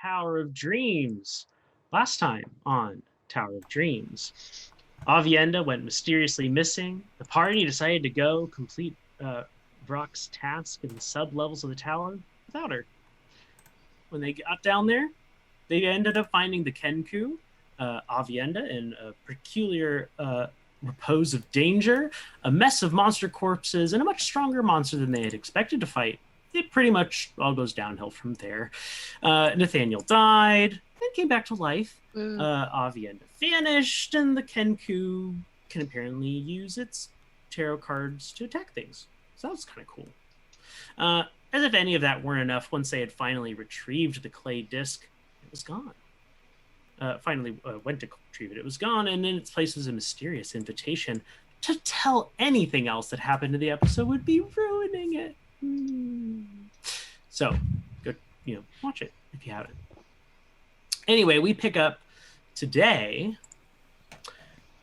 Tower of Dreams. Last time on Tower of Dreams, Avienda went mysteriously missing. The party decided to go complete Brock's task in the sub-levels of the tower without her. When they got down there, they ended up finding the Kenku, Avienda, in a peculiar repose of danger, a mess of monster corpses, and a much stronger monster than they had expected to fight. It pretty much all goes downhill from there. Nathaniel died and came back to life. Avienda vanished, and the Kenku can apparently use its tarot cards to attack things. So that was kind of cool. As if any of that weren't enough, once they had finally retrieved the clay disc, it was gone. Finally went to retrieve it. It was gone, and in its place was a mysterious invitation. To tell anything else that happened in the episode would be ruining it. So, go, watch it if you haven't. Anyway, we pick up today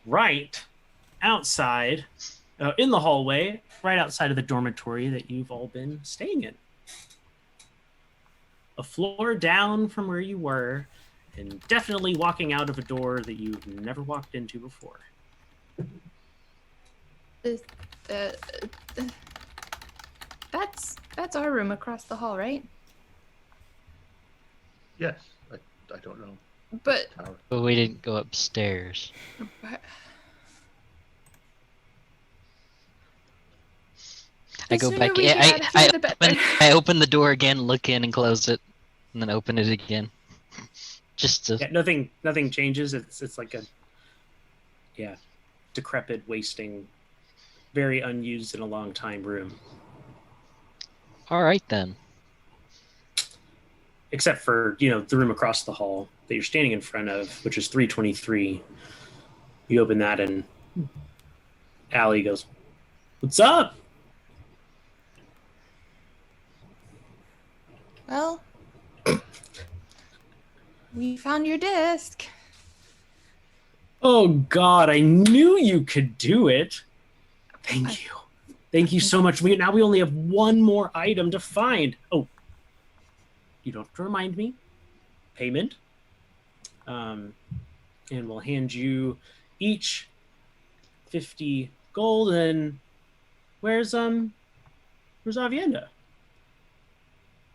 right outside, in the hallway, right outside of the dormitory that you've all been staying in. A floor down from where you were, and definitely walking out of a door that you've never walked into before. That's our room across the hall, right? Yes, I don't know. But we didn't go upstairs. I go back in. I open the door again, look in, and close it, and then open it again. Just to... Yeah, nothing changes. It's like a decrepit, wasting, very unused in a long time room. All right then. Except for the room across the hall that you're standing in front of, which is 323. You open that, and Allie goes, "What's up?" Well, we found your disc. Oh God, I knew you could do it. Thank you. Thank you so much. We only have one more item to find. Oh, you don't have to remind me. Payment. And we'll hand you each 50 gold. And where's Avienda?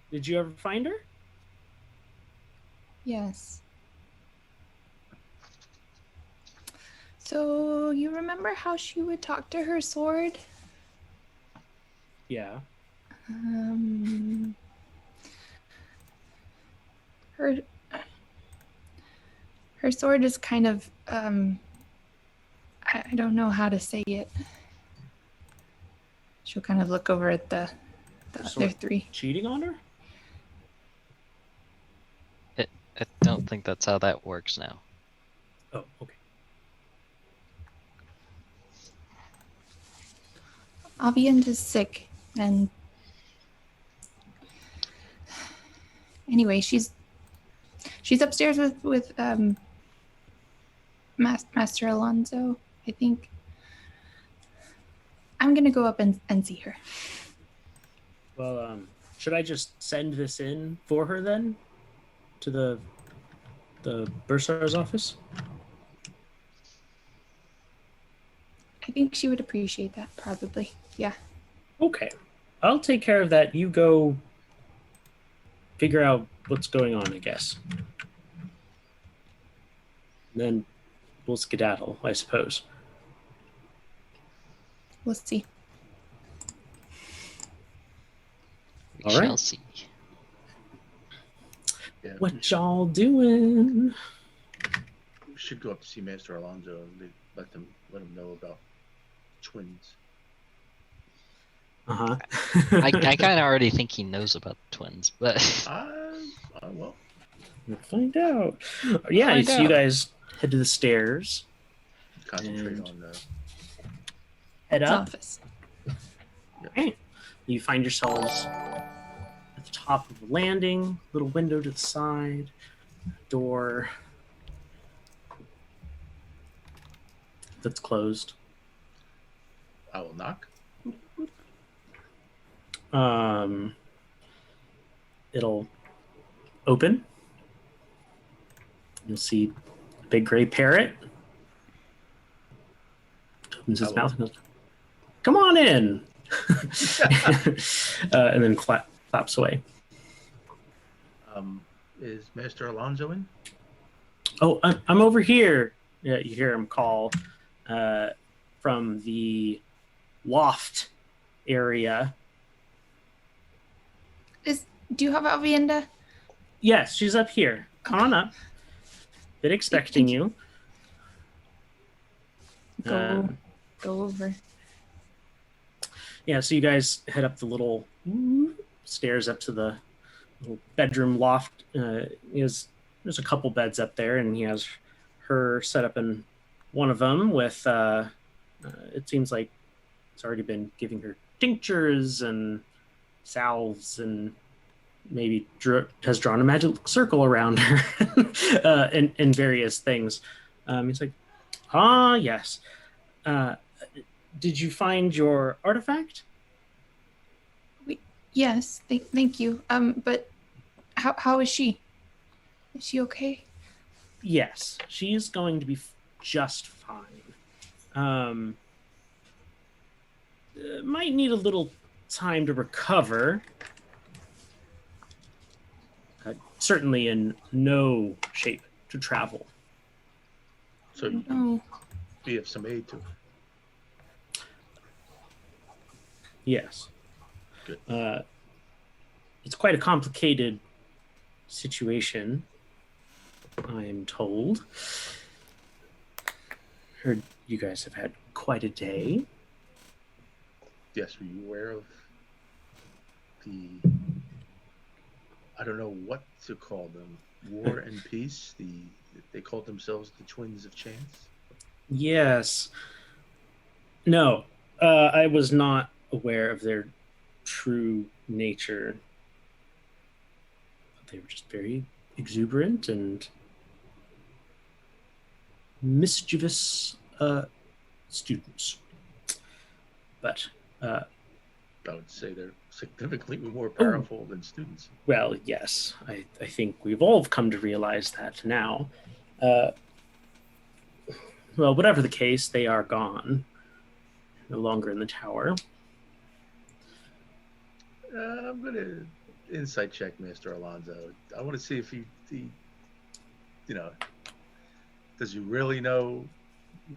Did you ever find her? Yes. So you remember how she would talk to her sword? Yeah. Her sword is kind of I don't know how to say it. She'll kind of look over at the other three. Cheating on her? I don't think that's how that works now. Oh, okay. Aviend is sick, and anyway, she's upstairs with Master Alonso, I think. I'm gonna go up and see her. Well, should I just send this in for her then, to the bursar's office? I think she would appreciate that, probably. Yeah. Okay. I'll take care of that. You go figure out what's going on, I guess. Then we'll skedaddle, I suppose. We'll see. We All right. shall see. Yeah, What y'all doing? we should go up to see Master Alonso and let him know about twins. Uh-huh. I kind of already think he knows about the twins, but Well, We'll find out. Yeah, so you guys head to the stairs. concentrate And- on the Head up. Office. Right. You find yourselves at the top of a landing, little window to the side, door that's closed. I will knock. It'll open, You'll see a big gray parrot. Opens his mouth and goes, "Come on in." And then flaps away. Is Master Alonso in? Oh, I'm over here. Yeah, you hear him call from the loft area. Do you have Avienda? Yes, she's up here. Come on up. Been expecting you. Go over. Yeah, so you guys head up the little stairs up to the little bedroom loft. There's a couple beds up there, and he has her set up in one of them with, it seems like it's already been giving her tinctures and salves, and maybe has drawn a magic circle around her and various things. He's like, yes. Did you find your artifact? Yes, thank you. But how is she? Is she okay? Yes, she's going to be just fine. Might need a little time to recover. Certainly in no shape to travel. So you can be of some aid to her. Yes. Good. It's quite a complicated situation, I am told. Heard you guys have had quite a day. Yes, were you aware of I don't know what to call them, War and Peace? They called themselves the Twins of Chance? Yes. No, I was not aware of their true nature. They were just very exuberant and mischievous students. But I would say they're significantly more powerful than students. Well, yes. I think we've all come to realize that now. Well, whatever the case, they are gone. No longer in the tower. I'm going to insight check Master Alonso. I want to see if he does he really know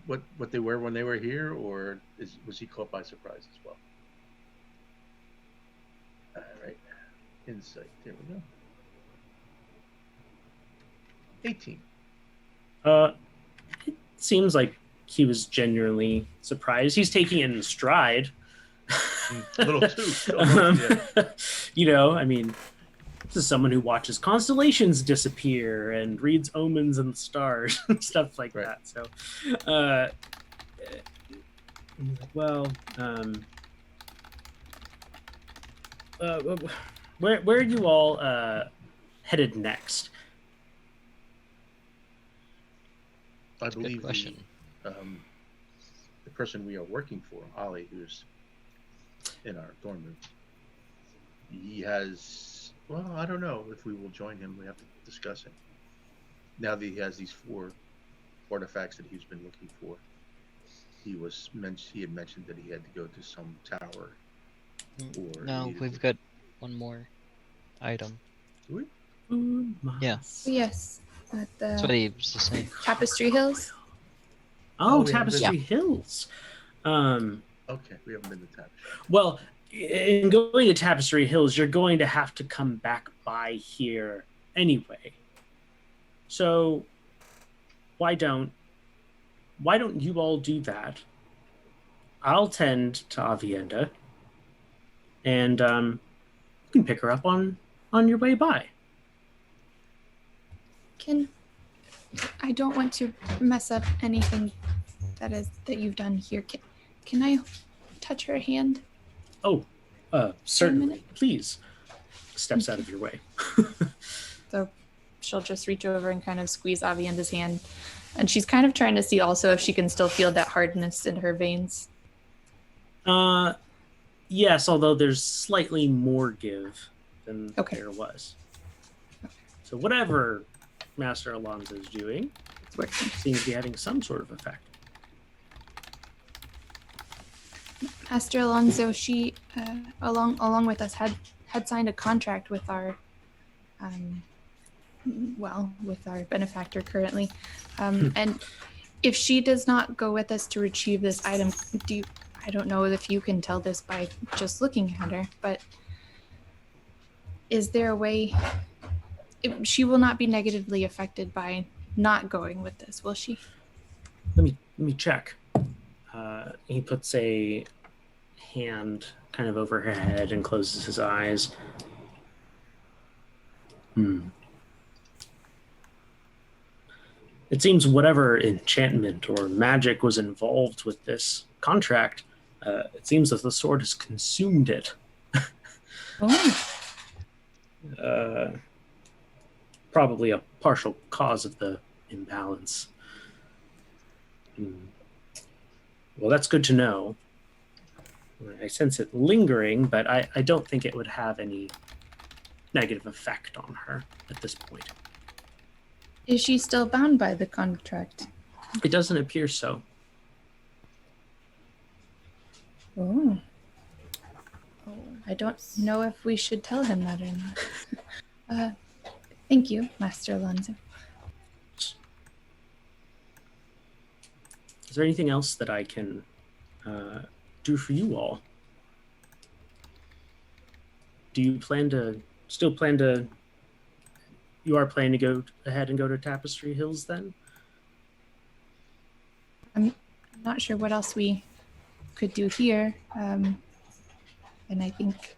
what they were when they were here, or was he caught by surprise as well? All right. Insight. There we go. 18. It seems like he was genuinely surprised. He's taking it in stride. A little too. Yeah. You know, I mean, this is someone who watches constellations disappear and reads omens and stars and stuff like that. So, well, where are you all headed next? I believe the person we are working for, Ollie, who's in our dorm room, he has, well, I don't know if we will join him. We have to discuss it. Now that he has these 4 artifacts that he's been looking for, he had mentioned that he had to go to some tower. No, we've got one more item. Do we? Yeah. Yes. At That's what he was saying. Tapestry Hills. Tapestry Hills. Okay, we haven't been to Tapestry. Well, in going to Tapestry Hills, you're going to have to come back by here anyway. So why don't you all do that? I'll tend to Avienda, and you can pick her up on your way by. I don't want to mess up anything that you've done here. Can I touch her hand? Oh, certainly. Please. Steps out of your way. So she'll just reach over and kind of squeeze Avienda's hand. And she's kind of trying to see also if she can still feel that hardness in her veins. Yes, although there's slightly more give than there was. So whatever Master Alonso's doing. It's working. Seems to be having some sort of effect. Master Alonso, she, along with us, had signed a contract with our, with our benefactor currently, and if she does not go with us to retrieve this item, I don't know if you can tell this by just looking at her, but is there a way? She will not be negatively affected by not going with this, will she? Let me check. He puts a hand kind of over her head and closes his eyes. It seems whatever enchantment or magic was involved with this contract, it seems that the sword has consumed it. Probably a partial cause of the imbalance. Well, that's good to know. I sense it lingering, but I don't think it would have any negative effect on her at this point. Is she still bound by the contract? It doesn't appear so. Oh. I don't know if we should tell him that or not. Thank you, Master Alonso. Is there anything else that I can do for you all? Do you you are planning to go ahead and go to Tapestry Hills then? I'm not sure what else we could do here. And I think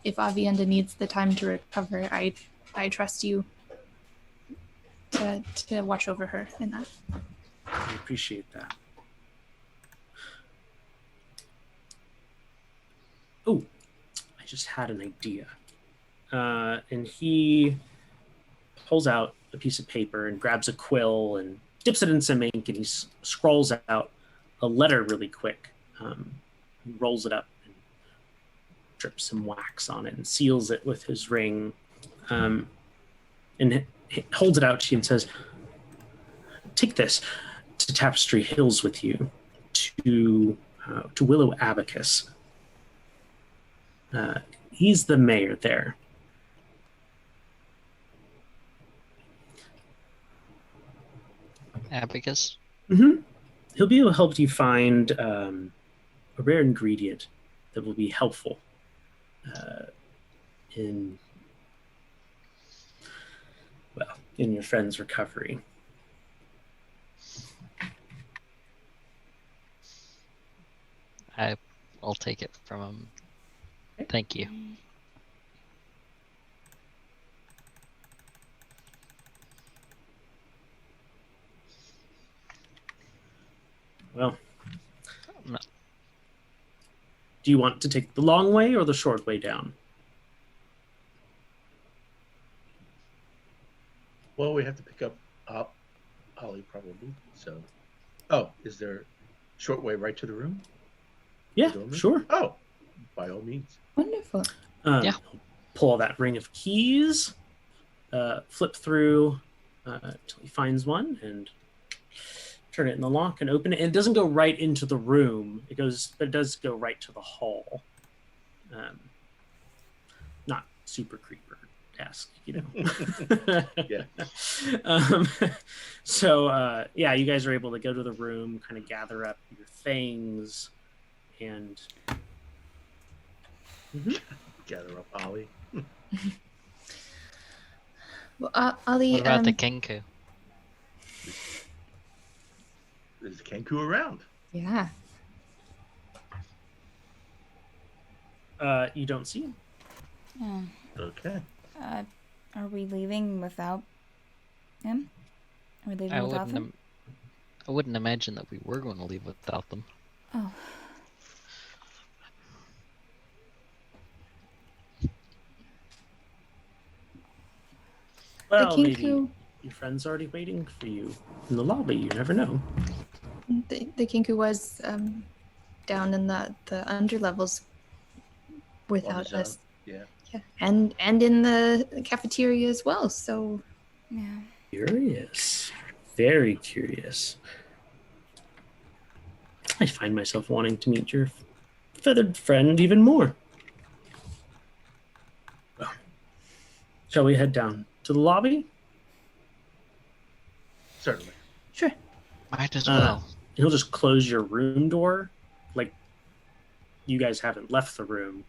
if Avienda needs the time to recover, I trust you to watch over her in that. I appreciate that. Oh, I just had an idea. And he pulls out a piece of paper and grabs a quill and dips it in some ink, and he scrawls out a letter really quick. He rolls it up and drips some wax on it and seals it with his ring. And he holds it out to you and says, "Take this to Tapestry Hills with you, to Willow Abacus. He's the mayor there." Abacus? Mm-hmm. He'll be able to help you find a rare ingredient that will be helpful in your friend's recovery. I'll take it from him. Okay. Thank you. Well, no. Do you want to take the long way or the short way down? Well, we have to pick up Ollie probably. So, is there a short way right to the room? Yeah, sure. Oh, by all means. Wonderful. Yeah. Pull that ring of keys, flip through until he finds one, and turn it in the lock and open it. And it doesn't go right into the room. It does go right to the hall. Not super creeper-esque, you know. Yeah. You guys are able to go to the room, kind of gather up your things, and gather up Ollie. Well, Ollie, what about the Kenku? There's a Kenku around. Yeah. You don't see him. Yeah. Okay. Are we leaving without him? Are we leaving without him? I wouldn't imagine that we were going to leave without them. Oh. Well, maybe your friend's already waiting for you in the lobby. You never know. The Kinku was down in the underlevels without us. Yeah. Yeah, and in the cafeteria as well. So Yeah. Curious. Very curious. I find myself wanting to meet your feathered friend even more. Well, shall we head down to the lobby? Certainly. Sure. Might as well. He'll just close your room door, like you guys haven't left the room.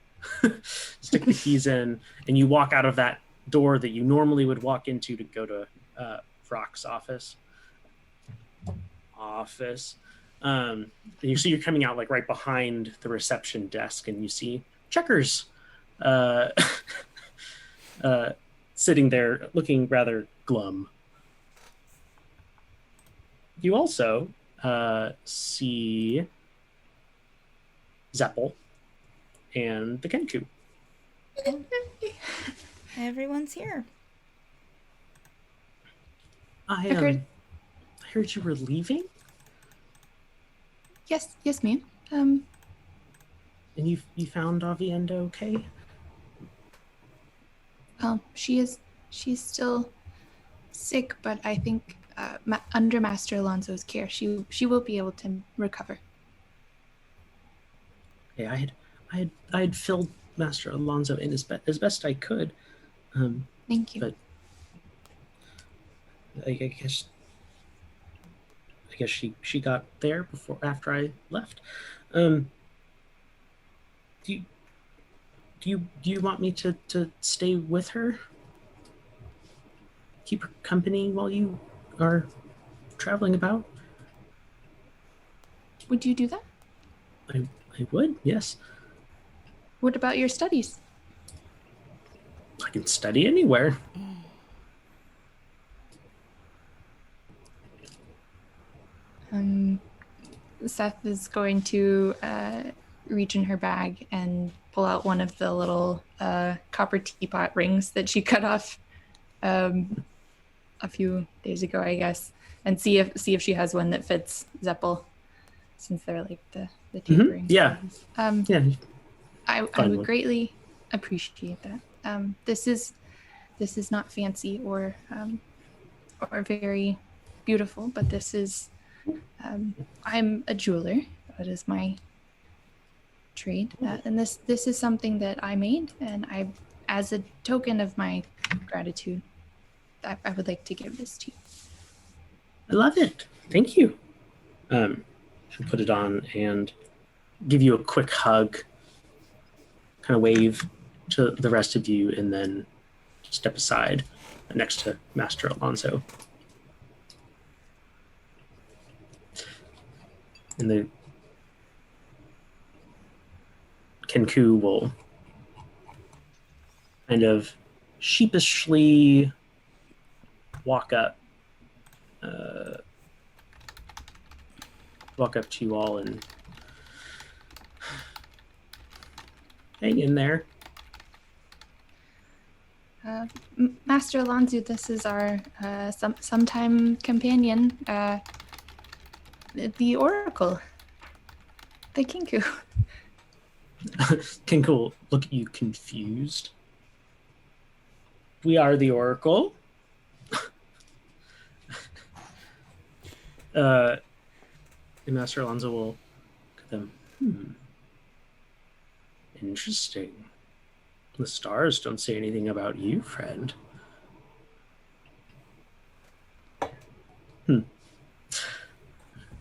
Stick the keys in, and you walk out of that door that you normally would walk into to go to Rock's office. You see you're coming out like right behind the reception desk, and you see Checkers sitting there looking rather glum. You also see Zeppel and the Kenku. Everyone's here. I heard you were leaving, Yes, ma'am. and you found Avienda okay? She's still sick, but I think under Master Alonso's care, she will be able to recover. Yeah, I had filled Master Alonso in as best I could. Thank you. But I guess she got there after I left. Do you want me to stay with her? Keep her company while you are traveling about? Would you do that? I would, yes. What about your studies? I can study anywhere. Seth is going to reach in her bag and pull out one of the little copper teapot rings that she cut off a few days ago, I guess, and see if she has one that fits Zeppel, since they're like the tape rings. Yeah. Yeah. I would greatly appreciate that. This is not fancy or very beautiful, but this is. I'm a jeweler. That is my trade, and this is something that I made, and I, as a token of my gratitude, I would like to give this to you. I love it. Thank you. She'll put it on and give you a quick hug, kind of wave to the rest of you, and then step aside next to Master Alonso. And the Kenku will kind of sheepishly walk up to you all and hang in there. Master Alonso, this is our sometime companion, the Oracle, the Kenku. Kenku will look at you confused. We are the Oracle. And Master Alonso will look at them. Interesting. The stars don't say anything about you, friend.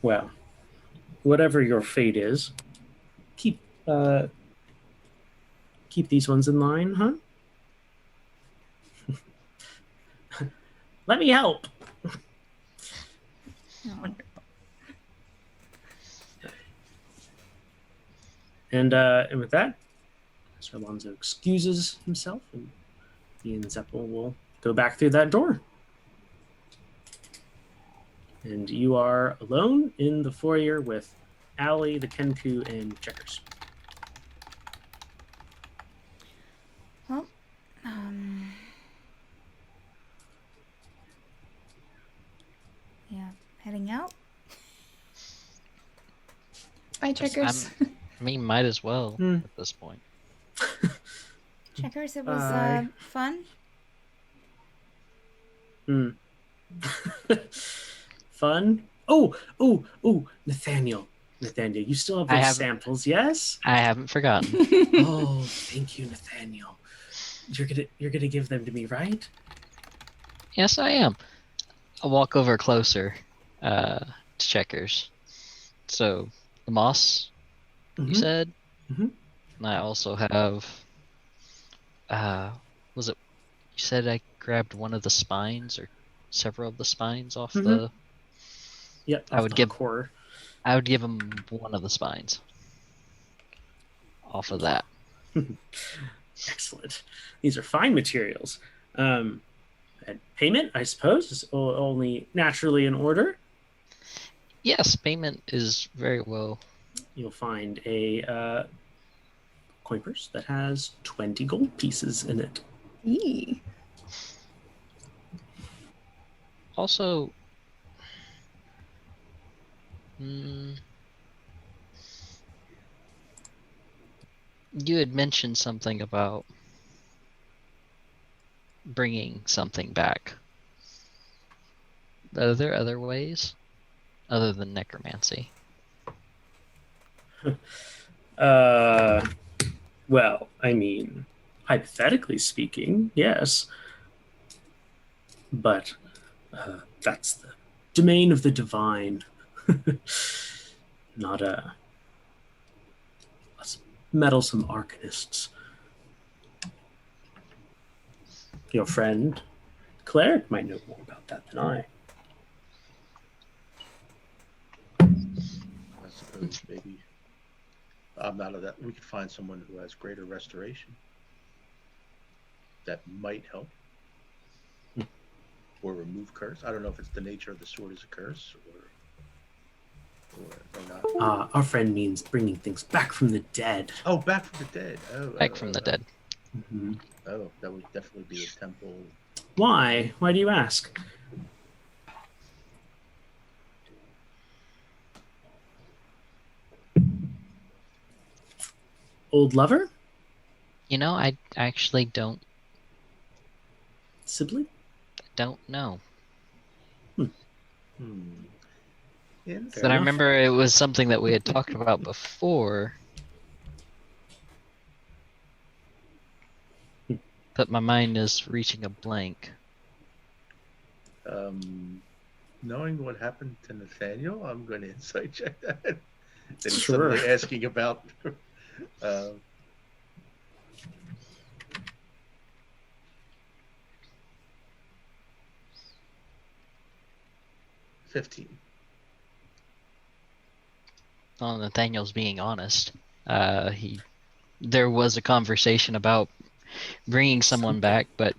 Well, whatever your fate is, keep these ones in line, huh? Let me help. And with that, Mr. Alonso excuses himself, and he and Zeppel will go back through that door. And you are alone in the foyer with Allie, the Kenku, and Checkers. Well, yeah, heading out. Bye, Checkers. I mean, might as well at this point. Checkers, it was fun. Fun. Oh, Nathaniel. Nathaniel, you still have I those haven't- samples, yes? I haven't forgotten. Oh, thank you, Nathaniel. You're gonna give them to me, right? Yes, I am. I'll walk over closer to Checkers. So, the moss, you said? Mhm. And I also have, was it, you said I grabbed one of the spines or several of the spines off the, Yep. I would give, core. I would give him one of the spines off of that. Excellent. These are fine materials. And payment, I suppose, is only naturally in order. Yes, payment is very well. You'll find a coin purse that has 20 gold pieces in it. Eee. Also, you had mentioned something about bringing something back. Are there other ways other than necromancy? Well, I mean, hypothetically speaking, yes. But that's the domain of the divine. Not us meddlesome arcanists. Your friend, cleric, might know more about that than I. I suppose maybe I'm not of that. We could find someone who has greater restoration. That might help. Or remove curse. I don't know if it's the nature of the sword is a curse or not. Our friend means bringing things back from the dead. Oh, back from the dead. Back from the dead. Mm-hmm. Oh, that would definitely be a temple. Why? Why do you ask? Old lover? You know, I actually don't Sibling? know. Fair I enough. remember it was something that we had talked about before. But my mind is reaching a blank. Knowing what happened to Nathaniel, I'm going to insight check that. Then Sure. suddenly asking about 15. Well, Nathaniel's being honest. There was a conversation about bringing someone back, but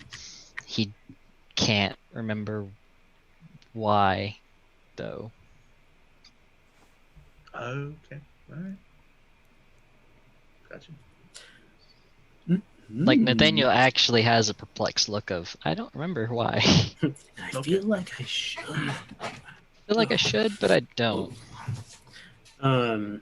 he can't remember why, though. Okay. All right. Gotcha. Like, Nathaniel actually has a perplexed look of, I don't remember why. I feel like I should. I feel like I should, but I don't. Well,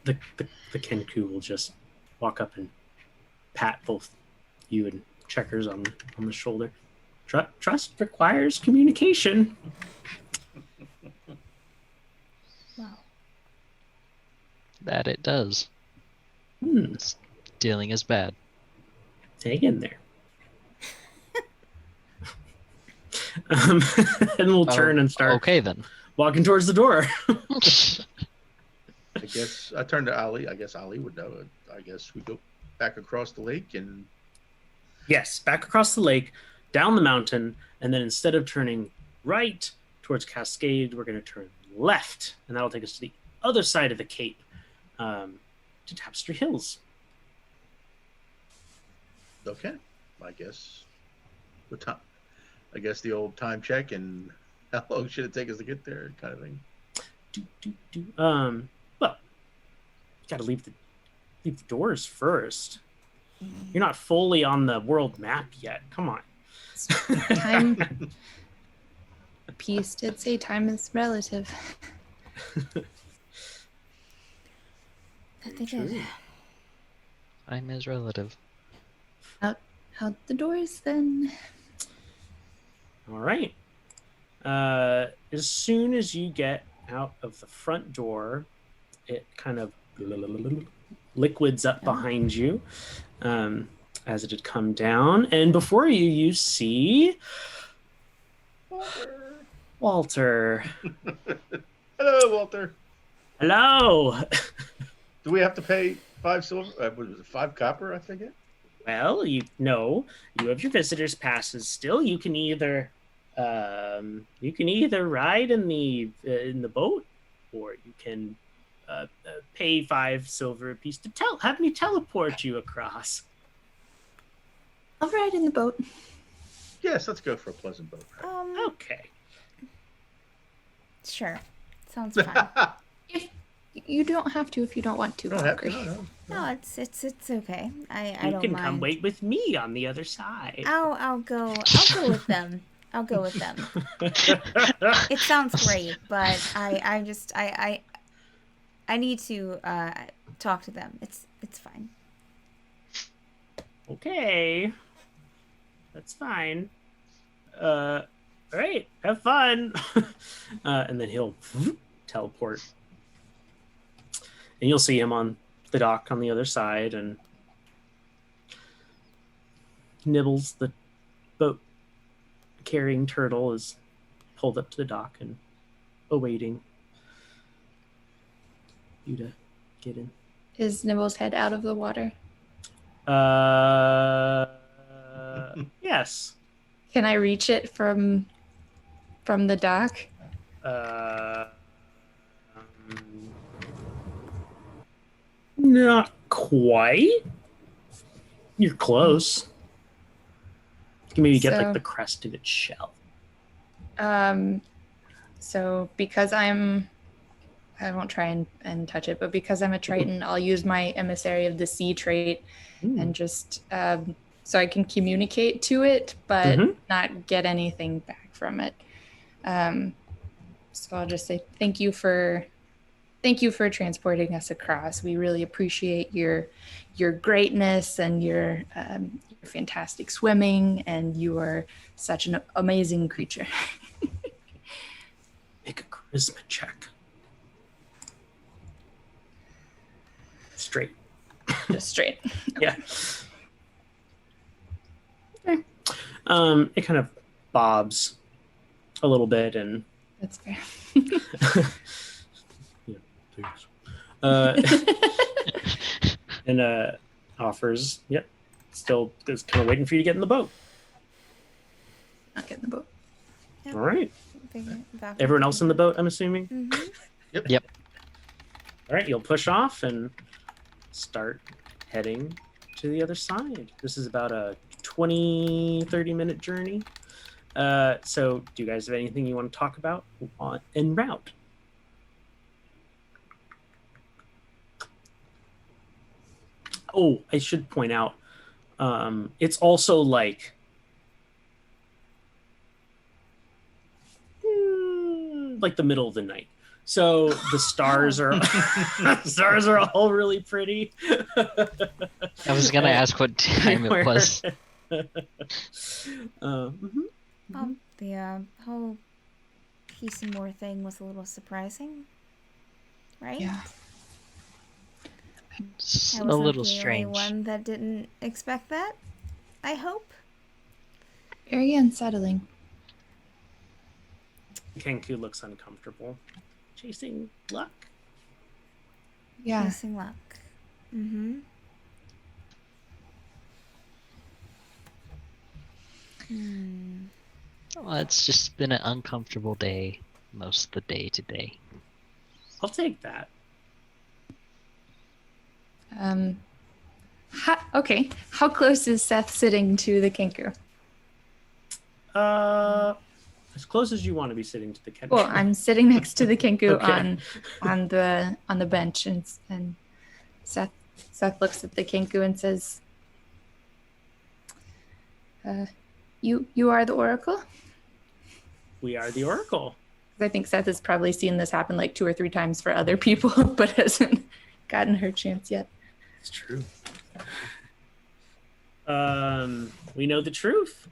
the Kenku will just walk up and pat both you and Checkers on the shoulder. Trust requires communication. Wow. that it does. Stealing is bad. Hang in there. And we'll turn and start Okay, then. walking towards the door. I guess I turned to Ali. I guess Ali would know. I guess we go back across the lake and. Yes, back across the lake, down the mountain, and then instead of turning right towards Cascade, we're going to turn left, and that'll take us to the other side of the cape, to Tapestry Hills. Okay, I guess. What time? I guess the old time check and how long should it take us to get there, kind of thing. Well, got to leave the doors first. You're not fully on the world map yet. Come on. Time. Peace did say time is relative. That they True. did. Time is relative. Out the doors then. All right. As soon as you get out of the front door, it kind of liquids up behind you as it had come down. And before you, you see Walter. Hello, Walter. Hello. Do we have to pay 5 silver? What was it, 5 copper? I think it. Well, you have your visitors passes still. You can either ride in the boat, or you can pay 5 silver apiece to have me teleport you across. I'll ride in the boat. Yes, let's go for a pleasant boat ride. Okay. Sure. Sounds fun. You don't have to if you don't want to, Don't have to, Valkyrie. No, it's okay. I You don't can mind. come wait with me on the other side. I'll go with them. I'll go with them. It sounds great, but I need to talk to them. It's fine. Okay. That's fine. All right, have fun. And then he'll teleport. And you'll see him on the dock on the other side, and Nibbles, the boat carrying turtle, is pulled up to the dock and awaiting you to get in. Is Nibble's head out of the water? Yes. Can I reach it from the dock? Not quite. You're close. You can maybe get like So- the crest of its shell. So because I won't try and touch it, but because I'm a Triton, I'll use my Emissary of the Sea trait and just so I can communicate to it, but not get anything back from it. So I'll just say thank you for transporting us across. We really appreciate your greatness and your fantastic swimming, and you are such an amazing creature. Make a charisma check. Straight. Just straight. Yeah. Okay. It kind of bobs a little bit, and That's fair. and offers. Yep. Still is kind of waiting for you to get in the boat. Not get in the boat. Yep. All right. Valkyrie. Everyone else in the boat, I'm assuming. Mm-hmm. Yep. All right. You'll push off and start heading to the other side. This is about a 30 minute journey. So do you guys have anything you want to talk about en route? Oh, I should point out, it's also like the middle of the night. So the stars are all really pretty. I was gonna ask what time it was. The whole peace and war thing was a little surprising, right? Yeah. It's I a was not little the strange. only one that didn't expect that. I hope. Very unsettling. Kenku looks uncomfortable. Chasing luck. Yeah. Chasing luck. Mm-hmm. Well, it's just been an uncomfortable day most of the day today. I'll take that. Okay. How close is Seth sitting to the Kenku? As close as you want to be sitting to the Kenku. Well, I'm sitting next to the Kenku Okay. on the bench, and Seth looks at the Kenku and says, "You are the Oracle." We are the Oracle. I think Seth has probably seen this happen like 2 or 3 times for other people, but hasn't gotten her chance yet. It's true. We know the truth.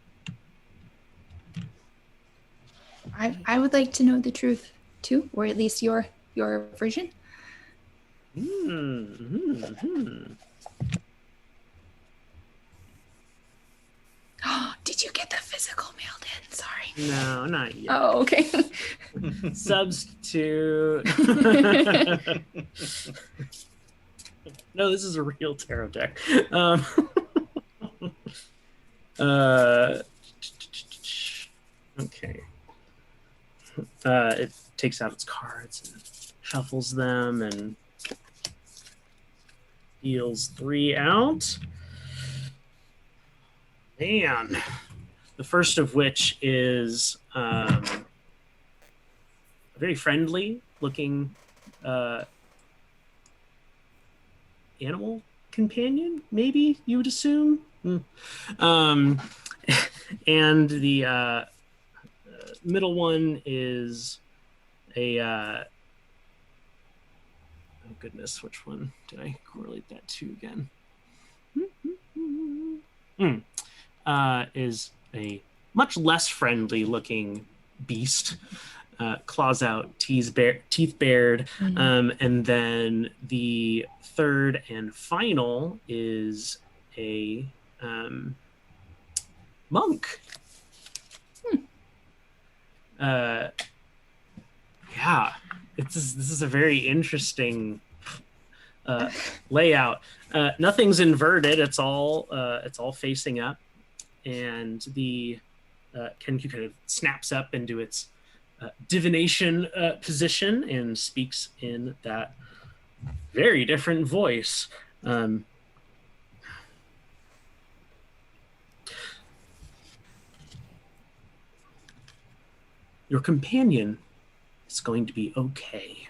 I would like to know the truth too, or at least your version. Did you get the physical mailed in? Sorry. No, not yet. Oh, okay. Substitute. No, this is a real tarot deck. Okay. It takes out its cards and shuffles them and deals 3 out. Man. The first of which is a very friendly looking animal companion, maybe you would assume. And the middle one is a oh goodness, which one did I correlate that to again? Is a much less friendly looking beast, claws out, teeth bared. And then the third and final is a monk. Yeah, this is a very interesting layout. Nothing's inverted. It's all facing up, and the Kenku kind of snaps up into its divination position and speaks in that very different voice. Your companion is going to be okay.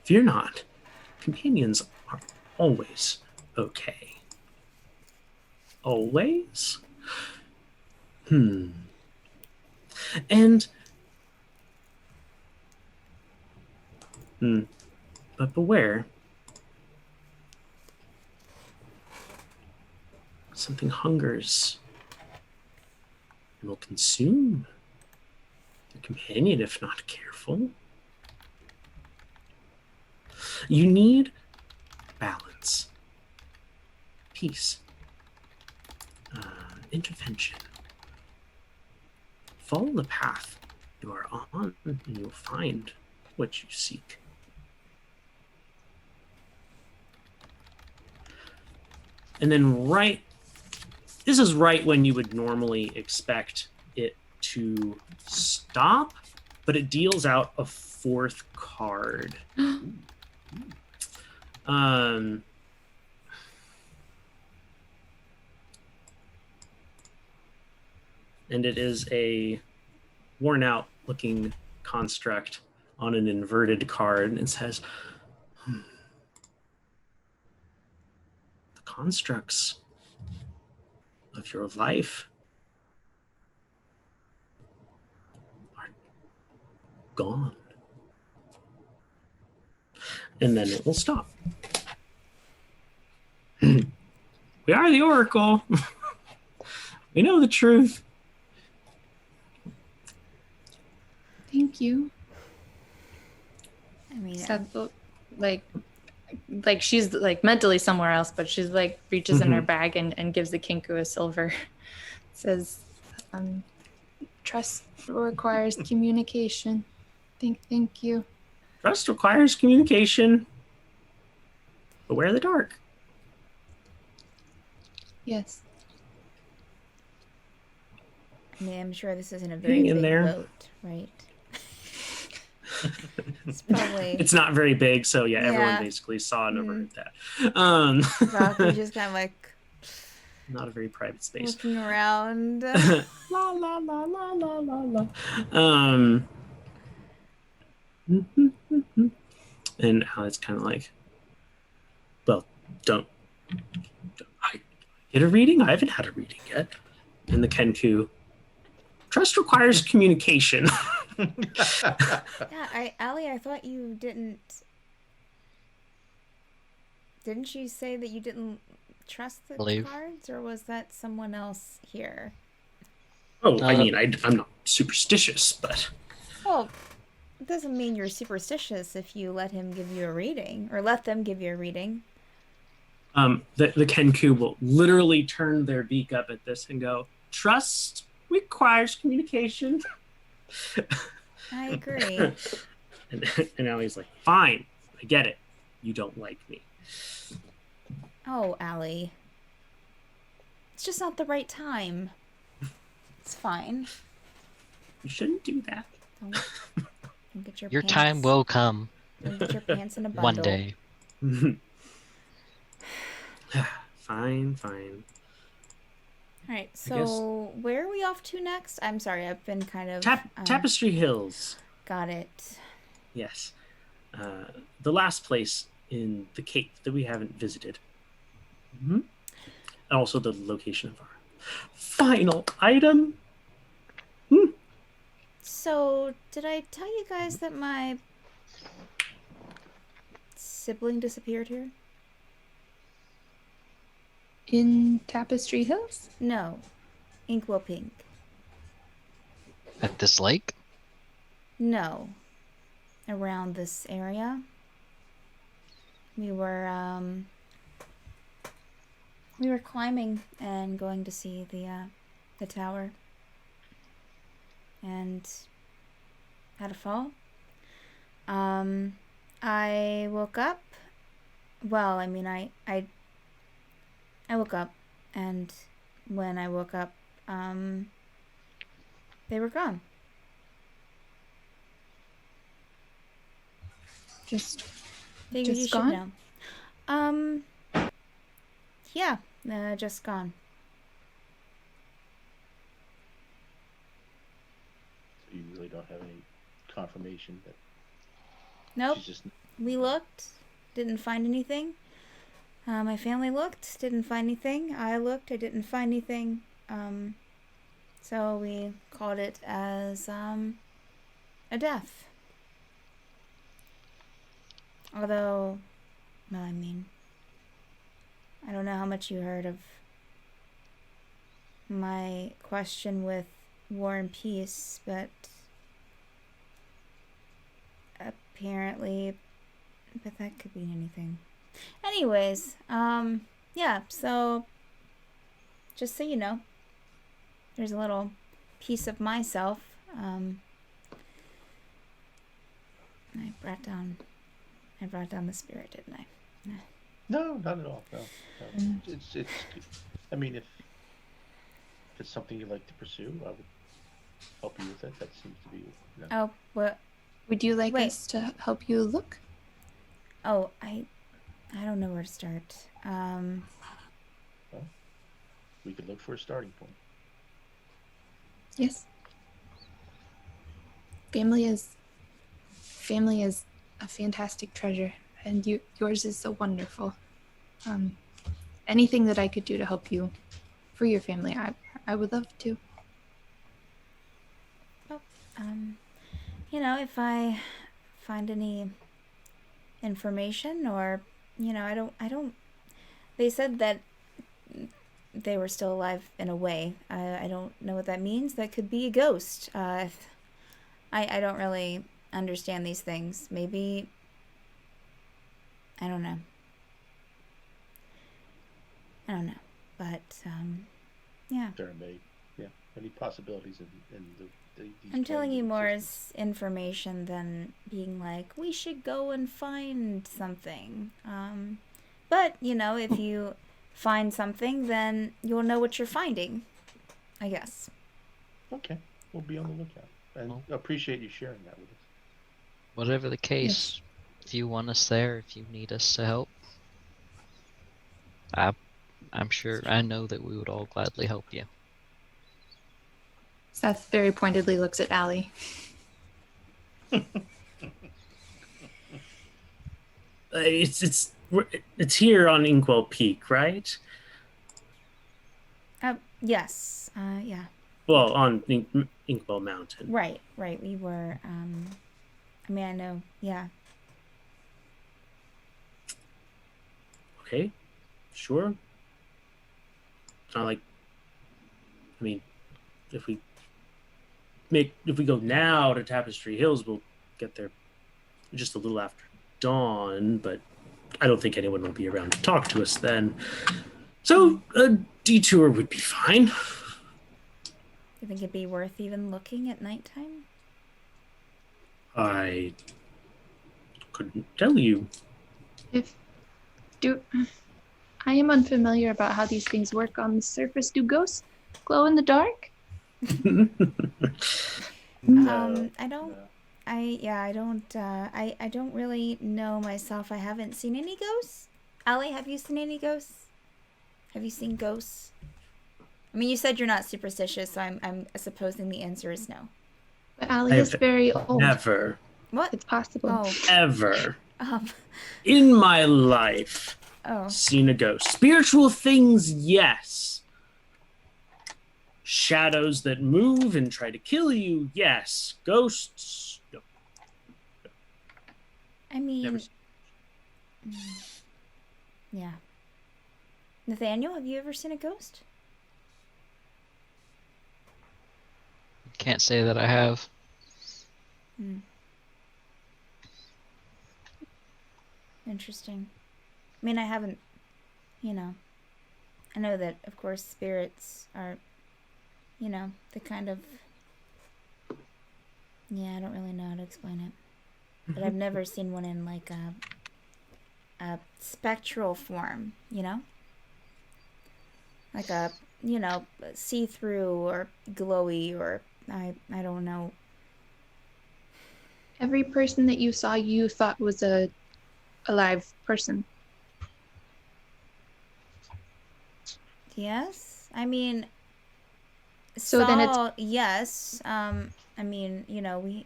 Fear not. Companions are always okay. Always? And but beware. Something hungers and will consume your companion if not careful. You need balance, peace, intervention. Follow the path you are on, and you'll find what you seek. And then this is right when you would normally expect it to stop, but it deals out a 4th card. And it is a worn out looking construct on an inverted card, and it says, the constructs of your life are gone. And then it will stop. We are the Oracle. We know the truth. Thank you. I mean, like she's like mentally somewhere else, but she's like reaches in her bag and gives the Kinku a silver. Says, trust requires communication. Thank you. Trust requires communication. Beware the dark. Yes. I mean, I'm sure this isn't a very Hang in big there. boat, right? It's probably. It's not very big, so yeah, everyone Yeah. basically saw and overheard that. Valkyrie just kind of like Not a very private space. looking around. La la la la la la la. And Alex kind of like, well, don't I get a reading? I haven't had a reading yet. And the Kenku, trust requires communication. Yeah, Allie, I thought you didn't. Didn't you say that you didn't trust the Believe. cards, or was that someone else here? Oh, I mean, I'm not superstitious, but Well, it doesn't mean you're superstitious if you let him give you a reading, or let them give you a reading. the Kenku will literally turn their beak up at this and go, "Trust requires communication." I agree. And Allie's like, "Fine, I get it. You don't like me." Oh, Allie. It's just not the right time. It's fine. You shouldn't do that. Don't get Your time will come Don't get your pants in a bundle. one day. Fine. All right, so where are we off to next? I'm sorry, I've been kind of... Tapestry Hills. Got it. Yes. The last place in the Cape that we haven't visited. And also the location of our final item. So, did I tell you guys that my sibling disappeared here? In Tapestry Hills? No. Inkwell Pink. At this lake? No. Around this area. We were climbing and going to see the tower. And had a fall. I woke up. Well, I mean, I woke up, and when I woke up, they were gone. Just Figured you gone? should know. Yeah, just gone. So you really don't have any confirmation that Nope. she's just... We looked, didn't find anything. My family looked, didn't find anything. I looked, I didn't find anything. So we called it as a death. Although, well, I mean, I don't know how much you heard of my question with War and Peace, but apparently, but that could mean anything. Anyways, yeah, so just so you know, there's a little piece of myself. I brought down the spirit, didn't I? No, not at all. No. It's I mean, if it's something you'd like to pursue, I would help you with it. That seems to be... Oh, what? Would you like us to help you look? Oh, I don't know where to start. Well, we could look for a starting point. Yes. Family is a fantastic treasure, and yours is so wonderful. Anything that I could do to help you for your family, I would love to. Oh, if I find any information, or I don't they said that they were still alive in a way. I don't know what that means. That could be a ghost. I don't really understand these things. Maybe, I don't know, but yeah, There are many possibilities in these I'm telling you planes of more existence. as information than being like, we should go and find something. But if you find something, then you'll know what you're finding, I guess. Okay, we'll be on the lookout, and appreciate you sharing that with us. Whatever the case, if you want us there, if you need us to help, I'm sure, I know that we would all gladly help you. Seth very pointedly looks at Allie. It's here on Inkwell Peak, right? Yes. Yeah. Well, on Inkwell Mountain. Right. We were. I mean, I know. Yeah. Okay, sure. It's not like, I mean, if we go now to Tapestry Hills, we'll get there just a little after dawn, but I don't think anyone will be around to talk to us then. So a detour would be fine. You think it'd be worth even looking at nighttime? I couldn't tell you. I am unfamiliar about how these things work on the surface. Do ghosts glow in the dark? No, I don't. no. I don't really know myself. I haven't seen any ghosts. Allie, have you seen any ghosts? Have you seen ghosts? I mean, you said you're not superstitious, so I'm supposing the answer is no. But Allie is very old. Never, What? It's possible. Oh. ever Um. in my life Oh. seen a ghost. Spiritual things, yes. Shadows that move and try to kill you, yes. Ghosts, no. I mean. Never. Yeah. Nathaniel, have you ever seen a ghost? Can't say that I have. Interesting. I mean, I haven't, I know that, of course, spirits are, the kind of, I don't really know how to explain it. But I've never seen one in, like, a spectral form, Like a, see-through or glowy or, I don't know. Every person that you saw, you thought was a live person. Yes, I mean, So then it's yes. I mean, we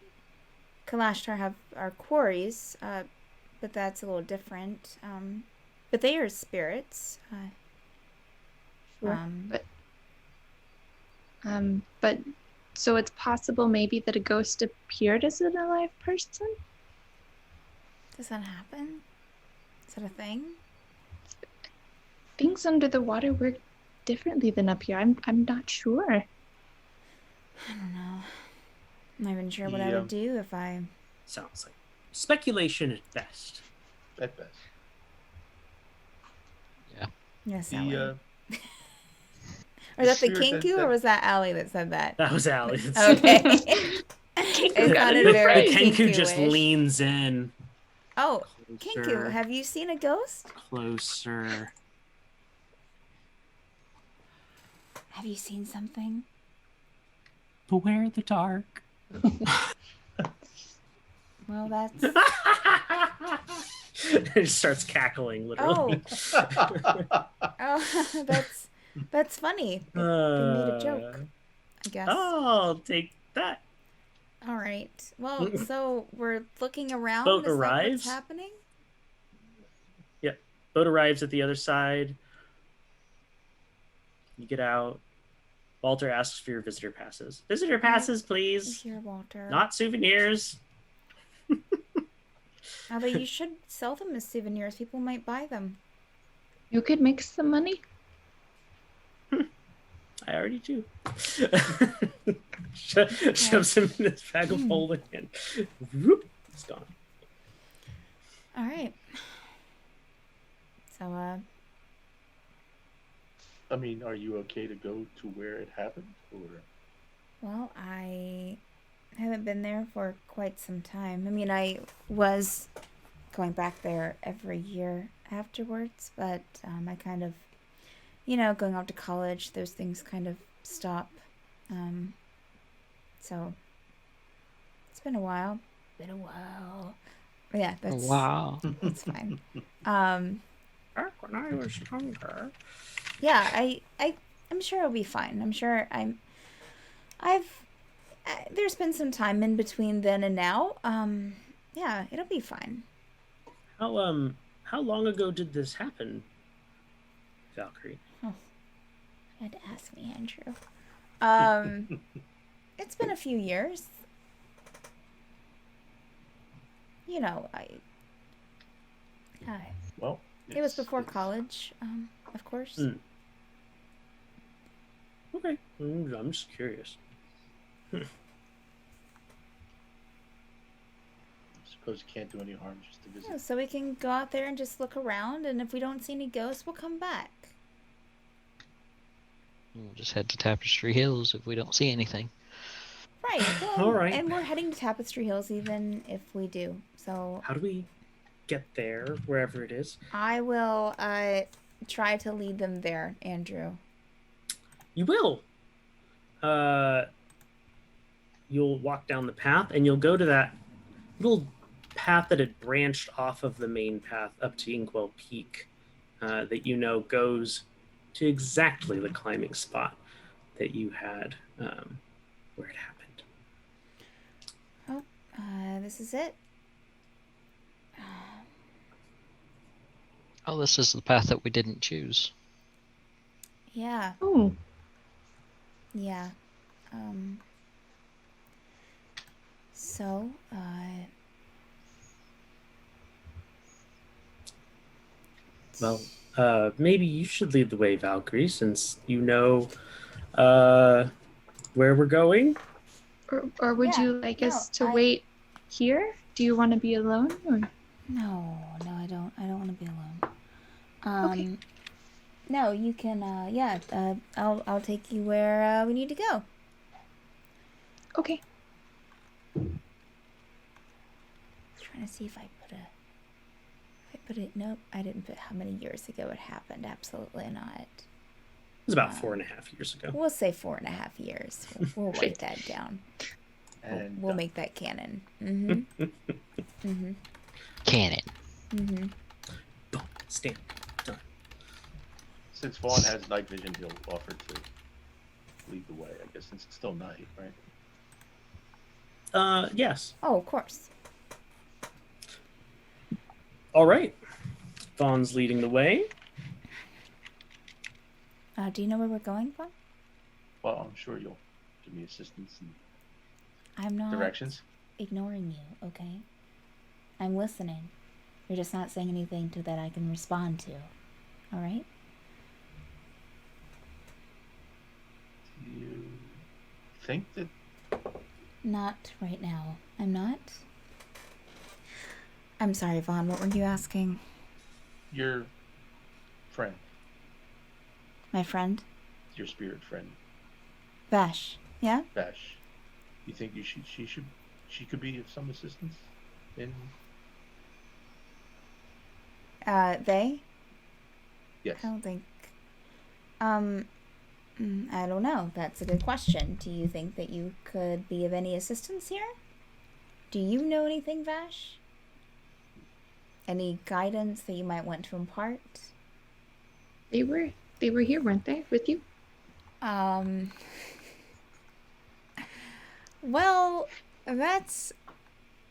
Kalashtar have our quarries, but that's a little different. But they are spirits. sure. But so it's possible maybe that a ghost appeared as an alive person? Does that happen? Is that a thing? Things under the water work differently than up here. I'm not sure. I don't know. I'm not even sure what I would do if I. Sounds like speculation at best. At best. Yes, The, Allie. Or is that the spirit Kinku, or was that Allie that said that? That was Allie. Okay. It sounded very The Kenku Kinku-ish. just leans in. Oh, Closer, Kinku, have you seen a ghost? closer. Have you seen something? Beware the dark. Well, that's. It starts cackling, literally. Oh, that's funny. They made a joke, I guess. I'll take that. All right. Well, so we're looking around. Boat Is that arrives. what's happening? Yep. Boat arrives at the other side. You get out. Walter asks for your visitor passes. Visitor passes, please. Here, Walter. Not souvenirs. Although you should sell them as souvenirs. People might buy them. You could make some money. I already do. Shoves him in his bag of holding and whoop, it's gone. All right. So, I mean, are you okay to go to where it happened, or? well, I haven't been there for quite some time. I mean, I was going back there every year afterwards, but I kind of, going off to college, those things kind of stop. So it's been a while. But yeah, that's Wow. That's fine. Back when I was younger. Yeah, I'm sure it'll be fine. I'm sure there's been some time in between then and now. Yeah, it'll be fine. How long ago did this happen, Valkyrie? You had to ask me, Andrew. It's been a few years. I Well, It was before college, of course. Mm. Okay, I'm just curious. I suppose you can't do any harm just to visit. Yeah, so we can go out there and just look around, and if we don't see any ghosts, we'll come back. We'll just head to Tapestry Hills if we don't see anything. Right. Well, All right. and we're heading to Tapestry Hills even if we do. So How do we get there, wherever it is? I will try to lead them there, Andrew. You will. You'll walk down the path, and you'll go to that little path that had branched off of the main path up to Inkwell Peak, that you know goes to exactly the climbing spot that you had where it happened. Oh, this is it. Oh, this is the path that we didn't choose. Yeah. Oh, Yeah. So, Well, maybe you should lead the way, Valkyrie, since you know where we're going. or would Yeah, you like us to I- wait here? Do you want to be alone? Or no, I don't want to be alone. Okay. No, you can. I'll take you where we need to go. okay. Trying to see if I put it. Nope, I didn't put how many years ago it happened. Absolutely not. It was about 4.5 years ago. We'll say 4.5 years. We'll write that down. And We'll make that canon. Mm-hmm. Mm-hmm. Cannon. Mm-hmm. Boom, stand. Done. since Vaughan has night vision, he'll offer to lead the way. I guess since it's still night, right? Yes. Oh, of course. All right. Vaughn's leading the way. Do you know where we're going, Vaughn? Well, I'm sure you'll give me assistance and I'm not directions. ignoring you, okay? I'm listening. You're just not saying anything to that I can respond to. All right? Do you think that Not right now. I'm not. I'm sorry, Vaughn. What were you asking? your friend, My friend? your spirit friend, Vash. Yeah? Bash, you think she could be of some assistance in? They? Yes. I don't think. I don't know. That's a good question. Do you think that you could be of any assistance here? Do you know anything, Vash? Any guidance that you might want to impart? They were here, weren't they, with you? Well, that's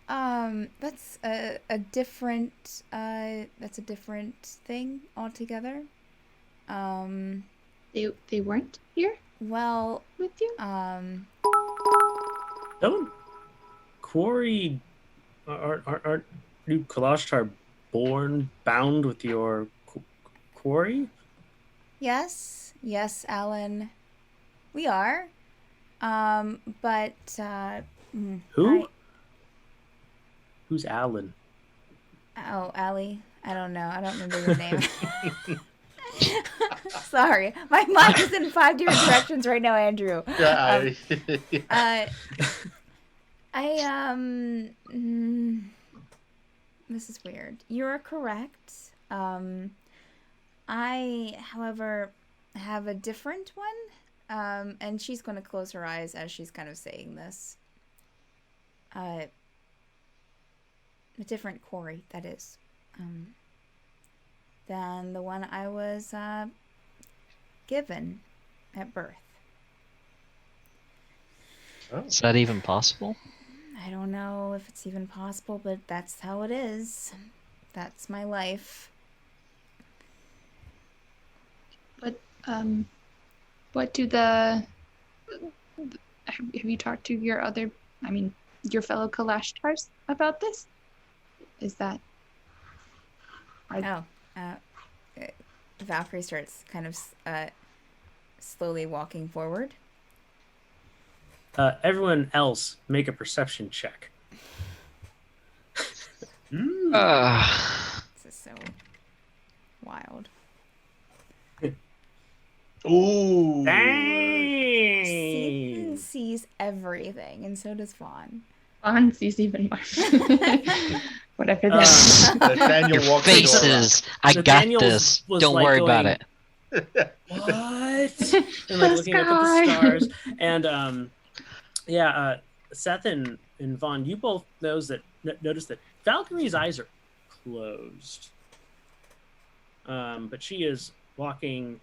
a different thing altogether. They weren't here Well, with you? Don't quarry. Aren't you Kalashtar born bound with your quarry? yes, Alan, we are. But Who? Who's Alan? Allie, I don't know. I don't remember your name. Sorry, my mind is in 5 different directions right now, Andrew. Yeah, This is weird. You're correct. I, however, have a different one. And she's going to close her eyes as she's kind of saying this. A different quarry, that is. Than the one I was given at birth. Oh, Is that even possible? I don't know if it's even possible, but that's how it is. That's my life. But what do the have you talked to your other, your fellow Kalashtars about this? Is that Oh, Valkyrie starts kind of slowly walking forward. Everyone else, make a perception check. This is so wild. Ooh. Dang! Cethen sees everything, and so does Vaughan. Vaughan sees even more. Whatever that Nathaniel Your walks in the door. faces. I got Nathaniel's this. was Don't like worry about going, it. What? And like The looking up at the sky. stars. And Cethen and Vaughan, you both notice that Valkyrie's eyes are closed. But she is walking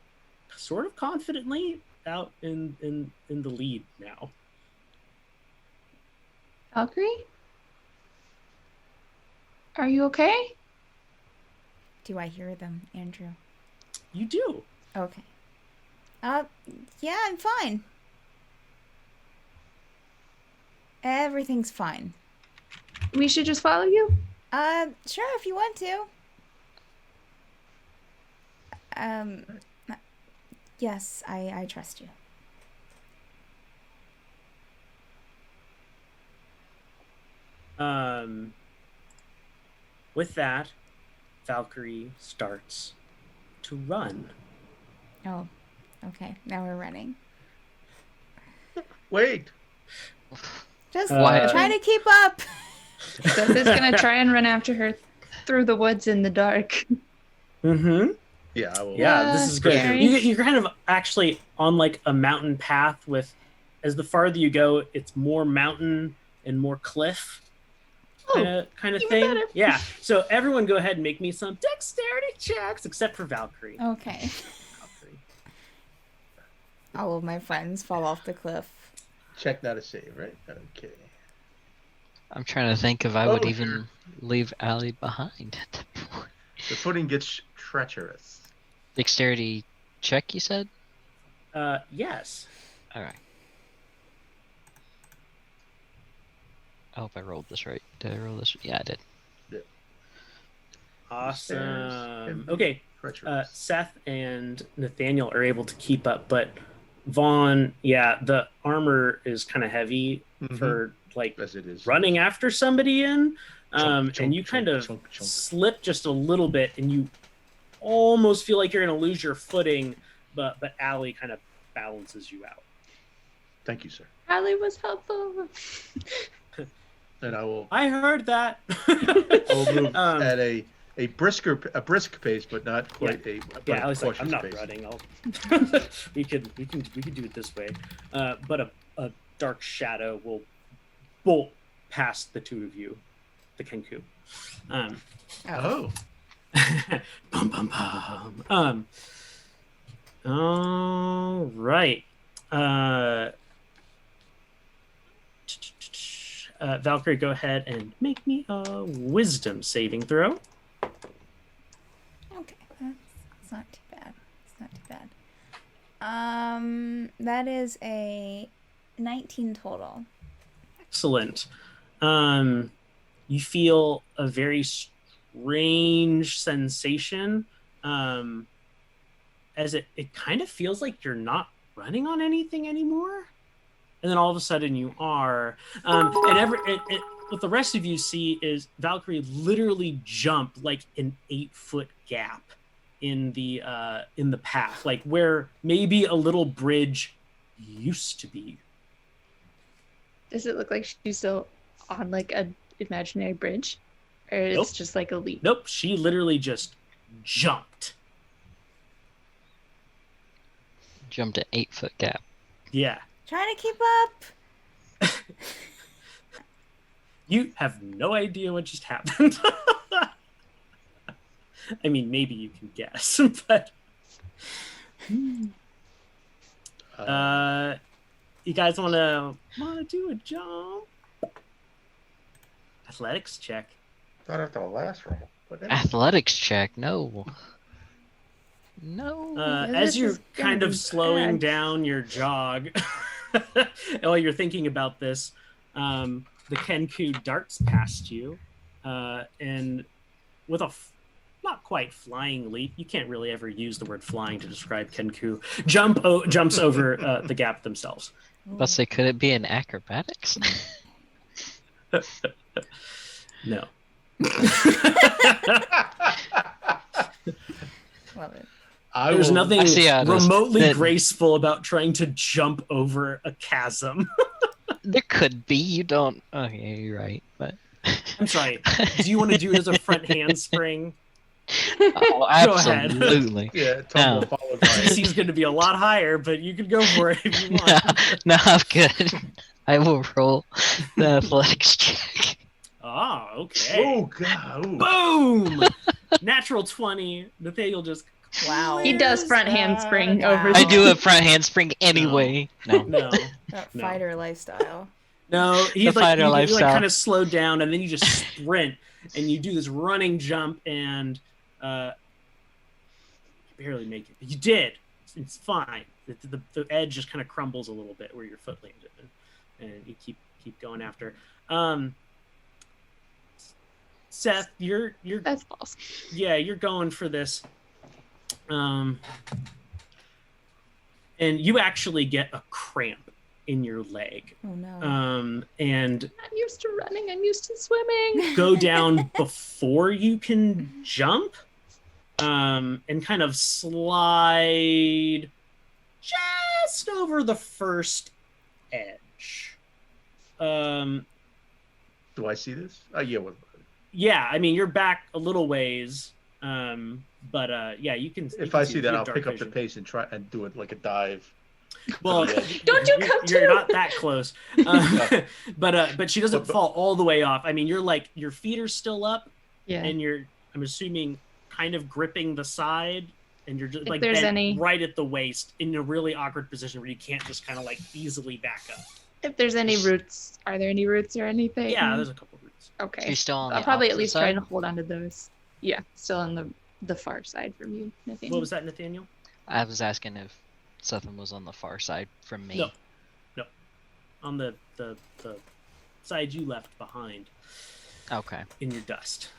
sort of confidently out in the lead now. Valkyrie? Are you okay? Do I hear them, Andrew? You do. Okay. Yeah, I'm fine. Everything's fine. We should just follow you? Sure, if you want to. Yes, I trust you. With that, Valkyrie starts to run. Oh, okay. Now we're running. Wait. Just Why- trying to keep up. Seth is gonna try and run after her through the woods in the dark. Mm-hmm. Yeah, I will. Yeah, this is good. Scary. You're kind of actually on like a mountain path with, as the farther you go, it's more mountain and more cliff kind of even thing. better. Yeah. So everyone go ahead and make me some dexterity checks, except for Valkyrie. Okay. Valkyrie. All of my friends fall off the cliff. Check not a save, right? Okay. I'm trying to think if I would Oh, even leave Allie behind at that point. The footing gets treacherous. Dexterity check, you said? Yes. All right. I hope I rolled this right. Did I roll this? Yeah, I did. Awesome. Stairs. Okay. Treacherous. Seth and Nathaniel are able to keep up, but Vaughan, yeah, the armor is kind of heavy Mhm. for like As it is. running after somebody in. Chunk, And you chunk, kind chunk, of chunk, chunk. slip just a little bit, and you almost feel like you're going to lose your footing, but Allie kind of balances you out. Thank you, sir. Allie was helpful. And I will I heard that. move Um, at a brisk pace, but not quite a Yeah, I was like, cautious I'm not pace. running. We could do it this way. But a dark shadow will bolt past the two of you, the Kenku. Oh, Bum bum bum. All right. Valkyrie, go ahead and make me a wisdom saving throw. Okay, that's not too bad. It's not too bad. That is a 19 total. Excellent. You feel a very strange sensation, as it kind of feels like you're not running on anything anymore, and then all of a sudden you are. And what the rest of you see is Valkyrie literally jump like an 8-foot gap in the path, like where maybe a little bridge used to be. Does it look like she's still on like an imaginary bridge? Or it's Nope. just like a leap? Nope, she literally just jumped. Jumped an 8-foot gap. Yeah. Trying to keep up. You have no idea what just happened. I mean, maybe you can guess, but you guys wanna do a jump? Athletics check. not after the last roll. But anyway. Athletics check. No. No. As this you're is gonna kind of be slowing bad. down your jog, while you're thinking about this, the Kenku darts past you, and with a not quite flying leap. You can't really ever use the word flying to describe Kenku. Jumps over the gap themselves. Let's say, could it be an acrobatics? No. Love it. There's nothing I see how it is. remotely Then- graceful about trying to jump over a chasm. There could be. You don't. Oh, yeah, you're right. But I'm sorry. Do you want to do it as a front handspring? oh, ahead. absolutely. Yeah, tumble No. followed by DC is going to be a lot higher, but you could go for it if you want. No, I'm good. I will roll the athletics check. Ah, okay. Oh god! Ooh. Boom! Natural 20. Nathaniel just Wow. He does front handspring over. I the- do a front handspring anyway. No. No. That No. fighter lifestyle. No, he's The like, fighter you lifestyle. kind of slow down, and then you just sprint, and you do this running jump, and you barely make it. But you did. It's fine. The edge just kind of crumbles a little bit where your foot landed, and you keep going after. Seth, you're That's false. yeah, you're going for this. And you actually get a cramp in your leg. Oh no. And I'm used to running. I'm used to swimming. go down before you can jump, and kind of slide just over the first edge. Do I see this? Oh yeah. Yeah, I mean you're back a little ways, but yeah, you can. If you I can see that, you I'll have pick dark up the vision. pace and try and do it like a dive. Well, Don't you come you're too? not that close, but she doesn't fall all the way off. I mean, you're like your feet are still up, Yeah. and I'm assuming kind of gripping the side, and you're just If like there's bent any- right at the waist in a really awkward position where you can't just kind of like easily back up. If there's any roots, are there any roots or anything? Yeah, there's a couple roots. Okay. You're still on I'll the probably at opposite least side? try to hold onto those. Yeah, still on the far side from you, Nathaniel. What was that, Nathaniel? I was asking if Cethen was on the far side from me. No. On the side you left behind Okay. in your dust.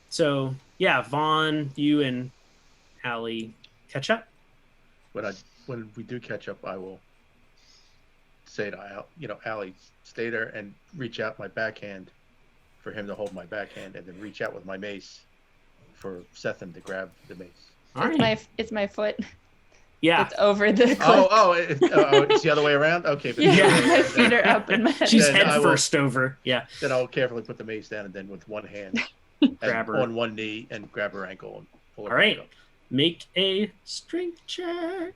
So yeah, Vaughn, you and Allie catch up. When we do catch up, I will say to Allie, stay there and reach out my backhand for him to hold my backhand, and then reach out with my mace for Cethen to grab the mace. All right. It's my foot. Yeah. It's over the cliff. It's the other way around. Okay, but Yeah, the other way my around. feet are up and my head. She's Then head I will- first over. Yeah. Then I'll carefully put the mace down, and then with one hand, Grab her. on one knee, and grab her ankle and pull her All right. back up. Make a strength check.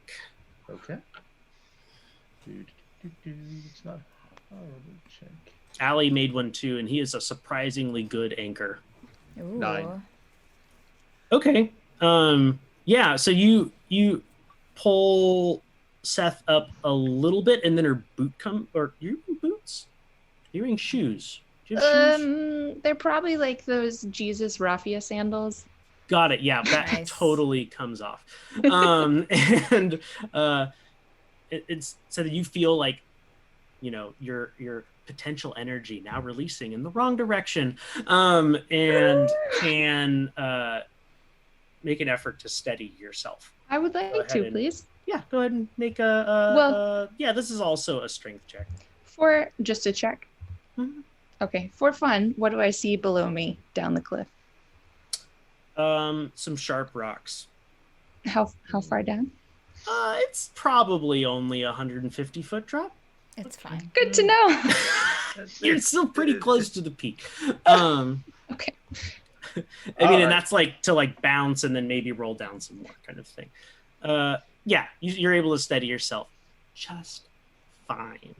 Okay. It's not a horrible check. Allie made one too, and he is a surprisingly good anchor. Ooh. 9. Okay. Yeah, so you pull Seth up a little bit, and then her boot are you wearing boots? Are you wearing shoes? Do you have shoes? They're probably like those Jesus Raffia sandals. Got it. Yeah, that Nice. totally comes off. And it's so that you feel like, your potential energy now releasing in the wrong direction, and can make an effort to steady yourself. I would Go like ahead to, and- please. Yeah, go ahead and make yeah, this is also a strength check. For just a check. Mhm. Okay. For fun, what do I see below me down the cliff? Some sharp rocks. How far down? It's probably only a 150-foot drop. It's fine. Good to know. You're still pretty close to the peak. Okay. I mean, Alright. and that's like to like bounce and then maybe roll down some more kind of thing. Yeah, you're able to steady yourself just fine.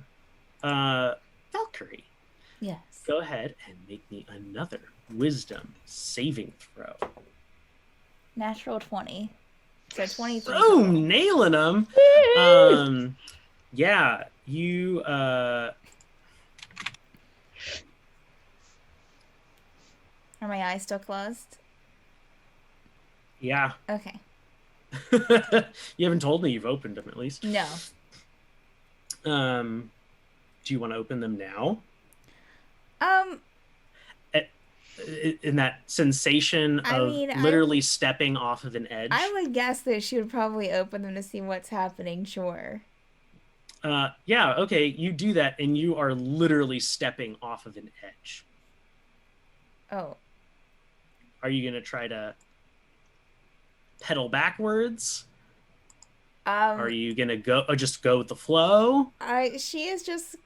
Valkyrie, Yes. go ahead and make me another wisdom saving throw. Natural 20. So 23. Boom, nailing them. Yeah, you Are my eyes still closed? yeah. Okay. You haven't told me you've opened them at least. No. Do you want to open them now? in that sensation I of mean, literally stepping off of an edge. I would guess that she would probably open them to see what's happening, sure. Yeah, okay, you do that, and you are literally stepping off of an edge. Oh. Are you gonna try to pedal backwards? Are you gonna just go with the flow? She is just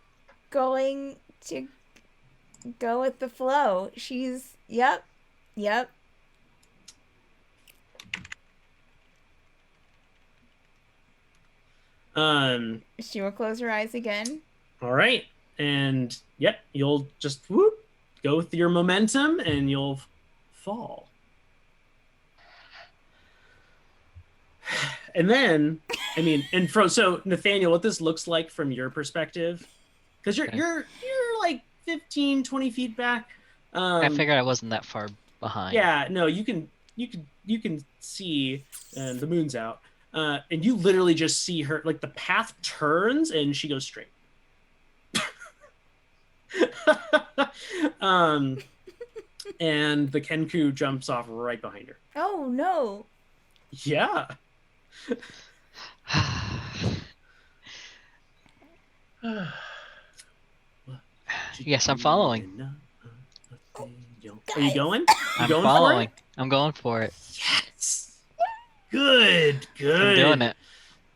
going to go with the flow. She's yep. She will close her eyes again. All right, and yep, you'll just whoop, go with your momentum, and you'll fall. And then, I mean, and so Nathaniel, what this looks like from your perspective, because you're like 15, 20 feet back. I figured I wasn't that far behind. Yeah, no, you can see, and the moon's out, and you literally just see her, like the path turns and she goes straight. And the Kenku jumps off right behind her. Oh no. Yeah. Yes, I'm following. Are you going? I'm following. I'm going for it. Yes. Good. I'm doing it.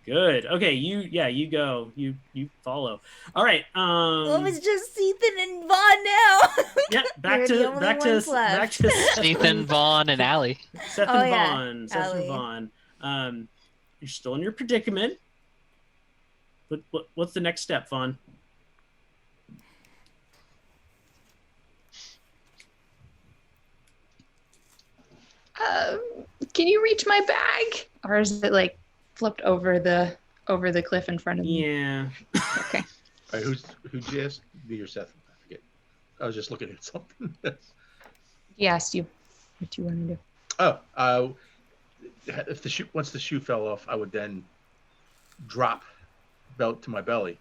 Good. Okay, you go. You follow. All right. Well, it's just Cethen and Vaughan now. Yeah, back to Cethen, Vaughan, and Allie. Seth and Vaughan. You're still in your predicament. What's the next step, Vaughan? Can you reach my bag, or is it like flipped over the cliff in front of me? Yeah. Okay. All right, who'd you ask? Me or Seth? I forget. I was just looking at something. He asked you what you want to do. Oh, if once the shoe fell off, I would then drop belt to my belly,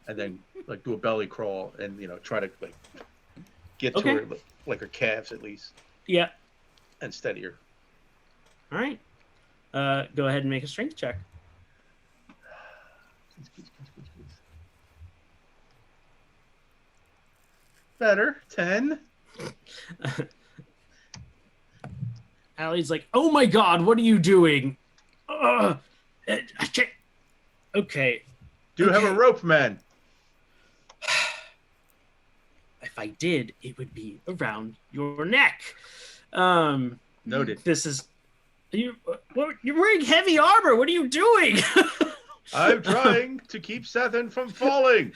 and then like do a belly crawl and try to like get to her, like her calves at least. Yeah. And steady her. All right. Go ahead and make a strength check. Better. 10. Allie's like, "Oh my God, what are you doing?" Okay. Do you have a rope, man? If I did, it would be around your neck. Noted. This is you're wearing heavy armor. What are you doing? I'm trying to keep Cethen from falling.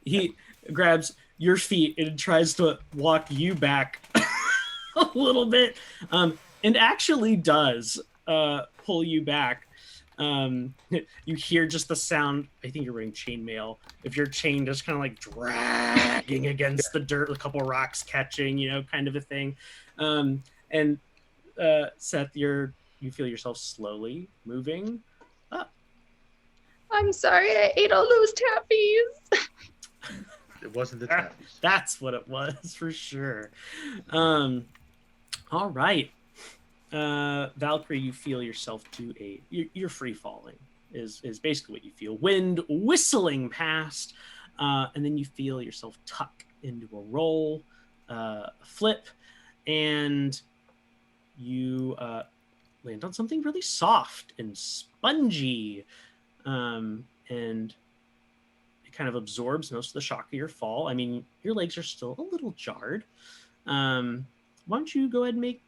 He grabs your feet and tries to walk you back a little bit, and actually does pull you back. You hear just the sound. I think you're wearing chainmail. If your chain just kind of like dragging against the dirt, a couple rocks catching, kind of a thing. And Seth, you feel yourself slowly moving up. I'm sorry, I ate all those tappies. It wasn't the tappies. That's what it was for sure. All right. Valkyrie, you feel yourself you're free falling is basically what you feel. Wind whistling past, and then you feel yourself tuck into a roll, flip, and you land on something really soft and spongy, and it kind of absorbs most of the shock of your fall. I mean, your legs are still a little jarred. Why don't you go ahead and make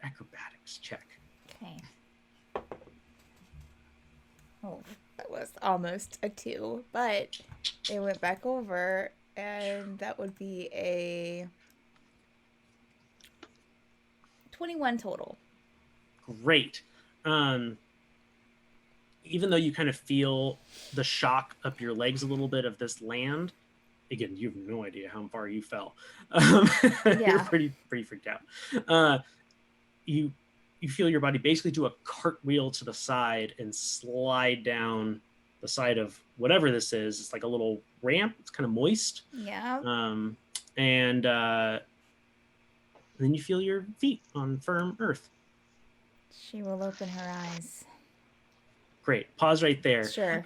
acrobatics check? Okay. Oh, that was almost a 2, but it went back over, and that would be a 21 total. Great. Even though you kind of feel the shock up your legs a little bit of this land, again, you have no idea how far you fell. You're pretty freaked out. You feel your body basically do a cartwheel to the side and slide down the side of whatever this is. It's like a little ramp. It's kind of moist. Yeah. And then you feel your feet on firm earth. She will open her eyes. Great. Pause right there. Sure.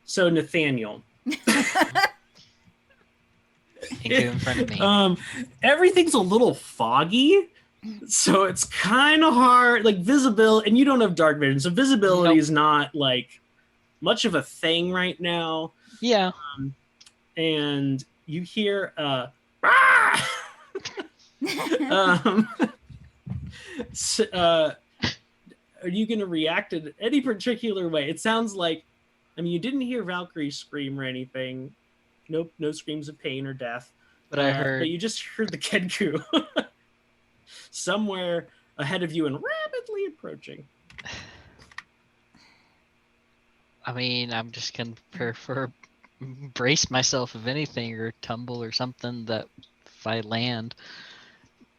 So Nathaniel. In front of me. Everything's a little foggy, so it's kind of hard. Like visibility, and you don't have dark vision, so visibility is not like much of a thing right now. Yeah. And you hear are you going to react in any particular way? It sounds like, I mean, you didn't hear Valkyrie scream or anything. Nope, no screams of pain or death. But I heard. But you just heard the Kenku somewhere ahead of you and rapidly approaching. I mean, I'm just gonna prefer brace myself if anything, or tumble or something that if I land,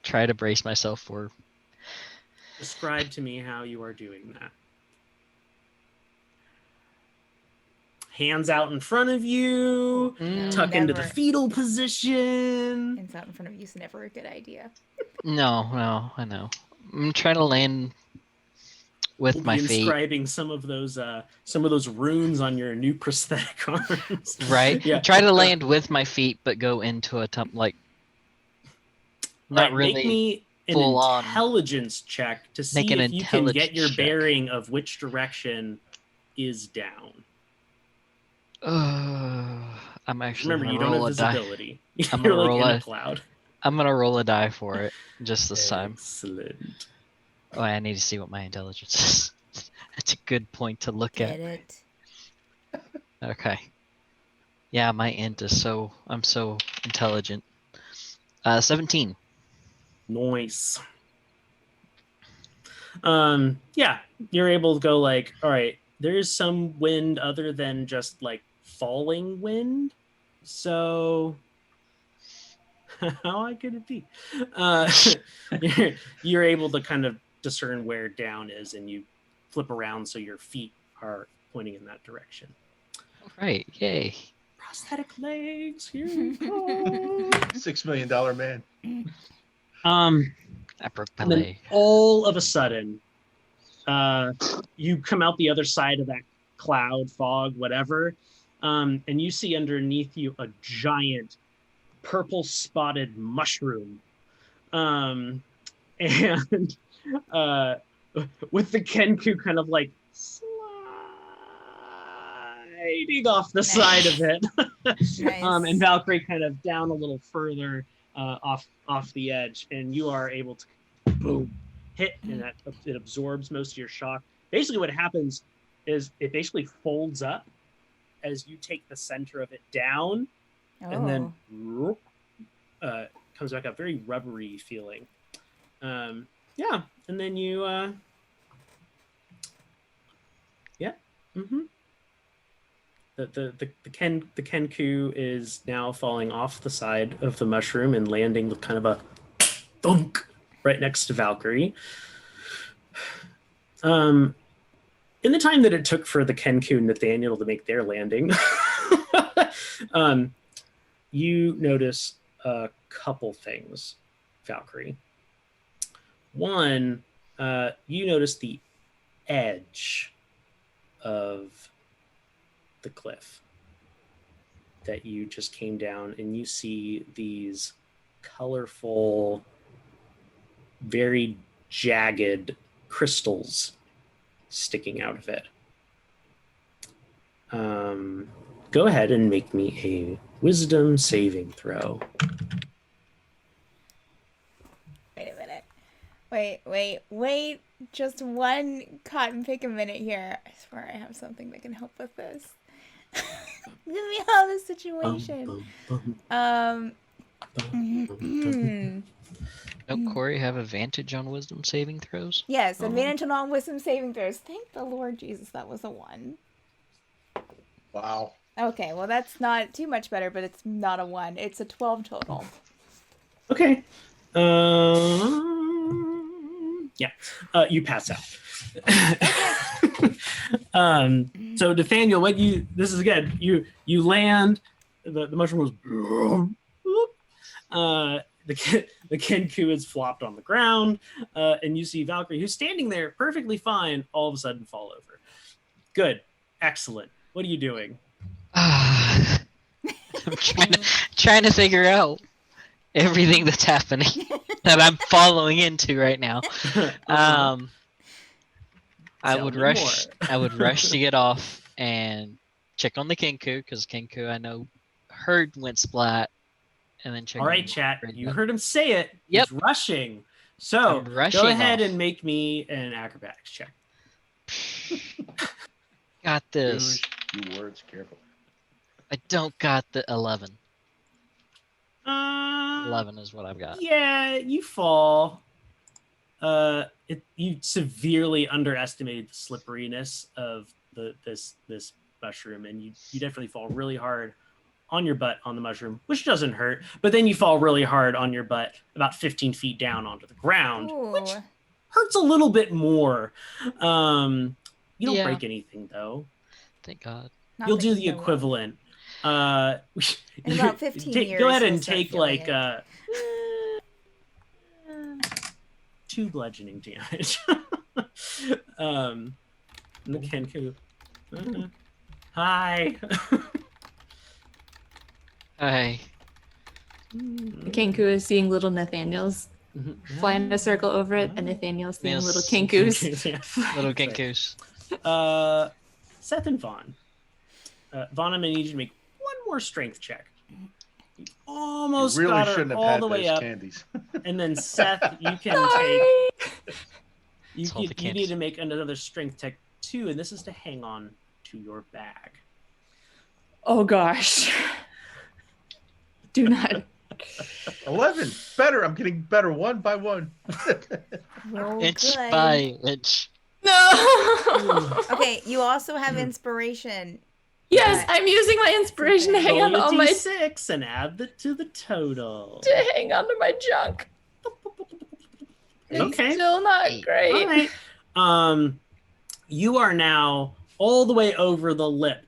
try to brace myself for. Describe to me how you are doing that. Hands out in front of you, tuck into the fetal position. Hands out in front of you is never a good idea. No, I know. I'm trying to land with my feet. Inscribing some of those runes on your new prosthetic arms. Right. Yeah. Try to land with my feet, but go into a not really. Make me an intelligence check to see if you can get your bearing of which direction is down. I'm actually. Remember, you don't have visibility. I'm You're gonna like roll in a cloud. I'm gonna roll a die for it just this time. Excellent. Oh, I need to see what my intelligence is. That's a good point to look at. Get it. Okay. Yeah, my int is I'm so intelligent. 17. Nice. Yeah, you're able to go like, all right, there's some wind other than just like falling wind. So how could it be? You're able to kind of discern where down is, and you flip around so your feet are pointing in that direction. All right, yay. Prosthetic legs, here we go. $6 million man. I broke my leg. All of a sudden, you come out the other side of that cloud, fog, whatever, and you see underneath you a giant purple spotted mushroom. And with the Kenku kind of like sliding off the side of it. Nice. And Valkyrie kind of down a little further off the edge, and you are able to boom hit, and that it absorbs most of your shock. Basically what happens is it basically folds up as you take the center of it down, and then comes back up, very rubbery feeling. Yeah, and then you The Kenku is now falling off the side of the mushroom and landing with kind of a thunk right next to Valkyrie. In the time that it took for the Kenku and Nathaniel to make their landing, you notice a couple things, Valkyrie. One, you notice the edge of the cliff that you just came down, and you see these colorful, very jagged crystals sticking out of it. Go ahead and make me a wisdom saving throw. Wait a minute. Wait. Just one cotton pick a minute here. I swear I have something that can help with this. Give me all the situation. Don't Corey have advantage on wisdom saving throws? Yes, advantage on all wisdom saving throws. Thank the Lord Jesus, that was a 1. Wow. Okay, well that's not too much better, but it's not a 1. It's a 12 total. Okay. Yeah. You pass out. So Nathaniel, this is again, you land, the mushroom goes. The Kenku is flopped on the ground, and you see Valkyrie, who's standing there perfectly fine, all of a sudden fall over. Good, excellent. What are you doing? I'm trying to figure out everything that's happening that I'm following into right now. I would rush. I would rush to get off and check on the Kenku because Kenku I know heard went splat, and then check. All right, on chat. the You heard him say it. Yep. He's rushing. So I'm rushing go ahead off. and make me an acrobatics check. Got this. Few words, careful. I don't got the 11. 11. 11 is what I've got. Yeah, you fall. You severely underestimated the slipperiness of this mushroom, and you definitely fall really hard on your butt on the mushroom, which doesn't hurt. But then you fall really hard on your butt about 15 feet down onto the ground, which hurts a little bit more. You don't break anything though. Thank God. You'll do the equivalent. In about 15 years, go ahead you'll and start take feeling like it. 2 bludgeoning damage. The Kenku. Hi. Hi. Kenku is seeing little Nathaniels fly in a circle over it, and Nathaniel's seeing little Kenkus. Little Kenkus. Seth and Vaughn. Vaughn, I'm gonna need you to make one more strength check. You almost really got her shouldn't have all had the way those up. candies. And then Seth, you can take. You need to make another strength check too, and this is to hang on to your bag. Oh gosh. Do not. 11. Better. I'm getting better one by one. Inch by inch. No. Okay, you also have inspiration. Yes, I'm using my inspiration to hang on Roll a all my d6 and add that to the total. to hang on to my junk. It's Okay. still not great. All right. You are now all the way over the lip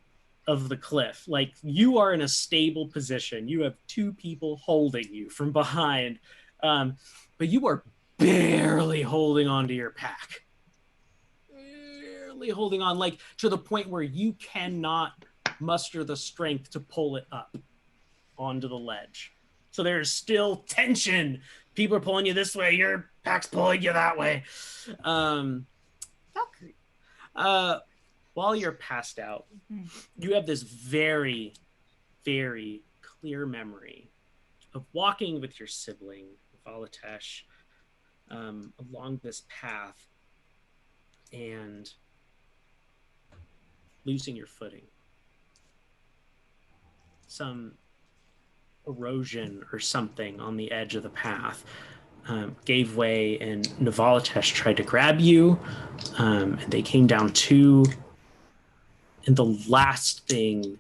of the cliff. Like, you are in a stable position. You have 2 people holding you from behind. But you are barely holding on to your pack. Barely holding on, like, to the point where you cannot muster the strength to pull it up onto the ledge. So there's still tension. People are pulling you this way. Your pack's pulling you that way. Valkyrie. While you're passed out, you have this very, very clear memory of walking with your sibling, Valatesh, along this path and losing your footing. Some erosion or something on the edge of the path gave way, and Navalatesh tried to grab you, and they came down too. And the last thing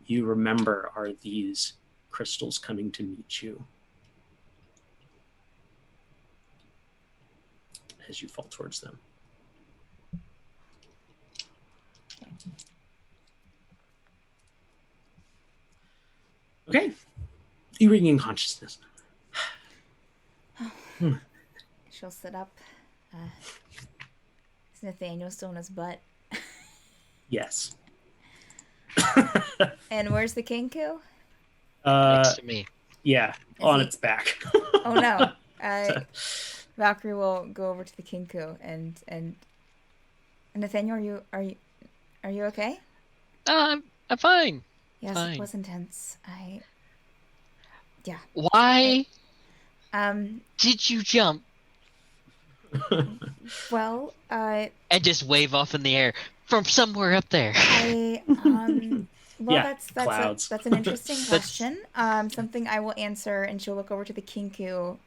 you remember are these crystals coming to meet you as you fall towards them. Okay. You regain consciousness. She'll sit up. Is Nathaniel still in his butt? Yes. And where's the Kenku? Next to me. Yeah, on its back. Oh no. Valkyrie will go over to the Kenku and Nathaniel, are you okay? I'm fine. Yes, Fine. it was intense. Yeah. Why did you jump Well, and just wave off in the air from somewhere up there? Well, Yeah, that's an interesting question. Something I will answer, and she'll look over to the Kenku.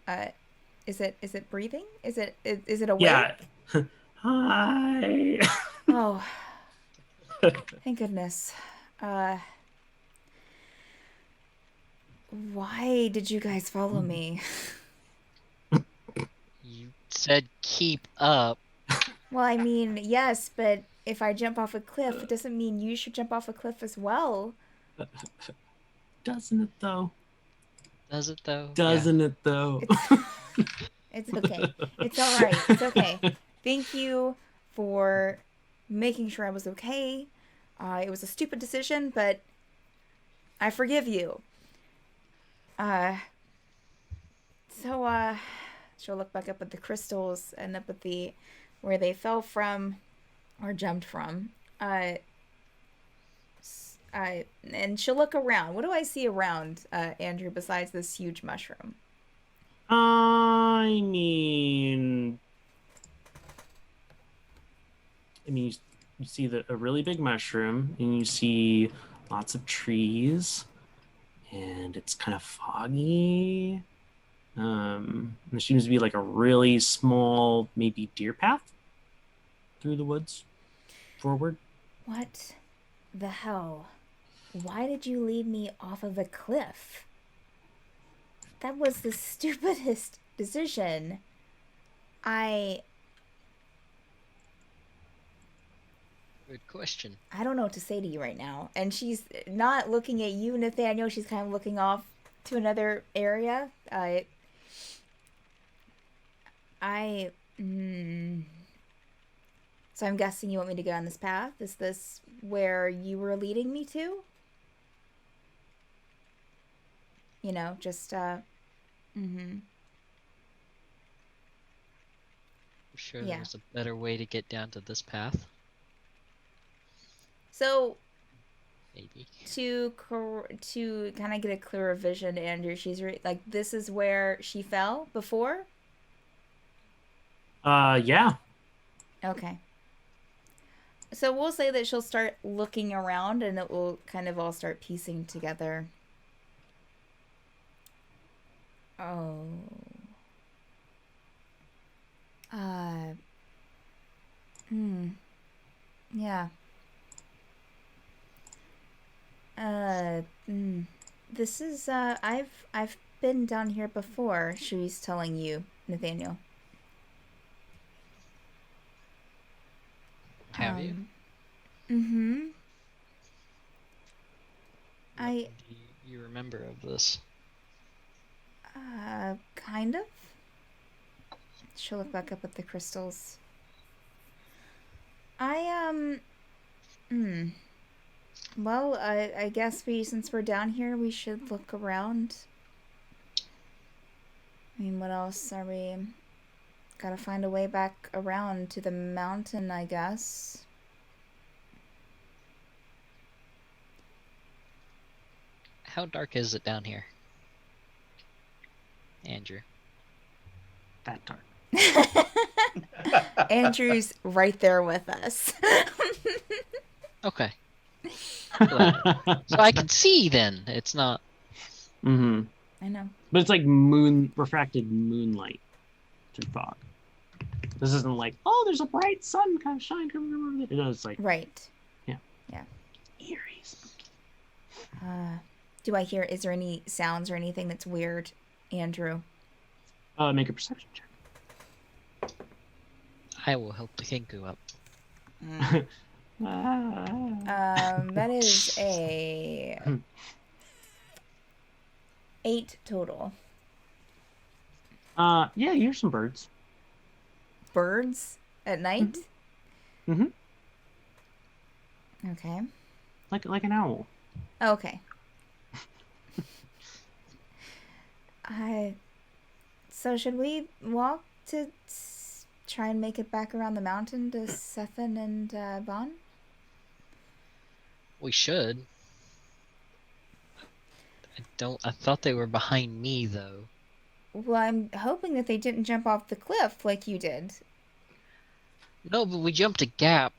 Is it breathing? Is it awake? Yeah. Hi. Oh, thank goodness. Why did you guys follow me? You said keep up. Well, I mean, yes, but if I jump off a cliff, it doesn't mean you should jump off a cliff as well. Doesn't it though? Does it though? Doesn't it though? It's okay. It's all right. It's okay. Thank you for making sure I was okay. It was a stupid decision, but I forgive you. So she'll look back up at the crystals and up at the where they fell from or jumped from. And she'll look around. What do I see around, Andrew, besides this huge mushroom? I mean, you see a really big mushroom, and you see lots of trees, and it's kind of foggy. There seems to be like a really small, maybe deer path through the woods forward. What the hell? Why did you lead me off of a cliff? That was the stupidest decision. Good question. I don't know what to say to you right now. And she's not looking at you, Nathaniel. She's kind of looking off to another area. So I'm guessing you want me to go on this path? Is this where you were leading me to? You know, just, I'm sure Yeah. there's a better way to get down to this path. So, Maybe. to kind of get a clearer vision, Andrew, she's like, this is where she fell before? Yeah. Okay. So we'll say that she'll start looking around and it will kind of all start piecing together. Oh. Yeah. This is, I've been down here before, she's telling you, Nathaniel. Have you? Mm-hmm. What do you remember of this? Kind of. She'll look back up at the crystals. Well, I guess since we're down here, we should look around. I mean, what else are we... Gotta find a way back around to the mountain, I guess. How dark is it down here? Andrew. That dark. Andrew's right there with us. Okay. So I can see then. It's not. Mm-hmm. I know. But it's like refracted moonlight through fog. This isn't like, oh, there's a bright sun kind of shining over there. No, it's like, Right. Yeah. Yeah. Eerie, spooky. Is there any sounds or anything that's weird, Andrew? Make a perception check. I will help the Kenku up. That is a 8 total. Yeah, you hear some birds. Birds at night? Mm-hmm. Okay. Like an owl. Okay. So should we walk to try and make it back around the mountain to Cethen and Vauggan? We should. I thought they were behind me though. Well, I'm hoping that they didn't jump off the cliff like you did. No, but we jumped a gap.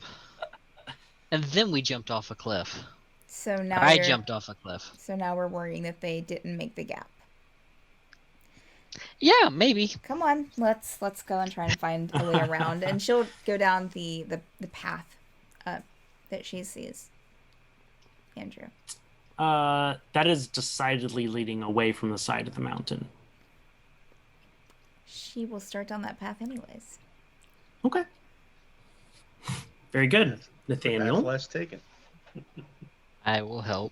And then we jumped off a cliff. So now I jumped off a cliff. So now we're worrying that they didn't make the gap. Yeah, maybe. Come on, let's go and try and find a way around. And she'll go down the path that she sees. Andrew. That is decidedly leading away from the side of the mountain. She will start down that path anyways. Okay. Very good, Path Nathaniel. less taken. I will help.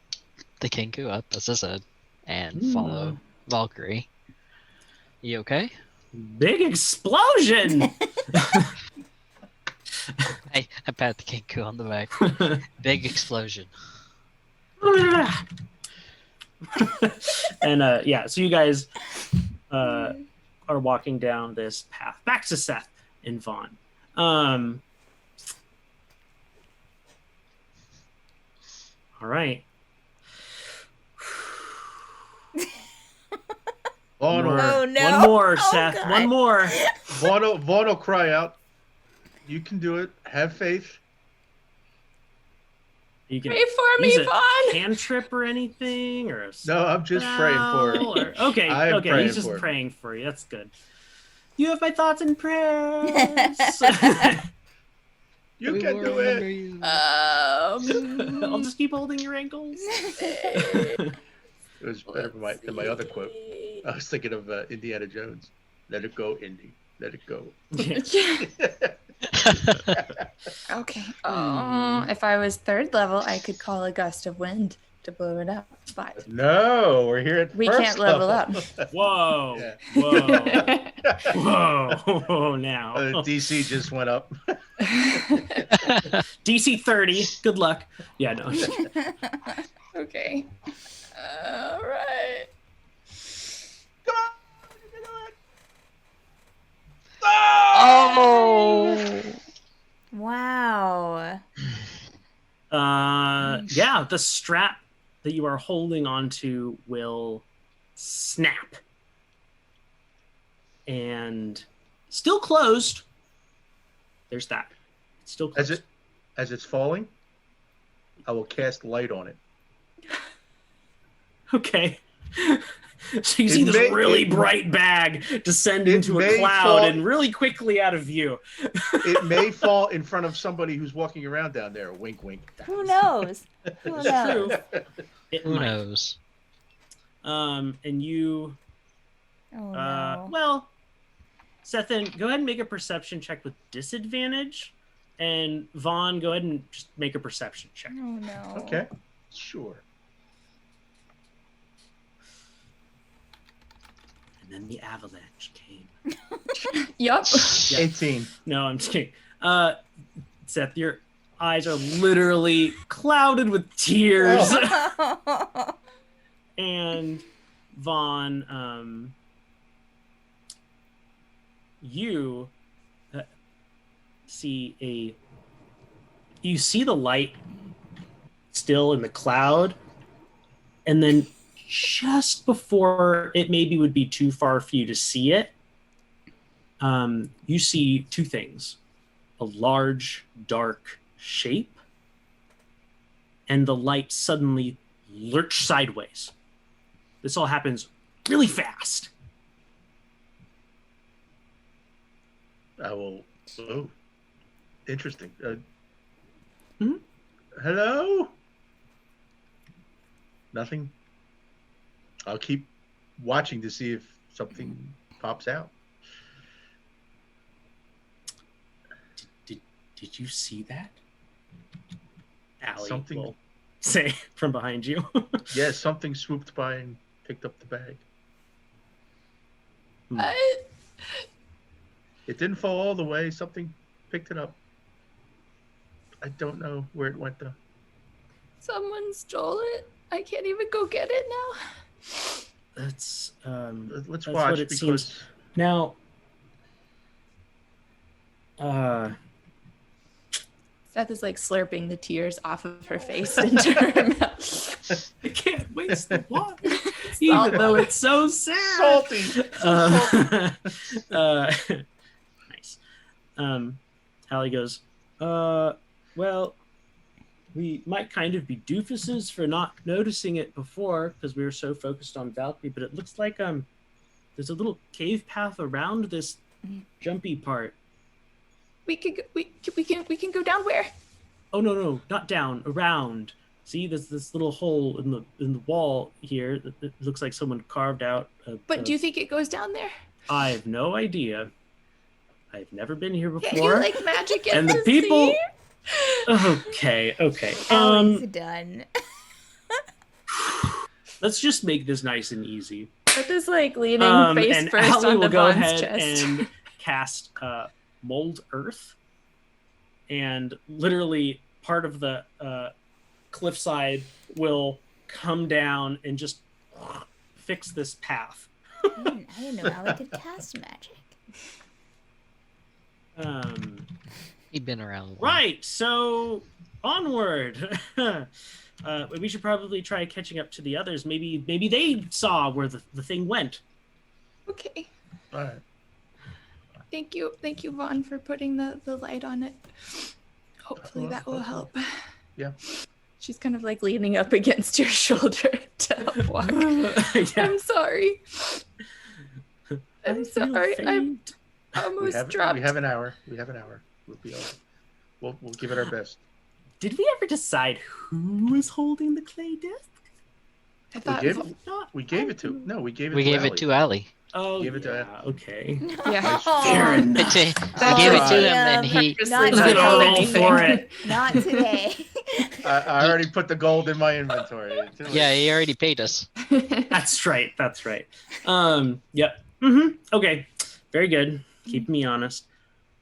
the Kenku up, as I said, and follow Valkyrie. You okay? Big explosion! I pat the Kenku on the back. Big explosion. And so you guys are walking down this path back to Seth and Vaughan. All right. Vaughn will, Oh, no. One more, Oh, Seth. God. One more. Vaughn will cry out. You can do it. Have faith. You can Pray for me, use a Vaughn. cantrip or anything, or a No, I'm just praying for spell, her. or- okay, I am okay. praying He's just for her. praying for you. That's good. You have my thoughts and prayers. You We can will do remember it. you. I'll just keep holding your ankles. It was better than my other quote. I was thinking of Indiana Jones. Let it go, Indy. Let it go. Yeah. Okay. Oh, if I was 3rd level, I could call a gust of wind to blow it up. But No, we're here at we first can't level up. Whoa. Yeah. Whoa. Whoa. Now. DC just went up. DC 30. Good luck. Yeah, no. Okay. All right. Come on. You can do it. Oh! Wow. Yeah, the strap that you are holding onto will snap. And still closed. There's that. It's still closed. As it's falling, I will cast light on it. Okay. So you It see this may- really it- bright bag descend it into a may cloud fall- and really quickly out of view. It may fall in front of somebody who's walking around down there. Wink, wink. Who knows? Who It's knows? true. It Who might. knows? And you, Oh no. well, Cethen, go ahead and make a perception check with disadvantage. And Vaughn, go ahead and just make a perception check. Oh no. Okay, sure. And then the avalanche came. Yup. Yeah. 18. No, I'm just kidding. Seth, your eyes are literally clouded with tears. And Vaughn, you see the light still in the cloud, and then just before it maybe would be too far for you to see it, you see two things: a large dark shape, and the light suddenly lurch sideways. This all happens really fast. I will. Oh, interesting. Mhm. Hello? Nothing? I'll keep watching to see if something pops out. Did you see that? Allie Something- will say from behind you. Yeah, something swooped by and picked up the bag. It didn't fall all the way. Something picked it up. I don't know where it went though. Someone stole it. I can't even go get it now. That's Let's That's watch what it because seems. Now, Seth is like slurping the tears off of her face into her mouth. I can't waste the water, even though it's so sad. salty. Nice. Hallie goes, well, we might kind of be doofuses for not noticing it before because we were so focused on Valkyrie, but it looks like there's a little cave path around this jumpy part. We can go down where? Oh no, not down, around. See, there's this little hole in the wall here that it looks like someone carved out. But do you think it goes down there? I have no idea. I've never been here Can't before. you like magic it And the to people- see? Okay. Ellie's done. Let's just make this nice and easy. But just like leaning face And first Allie on will the go Vaughn's ahead chest. and cast Mold Earth. And literally part of the cliffside will come down and just fix this path. I didn't know Allie could cast magic. He'd been around. Right, so onward. We should probably try catching up to the others. Maybe they saw where the thing went. Okay. All right. Thank you, Vaughan, for putting the light on it. Hopefully that will help. Yeah. She's kind of like leaning up against your shoulder to help walk. Yeah. I'm sorry. I'm sorry. I'm almost dropped. We have an hour. We'll be over. We'll give it our best. Did we ever decide who was holding the clay disc? I thought we gave it to Allie. Oh, Gave it to yeah, okay. Yeah. Fair enough. We gave it to him, and he Not He's gonna roll for it. Not today. I already put the gold in my inventory. Yeah, he already paid us. That's right. Yep. Okay. Very good. Keep me honest.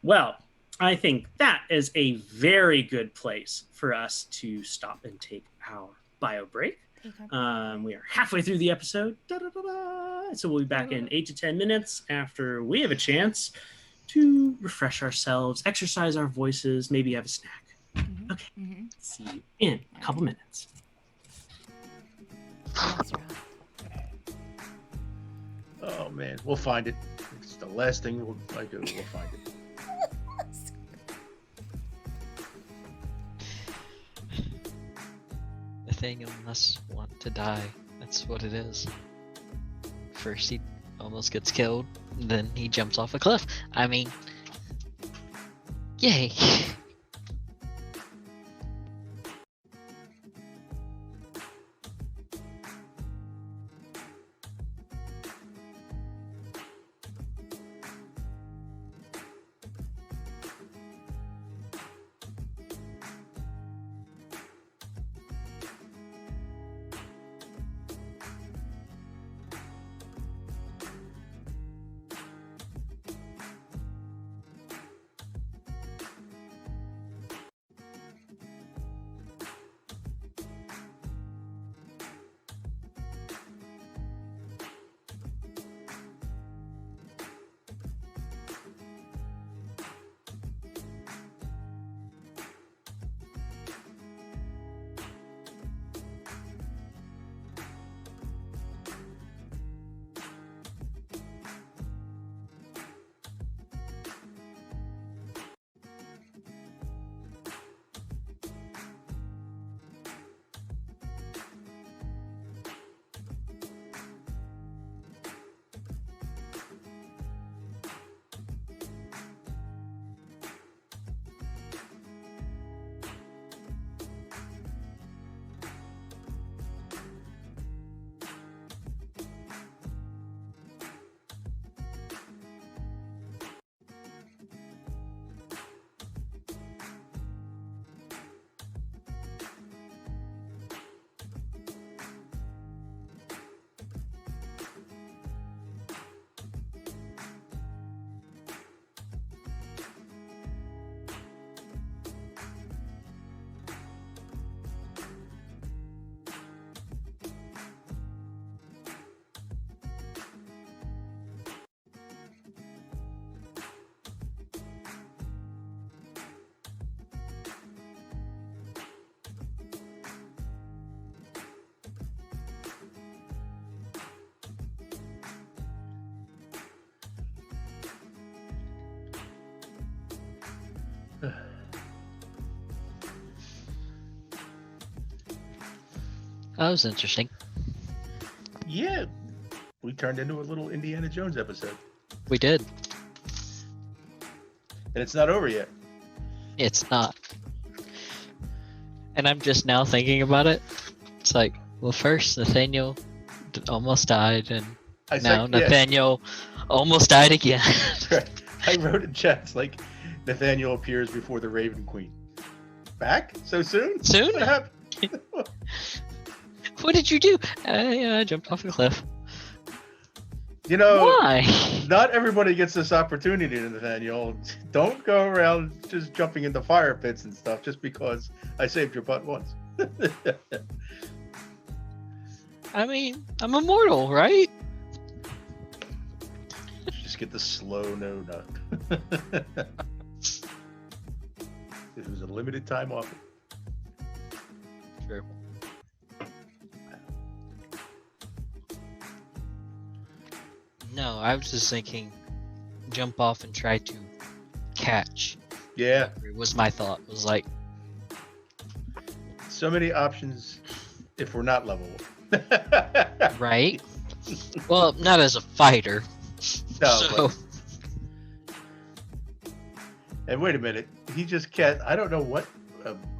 Well, I think that is a very good place for us to stop and take our bio break. We are halfway through the episode. So we'll be back in 8 to 10 minutes after we have a chance to refresh ourselves, exercise our voices, maybe have a snack. Okay. See you in a couple minutes. Oh man, we'll find it. It's the last thing I do. We'll find it. Nathaniel must want to die. That's what it is. First he almost gets killed, then he jumps off a cliff. I mean, yay. That was interesting. Yeah, we turned into a little Indiana Jones episode. We did. And it's not over yet. It's not. And I'm just now thinking about it. It's like, well, first Nathaniel almost died, and now Nathaniel almost died again. I wrote in chat, it's like Nathaniel appears before the Raven Queen. Back? So soon? Soon? What happened? What did you do? I jumped off a cliff. You know, Why? not everybody gets this opportunity, Nathaniel. Don't go around just jumping into fire pits and stuff just because I saved your butt once. I mean, I'm immortal, right? Just get the slow no nut. It was a limited time offer. True. No, I was just thinking, jump off and try to catch. Yeah, It was my thought. It was like, so many options if we're not level 1. right? Well, not as a fighter. No, So, and wait a minute, he just can't. I don't know what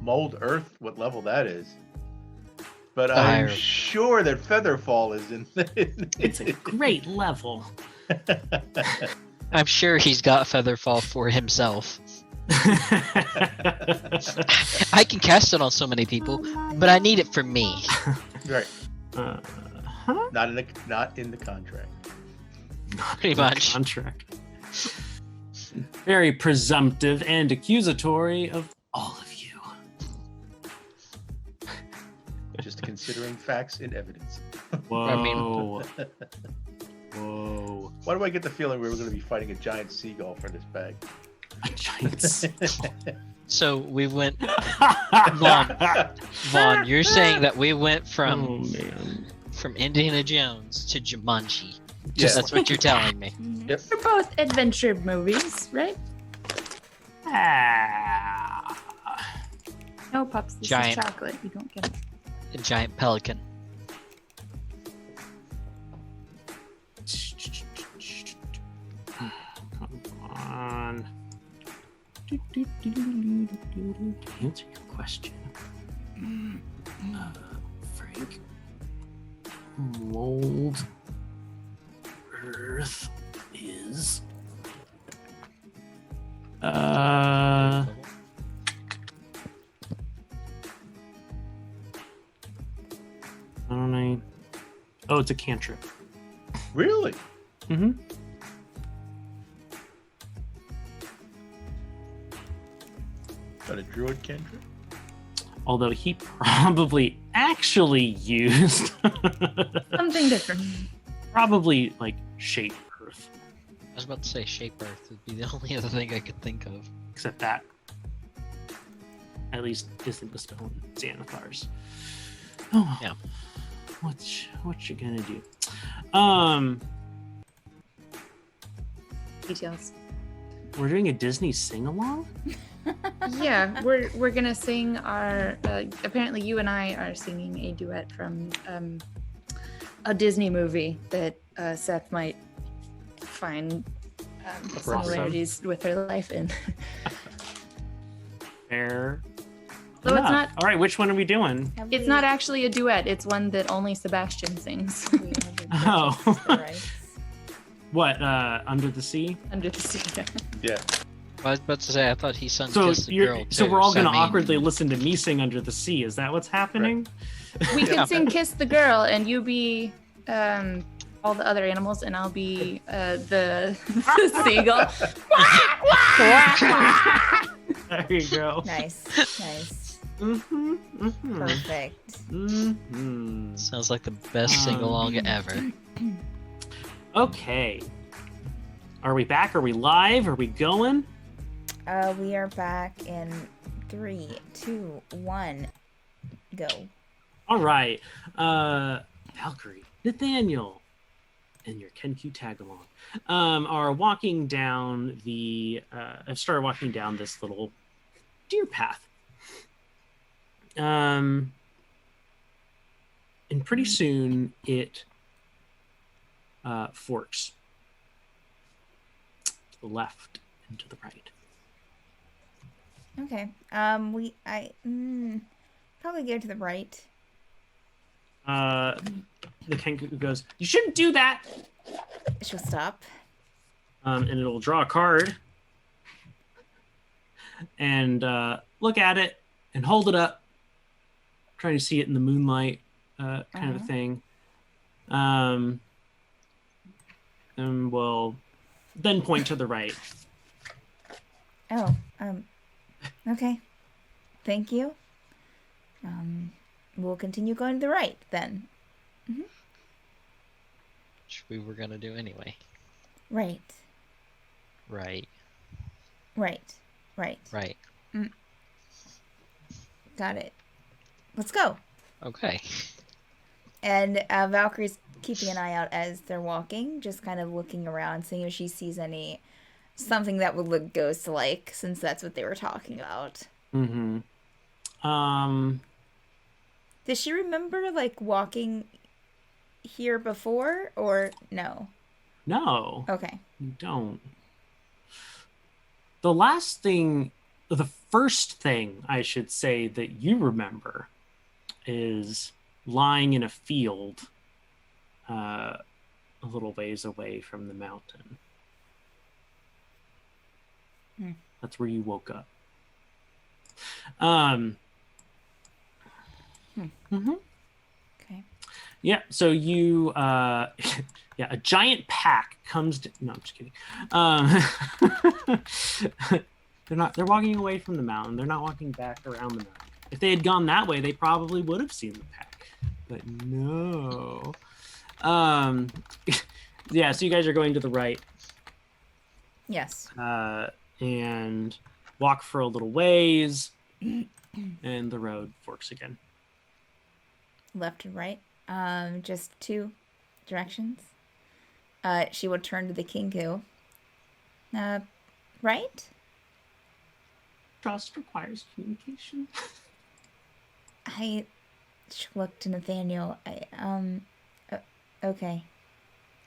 mold earth, what level that is, but I'm Fire. sure that Featherfall is in. It's a great level. I'm sure he's got Featherfall for himself. I can cast it on so many people, but I need it for me. Right, Huh? not in the contract. Pretty much. Contract. Very presumptive and accusatory of all of you. Just considering facts and evidence. Whoa. I mean- Whoa. Why do I get the feeling we were going to be fighting a giant seagull for this bag? A giant seagull. So we went. Vaughn, you're saying that we went Oh from man. Indiana Jones to Jumanji. Yeah. That's what you're telling me. Yep. They're both adventure movies, right? Ah. No, Pops, this Giant. is chocolate. You don't get it. A giant pelican. Come on. Answer your question. Frank. Mold Earth is. I don't know. Oh, it's a cantrip. Really? Mm-hmm. Got a druid cantrip? Although he probably actually used Something different. probably like shape earth, I was about to say Shape Earth would be the only other thing I could think of. except that at least isn't the stone Xanathar's. Oh Yeah. What you gonna do? Details. We're doing a Disney sing along. Yeah, we're gonna sing our. Apparently, you and I are singing a duet from a Disney movie that Seth might find similarities with her life in. Fair. So it's enough. not. All right, which one are we doing? It's not actually a duet. It's one that only Sebastian sings. Oh. What? Under the Sea. Under the sea. Yeah. I was about to say I thought he sung So Kiss the Girl so too, we're all so I gonna mean- awkwardly listen to me sing Under the Sea. Is that what's happening? We can sing "Kiss the Girl" and you be all the other animals, and I'll be the seagull. There you go. Nice. Mm-hmm, mm-hmm, Perfect. mm-hmm. Sounds like the best sing along ever. Okay. Are we back? Are we live? Are we going? We are back in 3, 2, 1, go. All right. Valkyrie, Nathaniel, and your Kenku tag along are walking down have started walking down this little deer path. And pretty soon it forks to the left and to the right. Okay. Probably go to the right. The Kenku goes, "You shouldn't do that." She'll stop. And it'll draw a card and look at it and hold it up, trying to see it in the moonlight. kind of a thing. And we'll then point to the right. Oh, okay. Thank you. We'll continue going to the right then. Which we were gonna do anyway. Right. Right. Right. Got it. Let's go. Okay. And Valkyrie's keeping an eye out as they're walking, just kind of looking around, seeing if she sees something that would look ghost-like, since that's what they were talking about. Mm-hmm. Does she remember, like, walking here before, or no? No. Okay. You don't. The first thing I should say that you remember is lying in a field a little ways away from the mountain. That's where you woke up. Okay. Yeah, so you a giant pack comes no, I'm just kidding. They're walking away from the mountain. They're not walking back around the mountain. If they had gone that way, they probably would have seen the pack. But no. Yeah, so you guys are going to the right. Yes. And walk for a little ways, and the road forks again. Left and right. Just two directions. She would turn to the Kingu. Right? Trust requires communication. I looked to Nathaniel. Okay.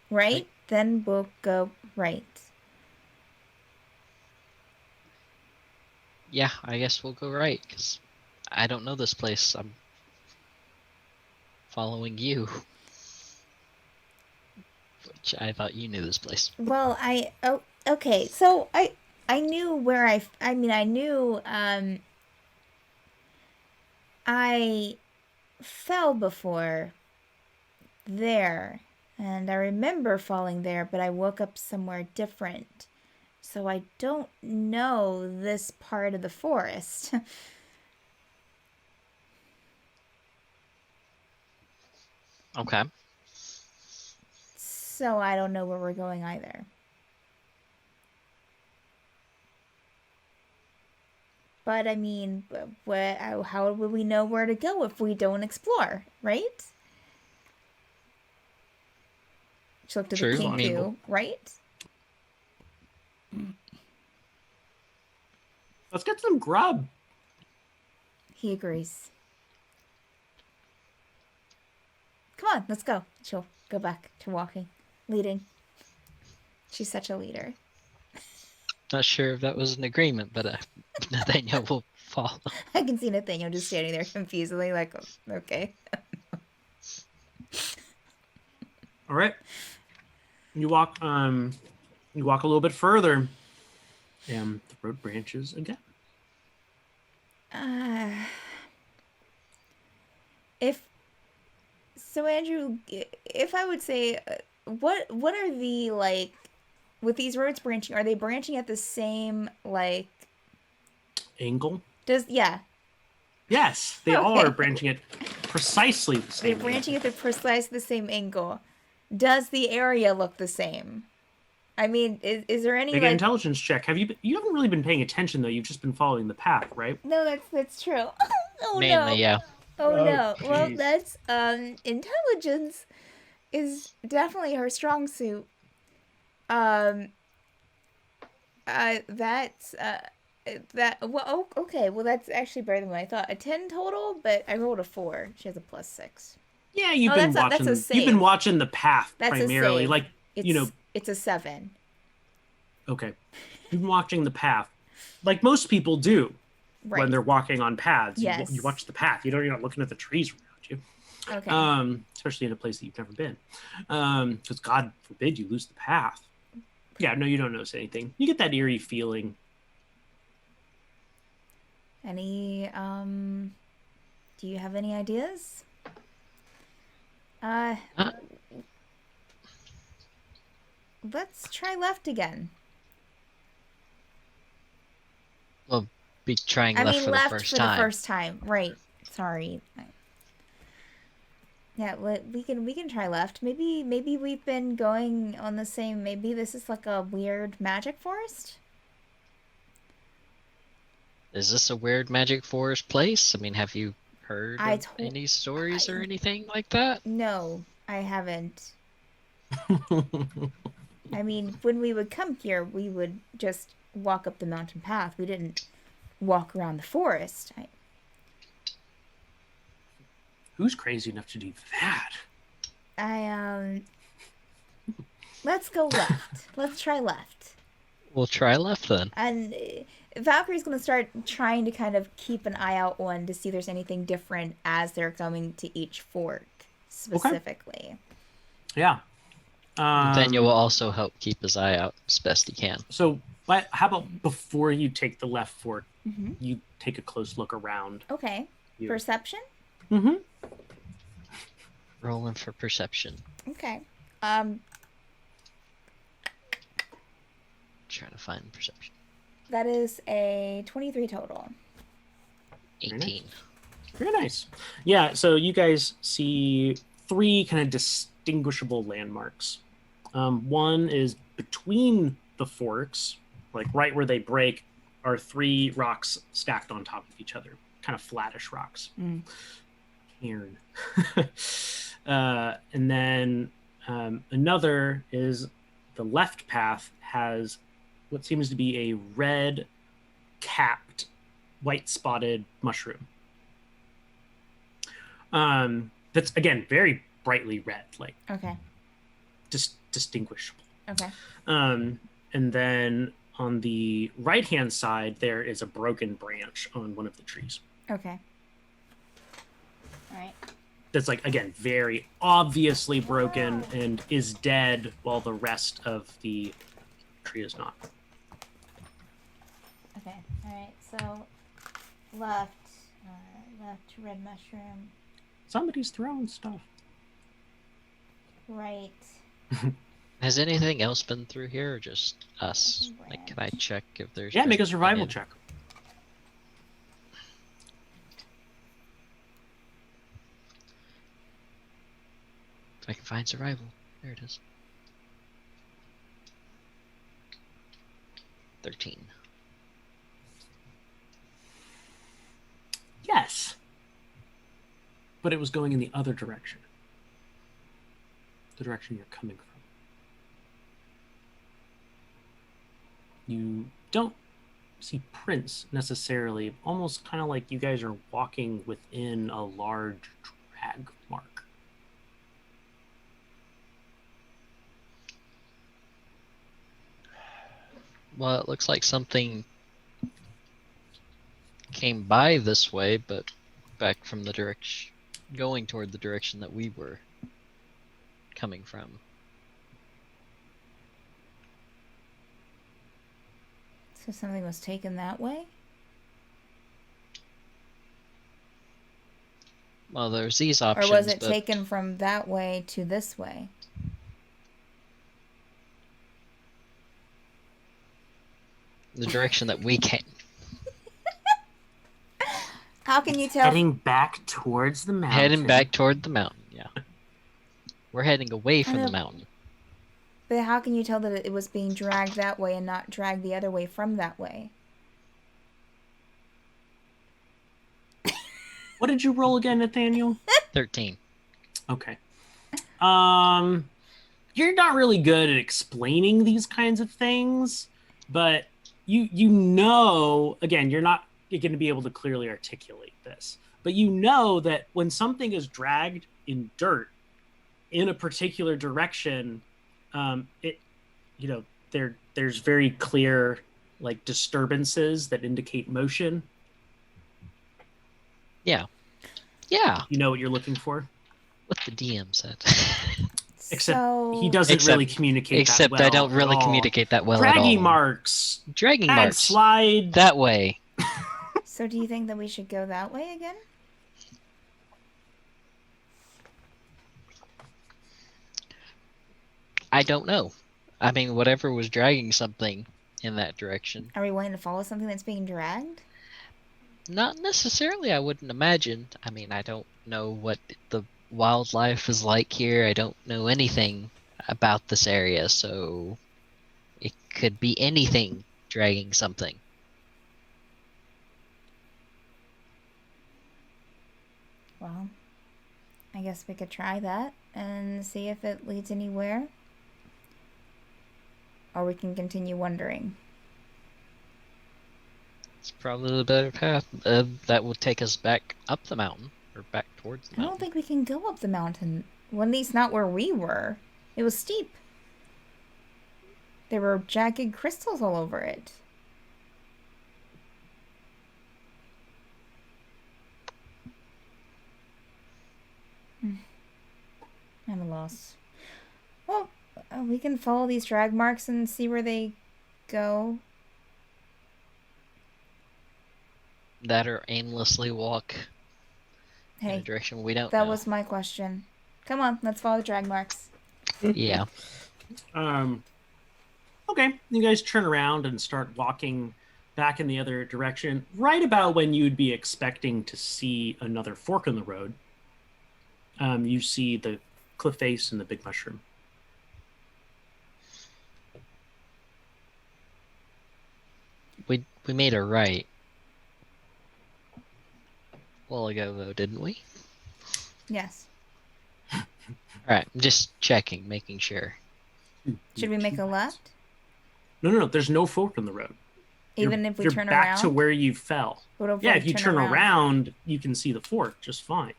Right? Then we'll go right. Yeah, I guess we'll go right, because I don't know this place. I'm following you. Which I thought you knew this place. Well, okay. So I knew where I knew I fell before there, and I remember falling there, but I woke up somewhere different. So I don't know this part of the forest. Okay. So I don't know where we're going either. But I mean, how will we know where to go if we don't explore, right? She looked at the True, I Kingu, mean- right? Let's get some grub. He agrees. Come on, let's go. She'll go back to walking, leading. She's such a leader. Not sure if that was an agreement, but Nathaniel will follow. I can see Nathaniel just standing there confusedly, like, oh, okay. All right. You walk a little bit further, and the road branches again. Andrew, if I would say, what are the, like, with these roads branching, are they branching at the same, like, Angle? yeah. Yes, they all are branching at precisely the same. They're branching at the same angle. Does the area look the same? I mean, is there any, Make an like... intelligence check. You haven't really been paying attention, though. You've just been following the path, right? No, that's true. Oh, Mainly, no. yeah. Oh, no. Well, jeez. that's, intelligence is definitely her strong suit. Okay, well, that's actually better than what I thought. A 10 total, but I rolled a 4. She has a +6. Yeah, you've Oh, been that's a watching. save. You've been watching the path That's a primarily, save. like It's a 7. Okay, you've been watching the path, like most people do Right. when they're walking on paths. Yes. You watch the path. You're not looking at the trees around you. Okay. Especially in a place that you've never been, because God forbid you lose the path. Yeah, no, you don't notice anything. You get that eerie feeling. Do you have any ideas? Uh, let's try left again. We'll be trying I left mean, for the left first for time. the first time. Right. Sorry. Yeah, we can try left. Maybe we've been going on the same. Maybe this is like a weird magic forest. Is this a weird magic forest place? I mean, have you heard I of told- any stories or I- anything like that? No, I haven't. I mean, when we would come here, we would just walk up the mountain path. We didn't walk around the forest. Who's crazy enough to do that? Let's go left. Let's try left. We'll try left then. And Valkyrie's going to start trying to kind of keep an eye out on to see if there's anything different as they're coming to each fork specifically. Yeah. Nathaniel will also help keep his eye out as best he can. So, how about before you take the left fork, Mm-hmm. you take a close look around? Okay. You. Perception? Mm-hmm. Rolling for perception. Okay. Trying to find perception. That is a 23 total. 18. Very nice. Yeah, so you guys see 3 kind of distinguishable landmarks. One is between the forks, like right where they break, are 3 rocks stacked on top of each other, kind of flattish rocks. Cairn. And then another is the left path has what seems to be a red capped white spotted mushroom. That's again very brightly red, like Okay. distinguishable. Okay. And then on the right hand side there is a broken branch on one of the trees. Okay. All right. That's like again very obviously broken and is dead while the rest of the tree is not. Okay. All right. So left red mushroom. Somebody's throwing stuff. Right. Has anything else been through here or just us? Branch. Like, can I check if there's... Yeah, make a anything survival in? check. If I can find survival. There it is. 13. Yes. But it was going in the other direction. The direction you're coming from. You don't see prints necessarily, almost kind of like you guys are walking within a large drag mark. Well, it looks like something came by this way, but back from the direction... going toward the direction that we were coming from. So something was taken that way? Well, there's these options, Or was it but taken from that way to this way? the direction that we came. How can you tell? Heading back towards the mountain. Heading back toward the mountain, yeah. We're heading away from the mountain. But how can you tell that it was being dragged that way and not dragged the other way from that way? What did you roll again, Nathaniel? 13. Okay. You're not really good at explaining these kinds of things, but you know, again, you're not going to be able to clearly articulate this, but you know that when something is dragged in dirt in a particular direction, there's very clear like disturbances that indicate motion. Yeah. Yeah. You know what you're looking for? What the DM said. Except he doesn't really communicate except that well I don't really at all. communicate that well at all. Draggy marks. Dragging Add marks. slide. That way. So do you think that we should go that way again? I don't know. I mean, whatever was dragging something in that direction. Are we willing to follow something that's being dragged? Not necessarily, I wouldn't imagine. I mean, I don't know what the wildlife is like here. I don't know anything about this area, so it could be anything dragging something. Well, I guess we could try that and see if it leads anywhere. Or we can continue wondering. It's probably the better path. That will take us back up the mountain, or back towards the I mountain. don't think we can go up the mountain. Well, at least not where we were. It was steep. There were jagged crystals all over it. I'm a loss. Well, we can follow these drag marks and see where they go. That or aimlessly walk in a Hey, direction we don't that know. was my question. Come on, let's follow the drag marks. Yeah. Okay, you guys turn around and start walking back in the other direction, right about when you'd be expecting to see another fork in the road. You see the cliff face and the big mushroom. We made a right a while ago, though, didn't we? Yes. Alright, I'm just checking, making sure. Should we make a left? No. There's no fork in the road. Even if we you're turn back around? to where you fell. What if Yeah, we if you turn around, you can see the fork just fine.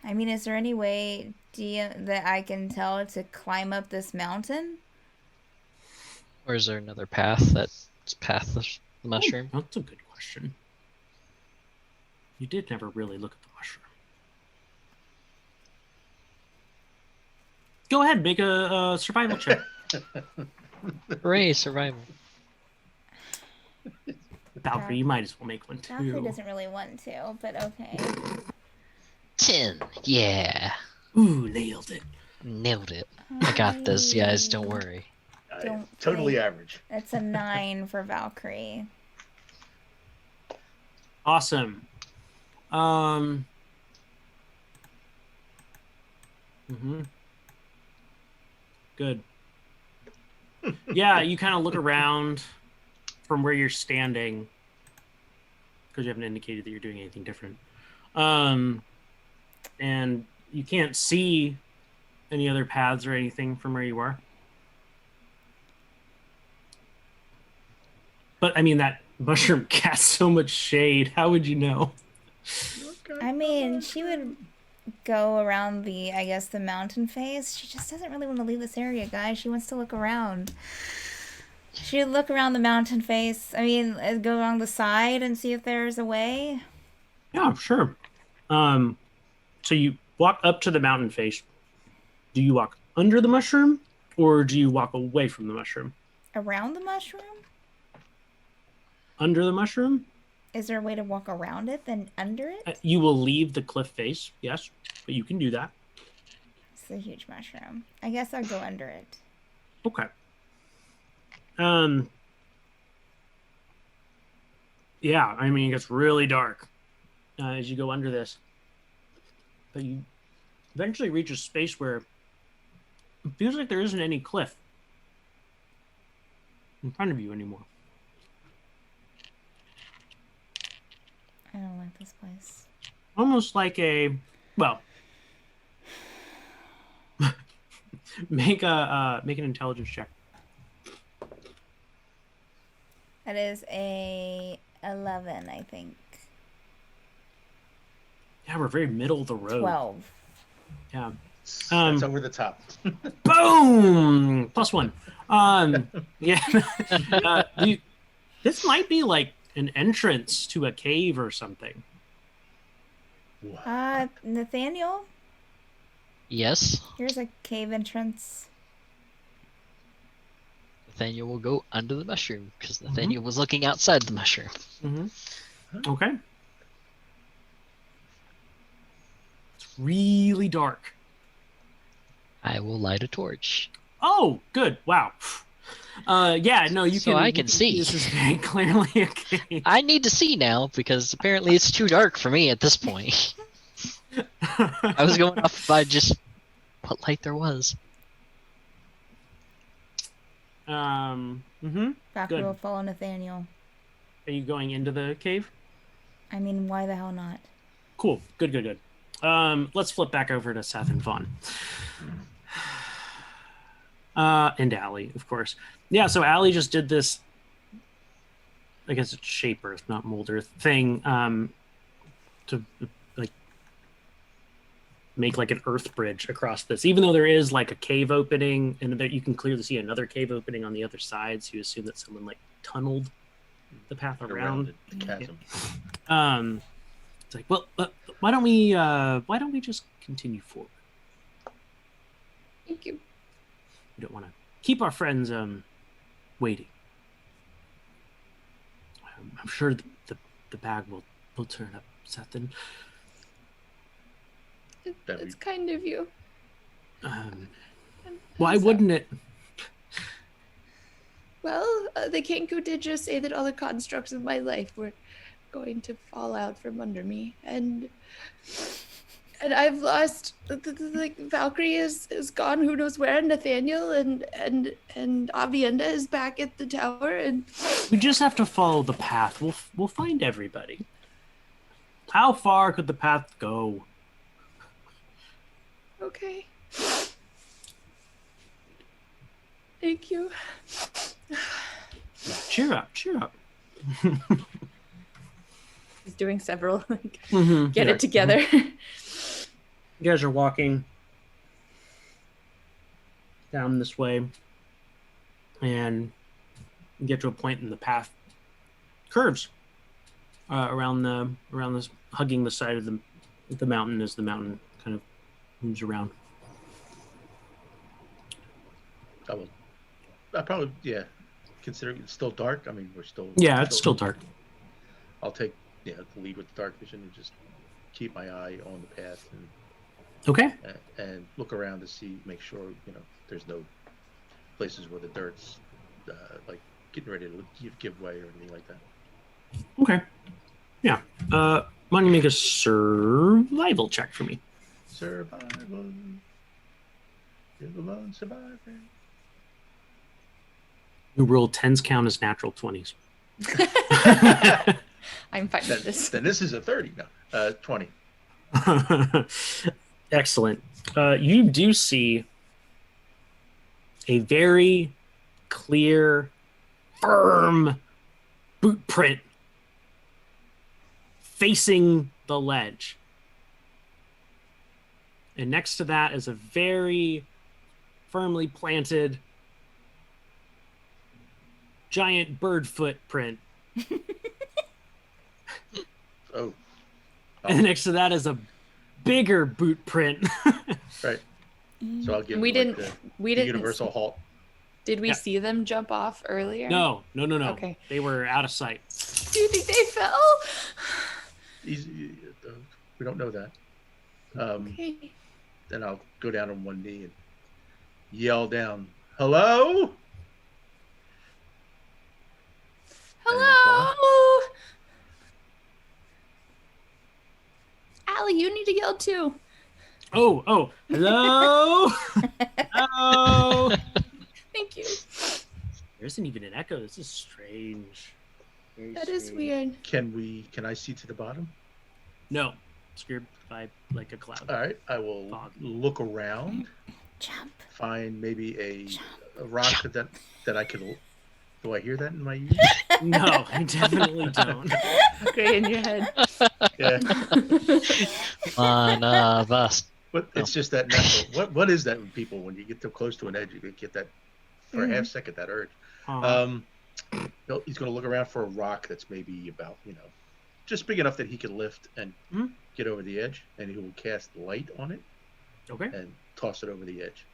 I mean, is there any way that I can tell to climb up this mountain? Or is there another path that's past the mushroom? Oh, that's a good question. You did never really look at the mushroom. Go ahead, make a survival check. Hooray, survival. Valkyrie, you might as well make one too. Valkyrie doesn't really want to, but okay. 10. Yeah. Ooh, nailed it. Nailed it. I got this, guys. Don't worry. Don't Totally think- average. It's a 9 for Valkyrie. Awesome. Good. Yeah, you kind of look around from where you're standing because you haven't indicated that you're doing anything different. And you can't see any other paths or anything from where you are. But I mean, that mushroom casts so much shade. How would you know? I mean, she would go around the mountain face. She just doesn't really want to leave this area, guys. She wants to look around. She would look around the mountain face. I mean, go along the side and see if there's a way. Yeah, sure. So you walk up to the mountain face. Do you walk under the mushroom or do you walk away from the mushroom? Around the mushroom? Under the mushroom? Is there a way to walk around it than under it? You will leave the cliff face, yes, but you can do that. It's a huge mushroom. I guess I'll go under it. Okay. Yeah, I mean, it gets really dark as you go under this. But you eventually reach a space where it feels like there isn't any cliff in front of you anymore. I don't like this place. Almost like well, make an intelligence check. That is a 11, I think. Yeah, we're very middle of the road. 12. Yeah. That's over the top. Boom! +1. Yeah. This might be like an entrance to a cave or something. Nathaniel, Yes. here's a cave entrance. Nathaniel will go under the mushroom because Nathaniel was looking outside the mushroom. Mm-hmm. Okay. really dark. I will light a torch. Oh, good. Wow. Yeah, no, you So can. I you can see. This is very clearly a cave. I need to see now because apparently it's too dark for me at this point. I was going off by just what light there was. Mm-hmm. Valkyrie Good. will follow Nathaniel. Are you going into the cave? I mean, why the hell not? Cool. Good. Let's flip back over to Seth and Vaughn. And Allie, of course. Yeah, so Allie just did this, I guess it's shape earth, not mold earth thing, to like make like an earth bridge across this. Even though there is like a cave opening, and there you can clearly see another cave opening on the other side, so you assume that someone like tunneled the path around. the chasm. It's like, well, why don't we just continue forward? Thank you. We don't want to keep our friends waiting. I'm sure the bag will turn up, Cethen. It's kind of you. Why wouldn't it? Well, the Kenku did just say that all the constructs of my life were going to fall out from under me, and I've lost. Like Valkyrie is gone. Who knows where? Nathaniel and Avienda is back at the tower, and We just have to follow the path. We'll find everybody. How far could the path go? okay. Thank you. Cheer up. He's doing several. Mm-hmm. Get it together. You guys are walking down this way, and you get to a point in the path curves around this, hugging the side of the mountain as the mountain kind of moves around. I probably, considering it's still dark. I mean, we're still. Yeah, it's still dark. I'll take the lead with the dark vision and just keep my eye on the path Okay. and look around to make sure there's no places where the dirt's like getting ready to give way or anything like that. Okay. Yeah. Why don't you make a survival check for me? Survival. You're the lone survivor. You roll 10s count as natural 20s. I'm fine with this. Then this is a 30. No, 20. Excellent. You do see a very clear, firm boot print facing the ledge. And next to that is a very firmly planted giant bird footprint. Oh. And next to that is a bigger boot print. Right. So I'll give We it, didn't. the We didn't. universal halt. Did we Yeah. see them jump off earlier? No. Okay. They were out of sight. Do you think they fell? We don't know that. Okay. Then I'll go down on one knee and yell down, "Hello!" Hello. Allie, you need to yell too. Oh, hello? Hello? Thank you. There isn't even an echo. This is strange. Very That is strange. weird. Can I see to the bottom? No. Scared by like a cloud. All right. I will Fog. look around, Jump. find maybe a rock that I could. Do I hear that in my ears? No, I definitely don't. Gray in your head. Yeah. One of us. But it's just that natural. What is that in people when you get too close to an edge? You get that for a half second, that urge. He's going to look around for a rock that's maybe about just big enough that he can lift and get over the edge, and he will cast light on it Okay. and toss it over the edge.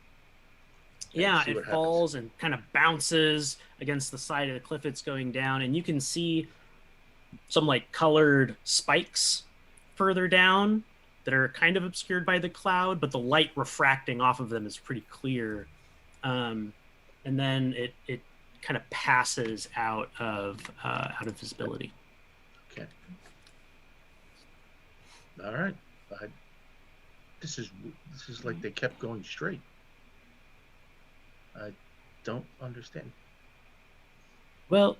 Yeah, see it what falls and kind of bounces against the side of the cliff it's going down, and you can see some like colored spikes further down that are kind of obscured by the cloud, but the light refracting off of them is pretty clear. And then it kind of passes out of visibility. Okay. All right. This is like they kept going straight. I don't understand. Well,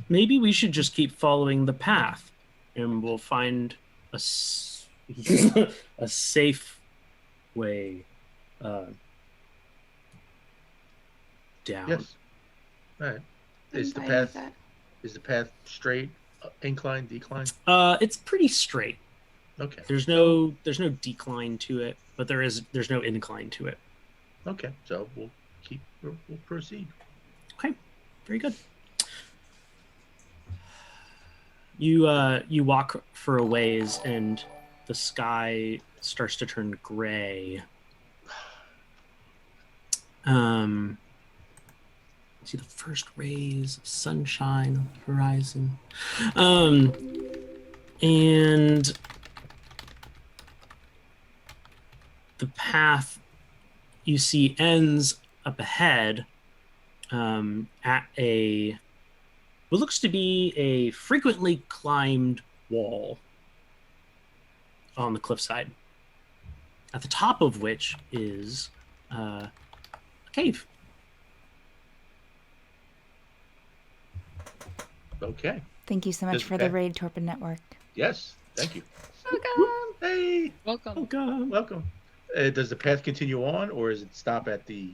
maybe we should just keep following the path, and we'll find a safe way down. Yes. All right. Is the I'm fine with path that. straight, incline, decline? It's pretty straight. Okay. There's no decline to it, but there's no incline to it. Okay. So we'll proceed. Okay, very good. You walk for a ways, and the sky starts to turn gray. See the first rays of sunshine on the horizon, and the path you see ends up ahead at what looks to be a frequently climbed wall on the cliffside, at the top of which is a cave. Okay. Thank you so much Does for the the path- raid, Torpid Network. Yes. Thank you. Welcome. Hey. Welcome. Welcome. Does the path continue on, or does it stop at the?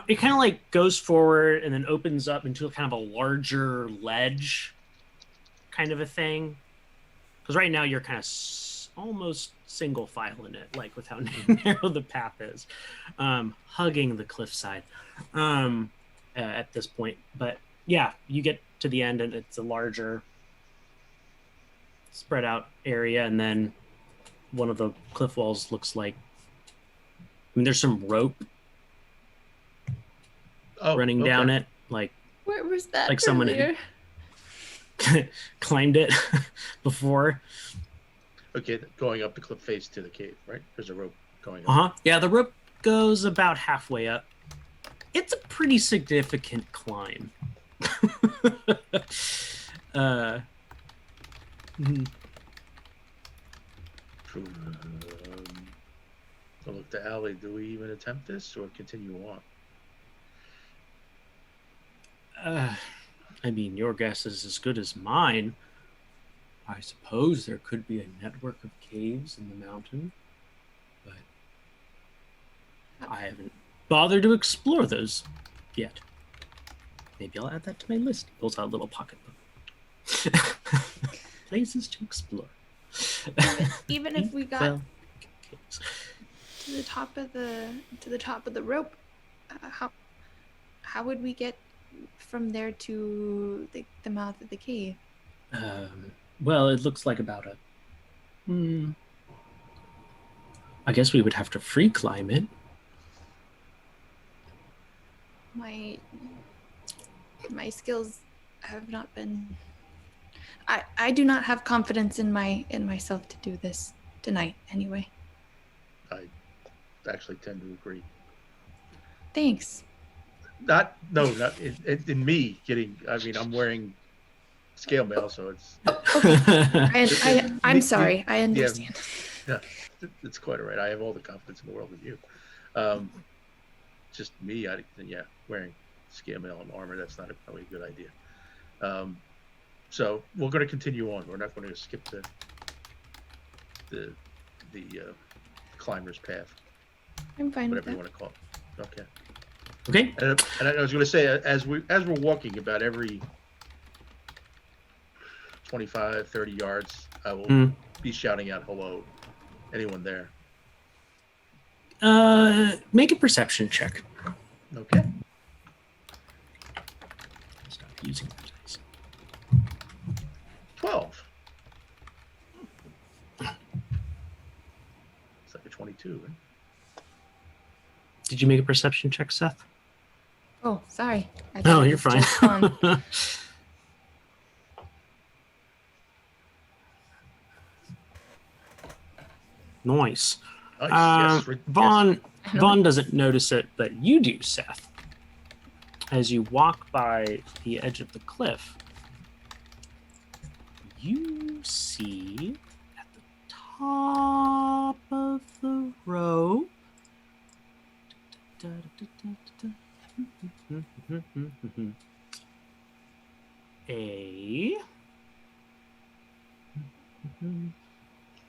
It kind of like goes forward and then opens up into kind of a larger ledge, kind of a thing. Because right now you're kind of almost single file in it, like with how narrow the path is, hugging the cliffside at this point. But yeah, you get to the end and it's a larger spread out area, and then one of the cliff walls looks like, there's some rope running down it, like Where was that? Like someone earlier? climbed it before. Okay, going up the cliff face to the cave, right? There's a rope going up. Yeah, the rope goes about halfway up. It's a pretty significant climb. I'll look to Allie. Do we even attempt this or continue on? I mean, your guess is as good as mine. I suppose there could be a network of caves in the mountain, but I haven't bothered to explore those yet. Maybe I'll add that to my list. He pulls out a little pocketbook. Places to explore. Even if we got caves. to the top of the rope, how would we get from there to the mouth of the cave? Well, it looks like about I guess we would have to free climb it. My skills have not been. I do not have confidence in myself to do this tonight. Anyway. I actually tend to agree. Thanks. Not in me getting. I mean, I'm wearing scale mail, so it's. Okay. I'm sorry. I understand. Yeah, it's quite all right. I have all the confidence in the world in you. Just me, wearing scale mail and armor, that's not probably a good idea. So we're going to continue on. We're not going to skip the climber's path. I'm fine with Whatever you that. want to call it. Okay. Okay. And I was going to say, as we're walking about every 25, 30 yards, I will be shouting out hello. Anyone there? Make a perception check. Okay. Stop using the dice. 12. It's like a 22. Right? Did you make a perception check, Seth? Oh, sorry. I No, thought it you're was fine. just on. Nice. Nice. Yes. Vaughn, I know. Vaughn doesn't notice it, but you do, Seth. As you walk by the edge of the cliff, you see at the top of the rope a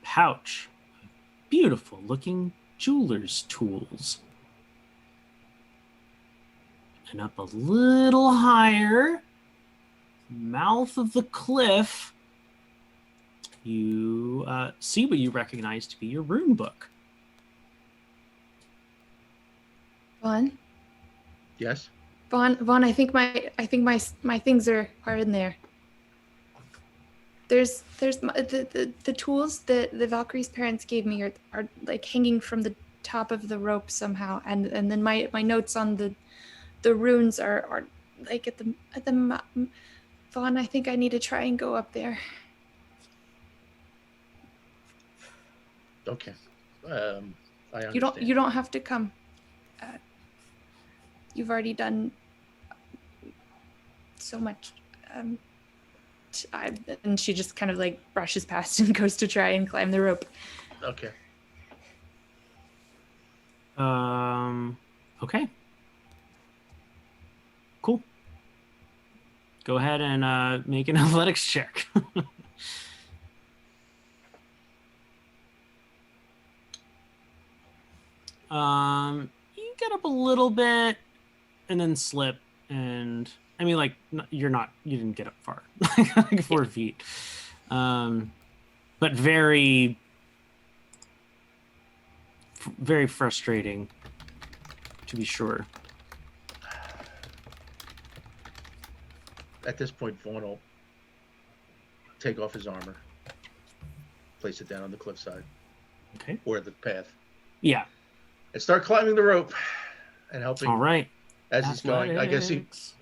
pouch of beautiful looking jeweler's tools. And up a little higher, mouth of the cliff, you see what you recognize to be your rune book. Vaughn, Yes. Vaughn, I think my things are in there. There's the tools that the Valkyrie's parents gave me are like hanging from the top of the rope somehow, and then my notes on the runes are like at the Vaughn, I think I need to try and go up there. Okay. I understand. You don't have to come. You've already done so much. And she just kind of like brushes past and goes to try and climb the rope. Okay. Okay. Cool. Go ahead and make an athletics check. You get up a little bit and then slip, and I mean, like, you didn't get up far, like 4 feet. But very, very frustrating, to be sure. At this point, Vaughn will take off his armor, place it down on the cliffside. Okay. Or the path. Yeah. And start climbing the rope and helping. All right. As he's going. I guess Athletics.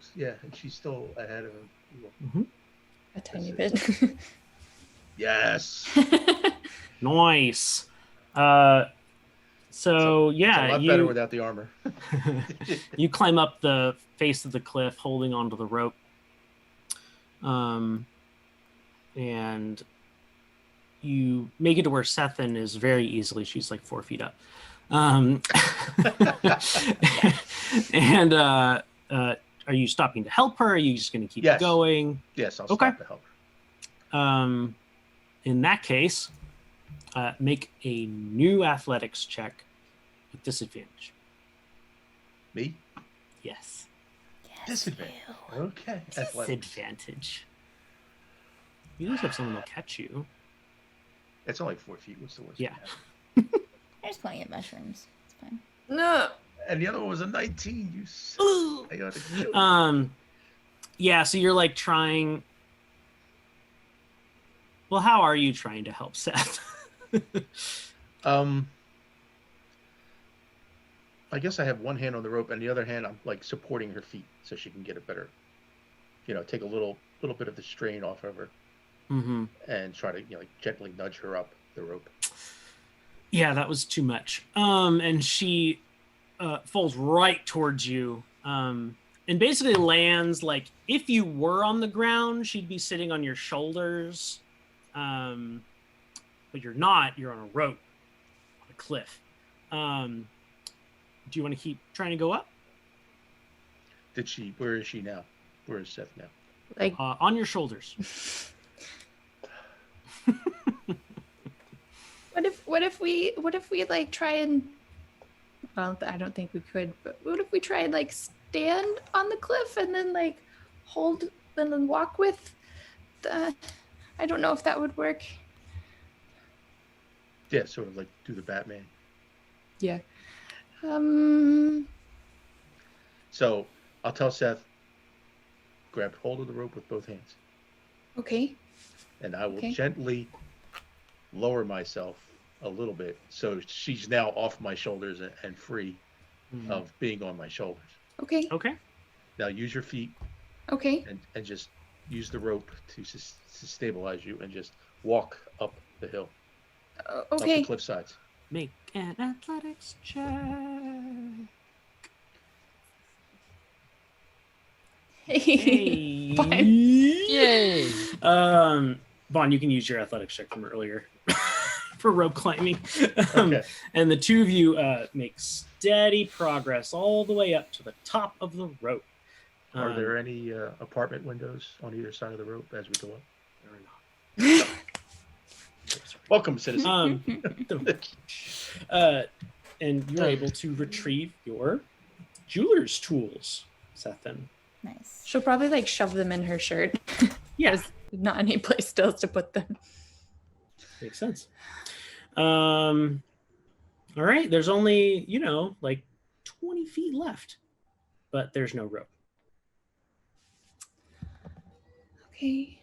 she's still ahead of him. Mm-hmm. A tiny bit. Yes. Nice. So yeah, it's a lot better without the armor. You climb up the face of the cliff, holding onto the rope, and you make it to where Cethen is very easily. She's like 4 feet up, and are you stopping to help her? Or are you just going to keep going? Yes, I'll Okay. stop to help her. In that case, make a new athletics check with disadvantage. Me? Yes. Disadvantage. Okay. Athletics. Disadvantage. You just have someone will catch you. It's only 4 feet. What's the worst? Yeah. There's plenty of mushrooms. It's fine. No. And the other one was a 19. You chaotic kill. Yeah, so you're like trying. Well, how are you trying to help Seth? I guess I have one hand on the rope and the other hand I'm like supporting her feet so she can get a better, take a little bit of the strain off of her. Mm-hmm. And try to like gently nudge her up the rope. Yeah, that was too much. And she falls right towards you, and basically lands like if you were on the ground, she'd be sitting on your shoulders. But you're not. You're on a rope, on a cliff. Do you want to keep trying to go up? Where is she now? Where is Seth now? Like on your shoulders. What if we like try and, well, I don't think we could, but what if we try and like stand on the cliff and then like hold and then walk with the, I don't know if that would work. Yeah, sort of like do the Batman. Yeah. So I'll tell Seth, grab hold of the rope with both hands. Okay. And I will gently lower myself a little bit so she's now off my shoulders and free of being on my shoulders. Okay. Okay. Now use your feet. Okay. And just use the rope to stabilize you and just walk up the hill. Up the Okay. cliff sides. Make an athletics check. Hey. Fine. Yay! Vaughn, you can use your athletics check from earlier for rope climbing. Okay. And the two of you make steady progress all the way up to the top of the rope. Are there any apartment windows on either side of the rope as we go up? There are not. Welcome, citizen. And you're able to retrieve your jeweler's tools, Cethen. Nice. She'll probably like shove them in her shirt. Yes, Not any place else to put them. makes sense. All right, there's only, like 20 feet left, but there's no rope. Okay.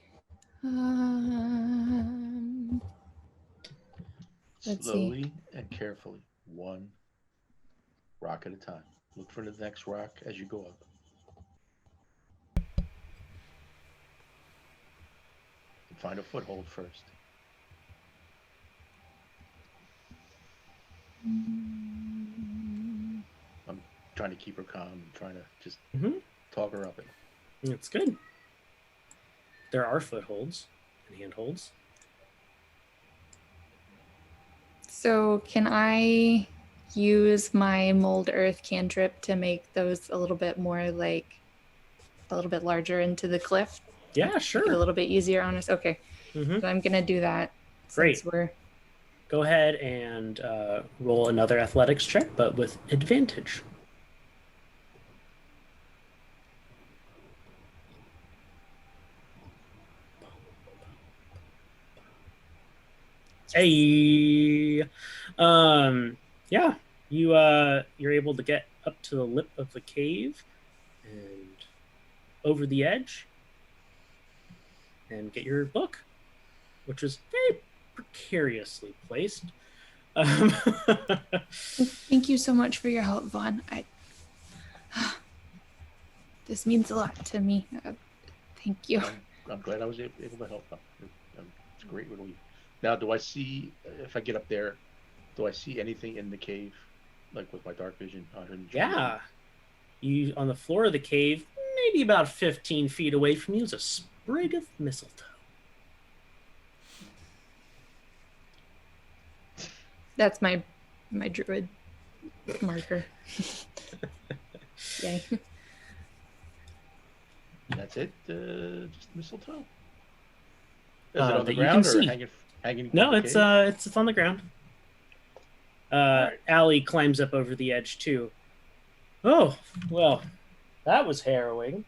Let's see. Slowly and carefully, one rock at a time. Look for the next rock as you go up. And find a foothold first. I'm trying to keep her calm. I'm trying to just talk her up. That's good. There are footholds and handholds. So can I use my mold earth cantrip to make those a little bit more like a little bit larger into the cliff? Yeah, Make it a sure. little bit easier on us. Okay. Mhm. So I'm gonna do that. Great. Since we're Go ahead and roll another athletics check, but with advantage. Hey, yeah, you're able to get up to the lip of the cave and over the edge and get your book, which is very precariously placed. Thank you so much for your help, Vaughn. This means a lot to me. Thank you. I'm glad I was able to help. It's a great relief. Now, do I see, if I get up there, do I see anything in the cave, like with my dark vision? Yeah. You on the floor of the cave, maybe about 15 feet away from you, is a sprig of mistletoe. That's my druid marker. Yay. That's it? Just mistletoe? Is it on the that you ground can or see. hanging No, from the it's cave? it's on the ground. Right. Allie climbs up over the edge too. Oh, well, that was harrowing.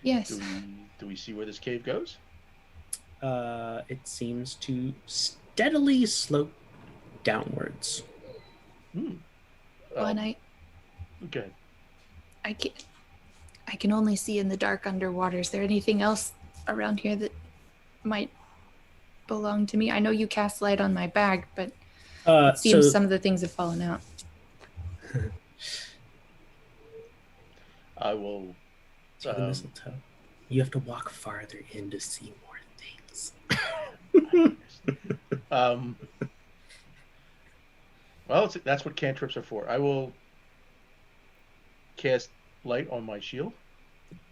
Yes. Do we see where this cave goes? It seems to steadily slope downwards. Well, and Okay. I can only see in the dark underwater. Is there anything else around here that might belong to me? I know you cast light on my bag, but it seems some of the things have fallen out. I will. So the mistletoe. You have to walk farther in to see more things. Well, that's what cantrips are for. I will cast light on my shield.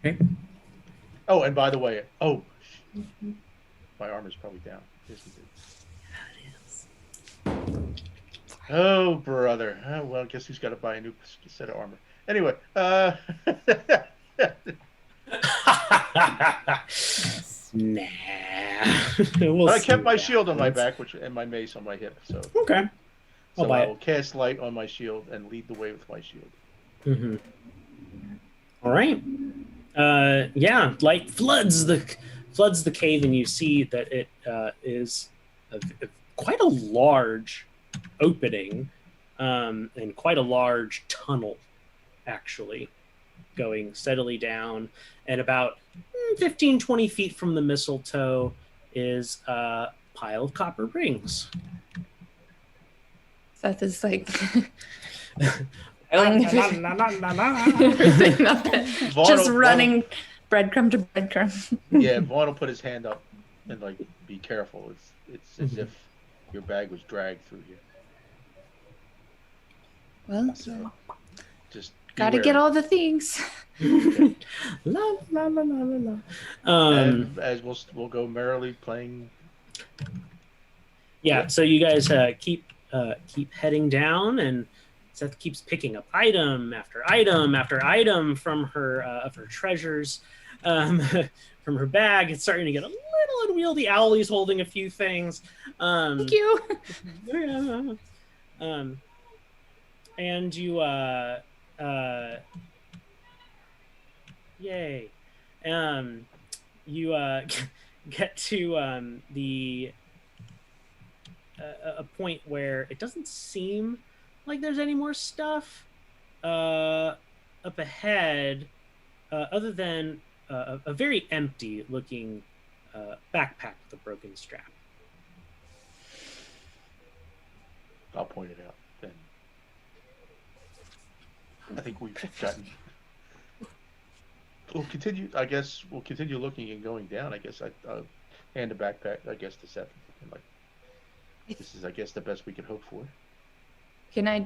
Okay. Oh, and by the way, my armor's probably down, isn't it? Yeah, it is. Oh, brother. Well, guess who's got to buy a new set of armor? Anyway, Nah. I kept my shield on my back, and my mace on my hip. So okay. I'll buy I it. will cast light on my shield and lead the way with my shield. Mm-hmm. All right. Yeah, light floods the cave, and you see that it is quite a large opening and quite a large tunnel, actually, going steadily down. And about 15, 20 feet from the mistletoe is a pile of copper rings. Seth is like Vaughn just running breadcrumb to breadcrumb. Yeah, Vaughn will put his hand up and like be careful. It's as if your bag was dragged through here. Well, So just gotta beware. get all the things. Okay. La la la la la la. And as we'll go merrily playing. Yeah. So you guys keep heading down, and Seth keeps picking up item after item after item from her of her treasures, from her bag. It's starting to get a little unwieldy. Owlie's holding a few things. Thank you. And you yay. You get to the a point where it doesn't seem like there's any more stuff up ahead, other than a very empty looking backpack with a broken strap. I'll point it out then. I think we've gotten. We'll continue. I guess we'll continue looking and going down. I guess I hand the backpack. I guess to Cethen. And like, this is, I guess, the best we could hope for. Can I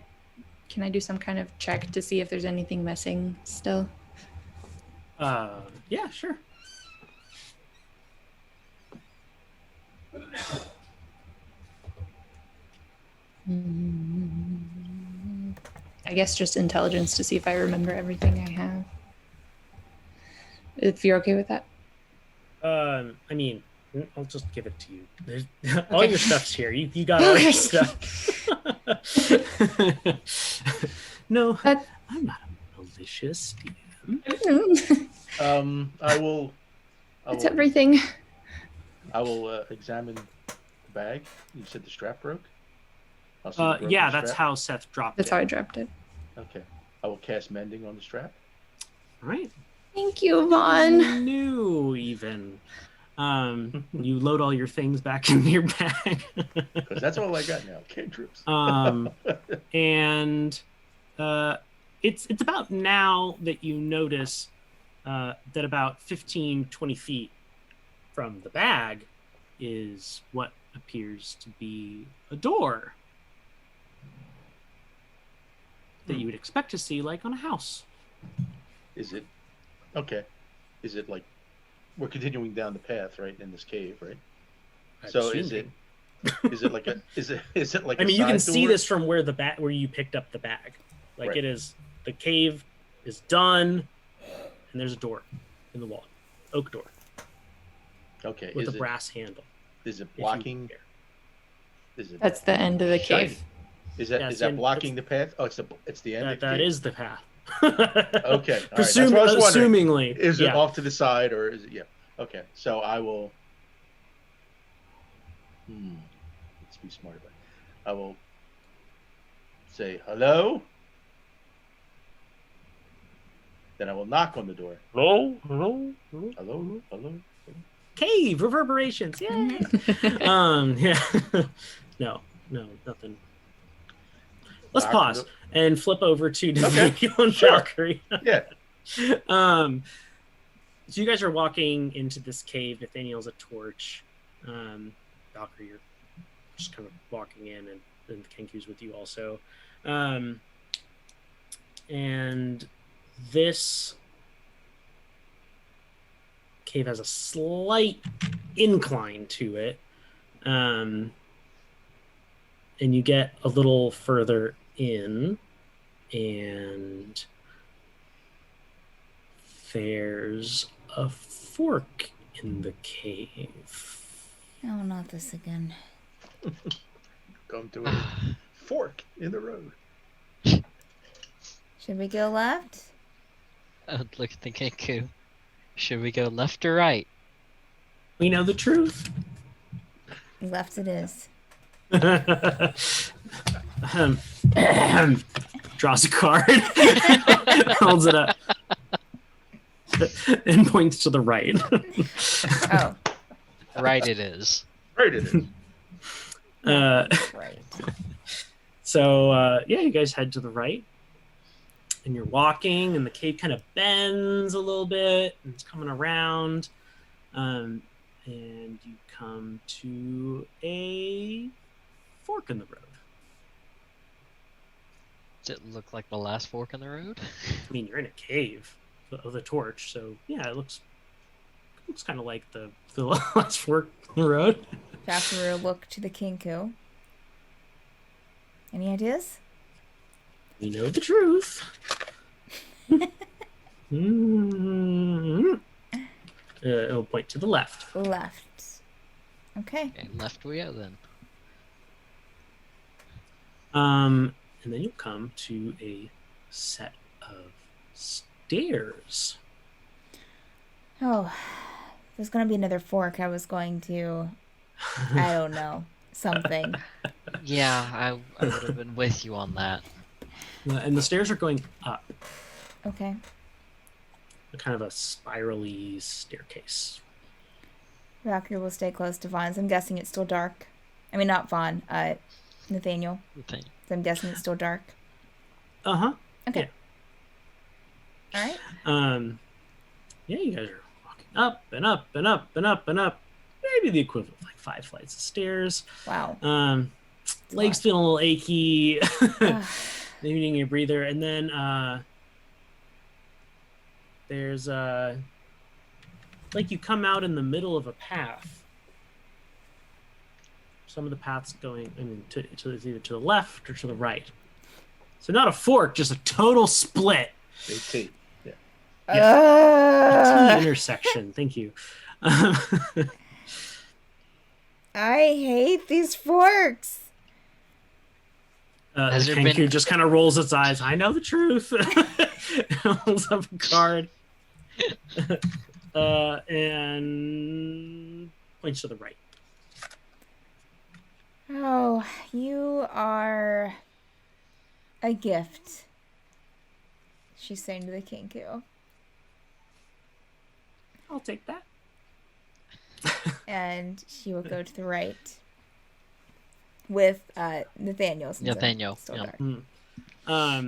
do some kind of check to see if there's anything missing still? Yeah, sure. I guess just intelligence to see if I remember everything I have. If you're okay with that. I mean, I'll just give it to you. There's, all your stuff's here. You got all your stuff. No, I'm not a malicious DM. I will. It's everything. I will examine the bag. You said the strap broke? Yeah, that's how Seth dropped That's it. how I dropped it. Okay. I will cast mending on the strap. All right. Thank you, Vaughn. New even. You load all your things back in your bag. Because that's all I got now. Cantrips. And it's about now that you notice that about 15, 20 feet from the bag is what appears to be a door that you would expect to see like on a house. Is it okay? Is it like we're continuing down the path, right, in this cave, right? So is it like a is it like I mean, a you can side see door? this from where you picked up the bag. Like Right. it is, the cave is done, and there's a door in the wall, oak door Okay. with Is a brass handle. Is it if you blocking? care. Is it That's the end of the shiny? cave. Is that Yeah, is so that blocking the path? Oh, it's the end. of the That cave? is the path. Okay. All right. That's what I was wondering. Assumingly, Is it yeah. off to the side or is it? Yeah. Okay. So I will. Let's be smart about it. I will say hello. Then I will knock on the door. Hello. Hello. Hello. Cave reverberations. Yay. Yeah. No, nothing. Let's Knock pause on and flip over to Nathaniel and sure. Valkyrie. Yeah. So you guys are walking into this cave. Nathaniel's a torch. Valkyrie, you're just kind of walking in, and Kenku's with you also. And this cave has a slight incline to it. And you get a little further in, and there's a fork in the cave. Oh, not this again. Come to a fork in the road. Should we go left? Look at the Kenku. Should we go left or right? We know the truth. Left it is. Draws a card, holds it up, and points to the right. Oh, Right it is. Right it is. right. So yeah, you guys head to the right, and you're walking, and the cave kind of bends a little bit, and it's coming around, and you come to a fork in the road. Does it look like the last fork in the road? I mean, you're in a cave with a torch, so yeah, it looks kind of like the last fork in the road. After a look to the Kinku. Any ideas? You know the truth. It'll point to the left. Left. Okay. Okay, left we go then. And then you'll come to a set of stairs. Oh, there's going to be another fork. I was going to, I don't know, something. Yeah, I would have been with you on that. And the stairs are going up, Okay. kind of a spirally staircase. Valkyrie will stay close to Vaughan. I'm guessing it's still dark. I mean, not Vaughan, Nathaniel. Okay. So I'm guessing it's still dark. Uh-huh. Okay. All right. Yeah, you guys are walking up and up and up and up and up. Maybe the equivalent of like 5 flights of stairs. Wow. Legs feeling a little achy. Ugh. Maybe needing a breather. And then there's like you come out in the middle of a path. Some of the paths going, I mean, to either to the left or to the right. So not a fork, just a total split. Big T. Yeah. A T intersection. Thank you. I hate these forks. Has The there Kenku been- just kind of rolls its eyes. I know the truth. Holds up a card. And points to the right. Oh, you are a gift. She's saying to the Kinku. I'll take that. And she will go to the right with Nathaniel. since I'm Nathaniel, still yeah. dark.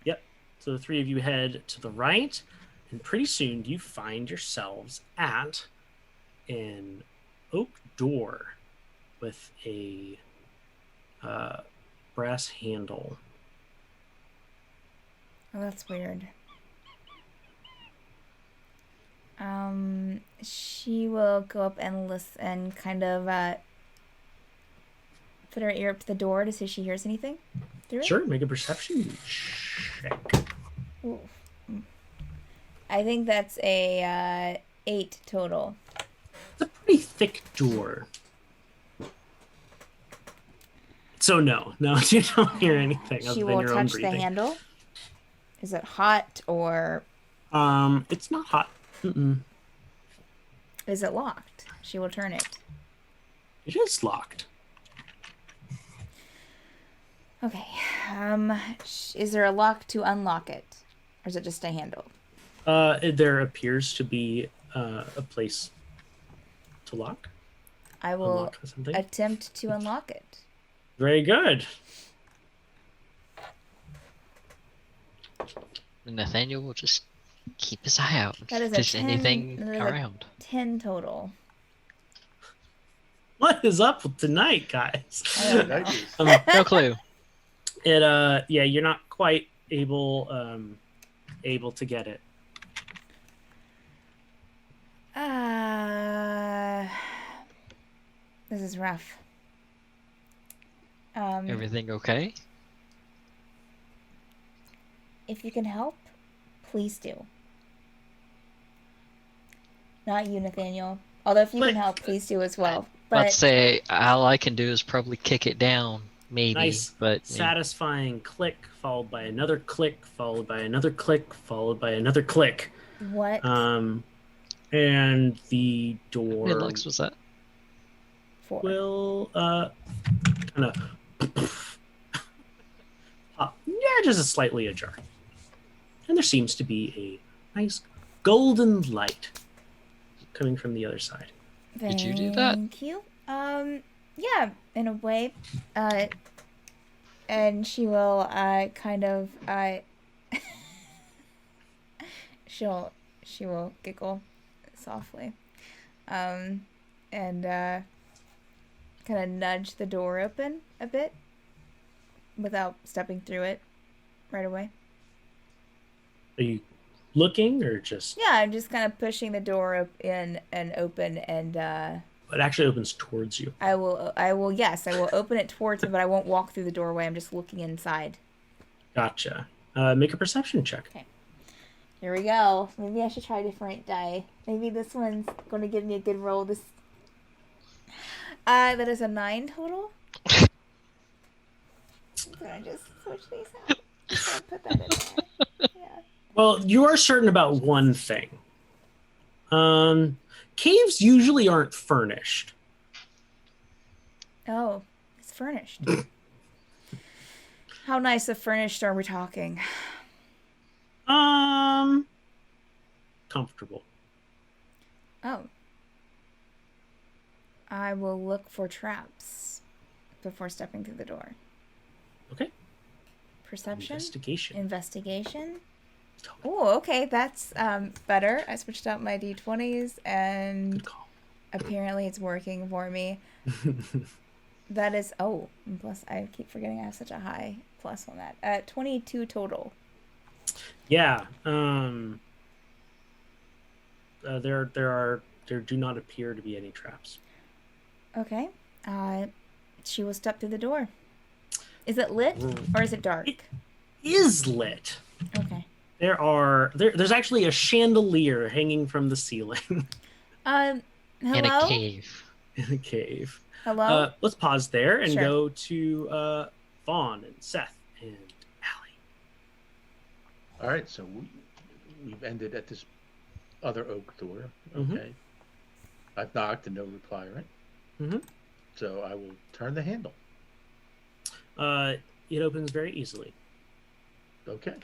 Yep. So the three of you head to the right, and pretty soon you find yourselves at an oak door with a brass handle. Oh, that's weird. She will go up and listen and kind of put her ear up to the door to see if she hears anything. through it. Sure, make a perception check. Ooh. I think that's a 8 total. It's a pretty thick door. So no, you don't hear anything She other than will your own touch the breathing. handle. Is it hot or It's not hot. Mm-mm. is it locked? She will turn it. It is locked. Okay. Is there a lock to unlock it? Or is it just a handle? There appears to be a place to lock. I will Unlock something. attempt to unlock it. Very good. Nathaniel will just keep his eye out. That is If a there's 10 anything that is a- around. 10 total. What is up with tonight, guys? I don't know. No clue. Yeah, you're not quite able to get it. This is rough. Everything okay? If you can help, please do. Not you, Nathaniel. Although if you can But- help, please do as well. Let's But say all I can do is probably kick it down, maybe. Nice, but satisfying click, followed by another click, followed by another click, followed by another click. what? And the how door many looks was that? For? will kind of pop, just slightly ajar. And there seems to be a nice golden light coming from the other side. Did you do that? Thank you. Yeah, in a way. And she will kind of she will giggle softly. And kind of nudge the door open a bit without stepping through it right away. Are you looking or just? Yeah, I'm just kind of pushing the door in and open, and It actually opens towards you. I will. Yes, I will open it towards me, but I won't walk through the doorway. I'm just looking inside. Gotcha. Make a perception check. Okay. Here we go. Maybe I should try a different die. Maybe this one's going to give me a good roll. This. That is a 9 total. Can I just switch these out? Just put that in there. Yeah. Well, you are certain about one thing. Caves usually aren't furnished. Oh, it's furnished. How nice of furnished are we talking? Comfortable. Oh. I will look for traps before stepping through the door. Okay. Perception? Investigation. Oh, okay. That's better. I switched out my d20s, and Good call. apparently it's working for me. That is... Oh, plus I keep forgetting I have such a high plus on that. 22 total. Yeah. There do not appear to be any traps. Okay. She will step through the door. Is it lit or is it dark? It is lit. Okay. There's actually a chandelier hanging from the ceiling Hello? In a cave. in a cave. Hello? Let's pause there and Sure. go to Vaughan and Seth and Allie. All right, so we've ended at this other oak door. Mhm. Okay. I've knocked and no reply, right? Mhm. So I will turn the handle. It opens very easily, Okay.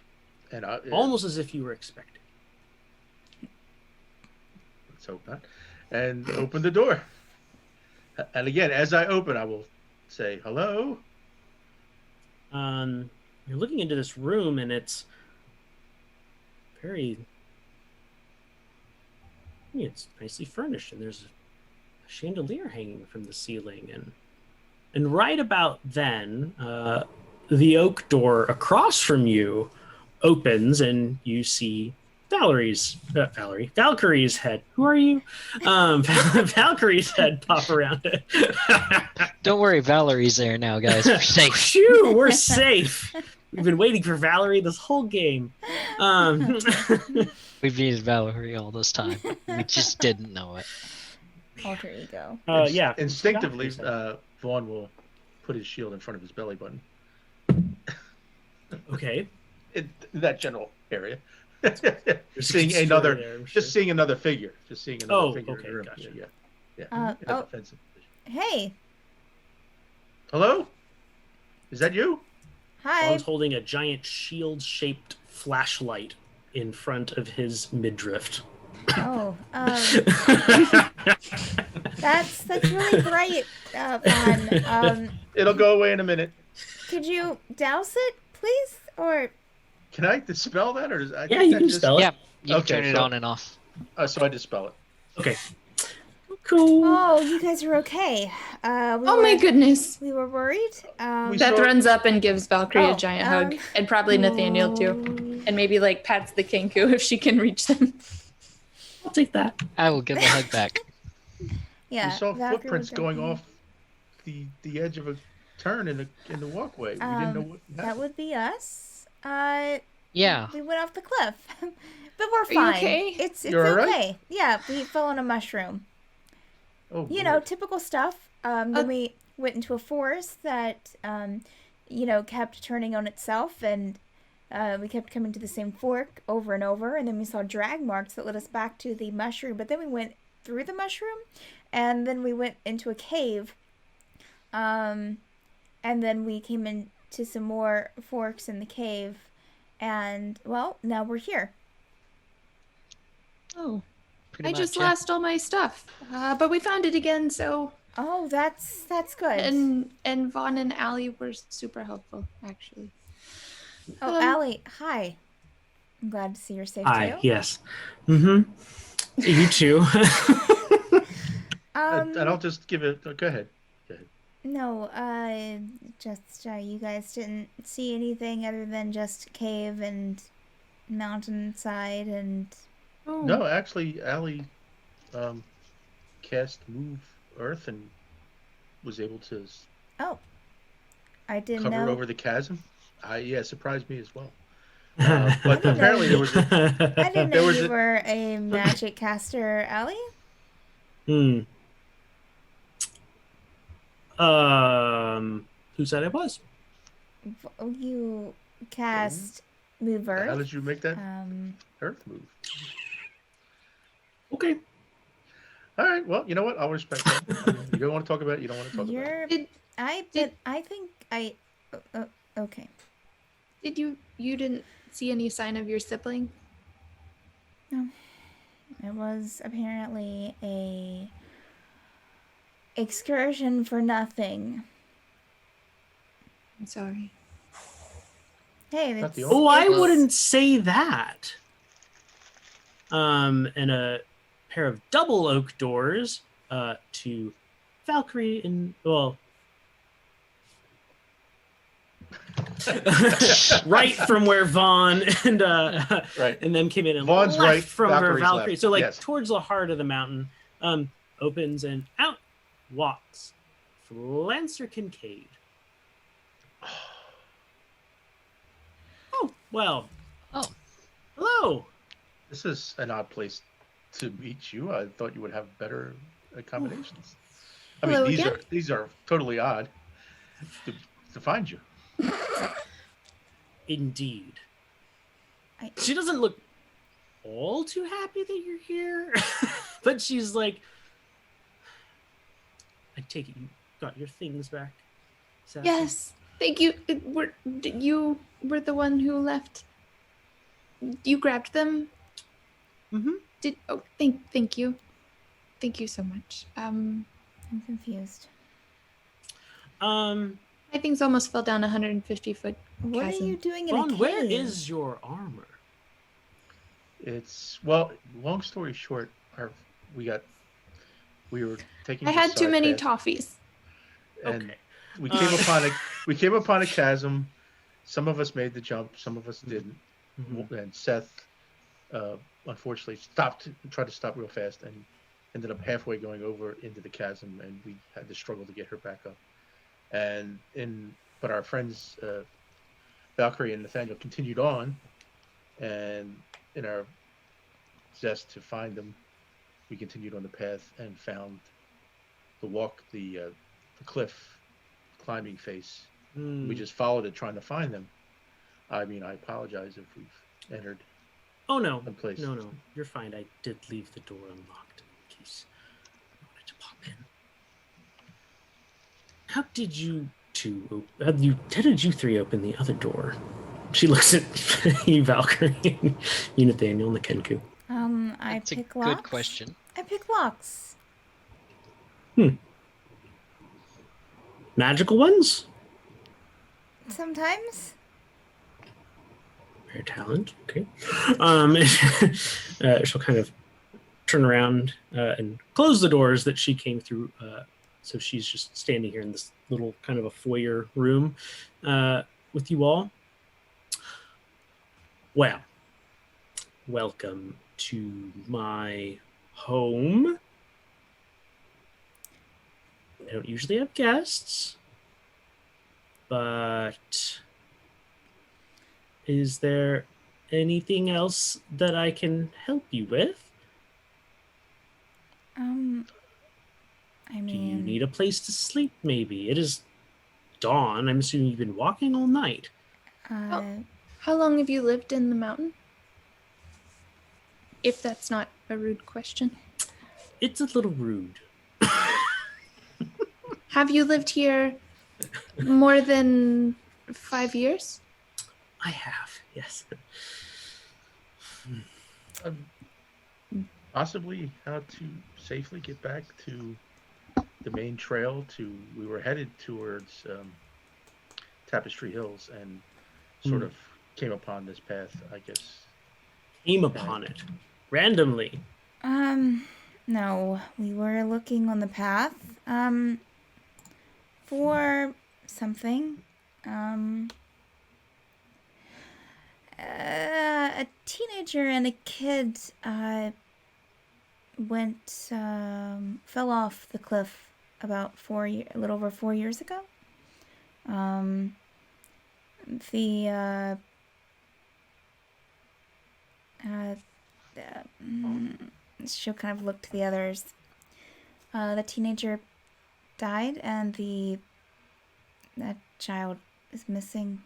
And almost as if you were expecting. let's hope not. And open the door. And again, as I open, I will say hello. You're looking into this room, and it's it's nicely furnished, and there's a chandelier hanging from the ceiling, and right about then, the oak door across from you opens, and you see Valkyrie's head. Who are you? Valkyrie's head pop around it. Don't worry, Valerie's there now, guys. We're safe. Phew, we're safe. We've been waiting for Valerie this whole game. We've needed Valerie all this time. We just didn't know it. Alter ego. Yeah. Instinctively, Valkyrie's Vaughan will put his shield in front of his belly button. okay. In that general area. There's seeing a another, story there, I'm just sure. seeing another figure. Just seeing another figure okay, in the room. gotcha. Yeah. In oh. a defensive position. Hey. Hello? Is that you? Hi. Vaughn's holding a giant shield-shaped flashlight in front of his midriff. Oh. That's really great, Vaughn. It'll go away in a minute. Could you douse it, please? Or Can I dispel that, or does I Yeah, think you that can just- spell it. Yeah, you Okay, can turn it so- on and off. So I dispel it. Okay. Cool. oh, you guys are okay. Oh my goodness. We were worried. We Beth saw- runs up and gives Valkyrie Oh, a giant hug, and probably Nathaniel too, and maybe like pats the Kenku if she can reach them. I'll take that. I will give a hug back. Yeah. We saw Valkyrie footprints was going okay. off the edge of a turn in the walkway. We didn't know what That happened. would be us. Yeah. We went off the cliff, but we're you fine. okay? It's You're all okay. right? Yeah, we fell on a mushroom. Oh, You know, Lord. typical stuff. Then we went into a forest that, kept turning on itself, and we kept coming to the same fork over and over, and then we saw drag marks that led us back to the mushroom, but then we went through the mushroom, and then we went into a cave, and then we came into some more forks in the cave, and, well, now we're here. Oh, Pretty I much, just yeah. lost all my stuff, but we found it again. So Oh, that's good. and Vaughn and Allie were super helpful, actually. Oh, Allie, hi. I'm glad to see you're safe Hi. too. Yes. Mm-hmm. You too. And I'll just give it. Go ahead. No, just you guys didn't see anything other than just cave and mountainside and. Oh, No, actually, Allie cast move earth and was able to Oh, I didn't cover know. over the chasm. Yeah, it surprised me as well. I But didn't know apparently you. I didn't know there was you a were a magic caster, Ellie. Hmm. Who said it was? You cast move how earth. did you make that earth move? Okay. All right. Well, you know what? I'll respect that. I mean, you don't want to talk about it. You don't want to talk about it. did I think I. Okay. you didn't see any sign of your sibling? No. It was apparently a excursion for nothing. I'm sorry. Hey, Not the it's, only- Oh, I it's- wouldn't say that. And a pair of double oak doors to Valkyrie and right from where Vaughan and Right. and then came in and Vaughn's left right, from where Valkyrie's Valkyrie. left. So like Yes. towards the heart of the mountain, opens and out walks Lancer Kincaid. Oh well. Oh. Hello. This is an odd place to meet you. I thought you would have better accommodations. I mean, Hello again? these are totally odd to find you. Indeed. I- She doesn't look all too happy that you're here, but she's like, I take it you got your things back. Cethen? Yes. Thank you. You were the one who left. You grabbed them. Mhm. Thank you. Thank you so much. I'm confused. My things almost fell down 150-foot What chasm. are you doing in a Vaughn, cave? where is your armor? It's long story short, we were taking. I this had too side many path, toffees. and Okay. we came upon a chasm. Some of us made the jump, some of us didn't. Mhm. And Seth, unfortunately, tried to stop real fast, and ended up halfway going over into the chasm, and we had to struggle to get her back up. But our friends Valkyrie and Nathaniel continued on, and in our zest to find them, we continued on the path and found the cliff climbing face. Mm. We just followed it trying to find them. I mean, I apologize if we've entered Oh no, someplace. no, you're fine. I did leave the door unlocked in case you wanted to pop in. How did you three open the other door? She looks at you, Valkyrie, you, Nathaniel, and the Kenku. I That's a pick good locks. question. I pick locks. Magical ones? Sometimes. Rare talent. Okay. She'll kind of turn around and close the doors that she came through. So she's just standing here in this little kind of a foyer room with you all. Well, welcome to my home. I don't usually have guests, but is there anything else that I can help you with? I mean, Do you need a place to sleep, maybe? It is dawn. I'm assuming you've been walking all night. How long have you lived in the mountain? If that's not a rude question. It's a little rude. Have you lived here more than 5 years? I have, yes. Possibly how to safely get back to the main trail. We were headed towards Tapestry Hills and sort of came upon this path, I guess. Came upon it randomly. no, we were looking on the path. for something. A teenager and a kid fell off the cliff about a little over 4 years ago. She'll kind of look to the others. The teenager died, and that child is missing.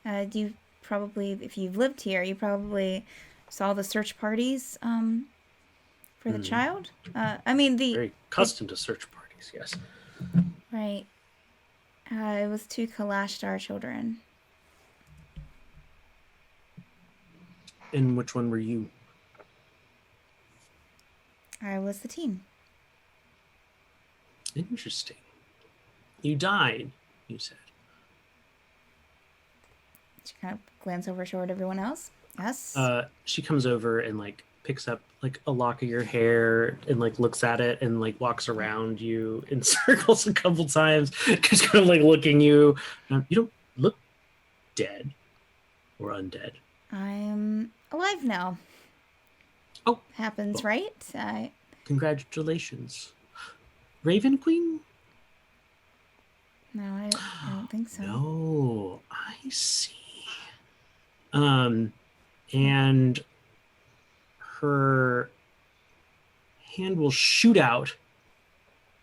You probably, if you've lived here, you probably saw the search parties for the child. Very accustomed to search parties, yes. Right. It was 2 Kalashtar children. And which one were you? I was the teen. Interesting. You died, you said. She kind of glanced over her shoulder at everyone else. Yes. She comes over and like picks up like a lock of your hair and like looks at it and like walks around you in circles a couple times, just kind of like looking you. You don't look dead or undead. I'm alive now. Oh, happens, well, right? Congratulations, Raven Queen. No, I don't think so. No, I see. And her hand will shoot out,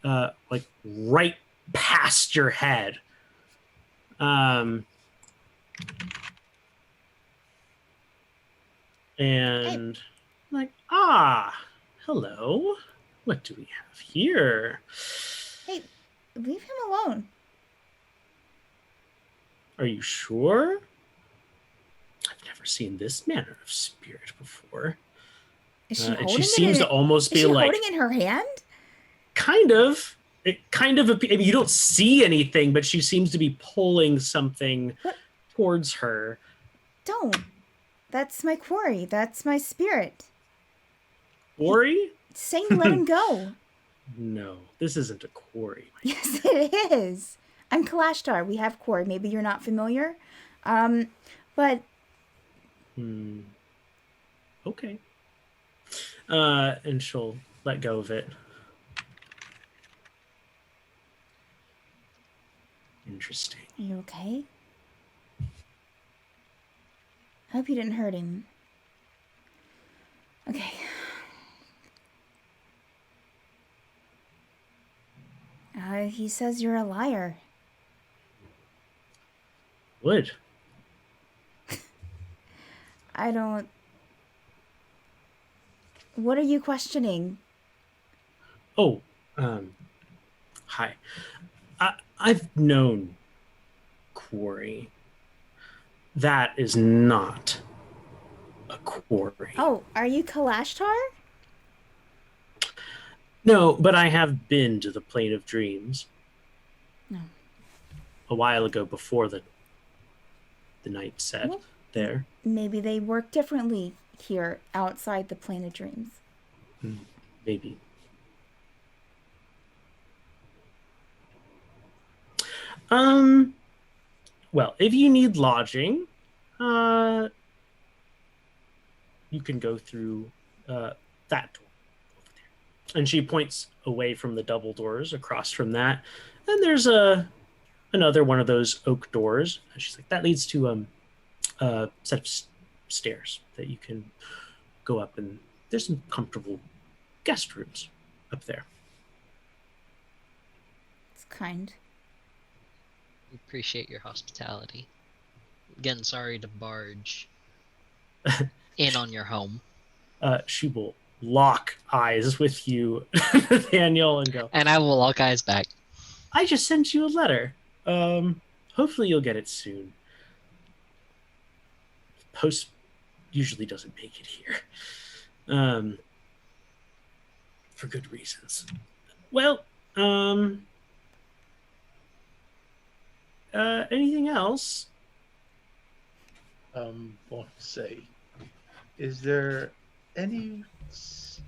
like right past your head. And like, hello. What do we have here? Hey, leave him alone. Are you sure? I've never seen this manner of spirit before. Is she and holding she seems to almost be like holding in her hand? Kind of. I mean, you don't see anything, but she seems to be pulling something towards her. Don't. That's my quarry. That's my spirit. Quarry? Saying to let him go. No, this isn't a quarry. Yes, it is. I'm Kalashtar. We have quarry. Maybe you're not familiar. But... Okay. And she'll let go of it. Interesting. Are you okay? I hope you didn't hurt him. Okay. He says you're a liar. Would. I don't... What are you questioning? Oh, hi. I've known quarry. That is not a quarry. Oh, are you Kalashtar? No, but I have been to the Plane of Dreams. No. A while ago, before the night set there. Maybe they work differently here outside the Plane of Dreams. Maybe. Well, if you need lodging, you can go through that door over there. And she points away from the double doors across from that. And there's another one of those oak doors. And she's like, that leads to a set of stairs that you can go up, and there's some comfortable guest rooms up there. It's kind. Appreciate your hospitality. Again, sorry to barge in on your home. She will lock eyes with you, Nathaniel, and go, and I will lock eyes back. I just sent you a letter. Hopefully you'll get it soon. Post usually doesn't make it here. For good reasons. Well, anything else? Want to say, is there any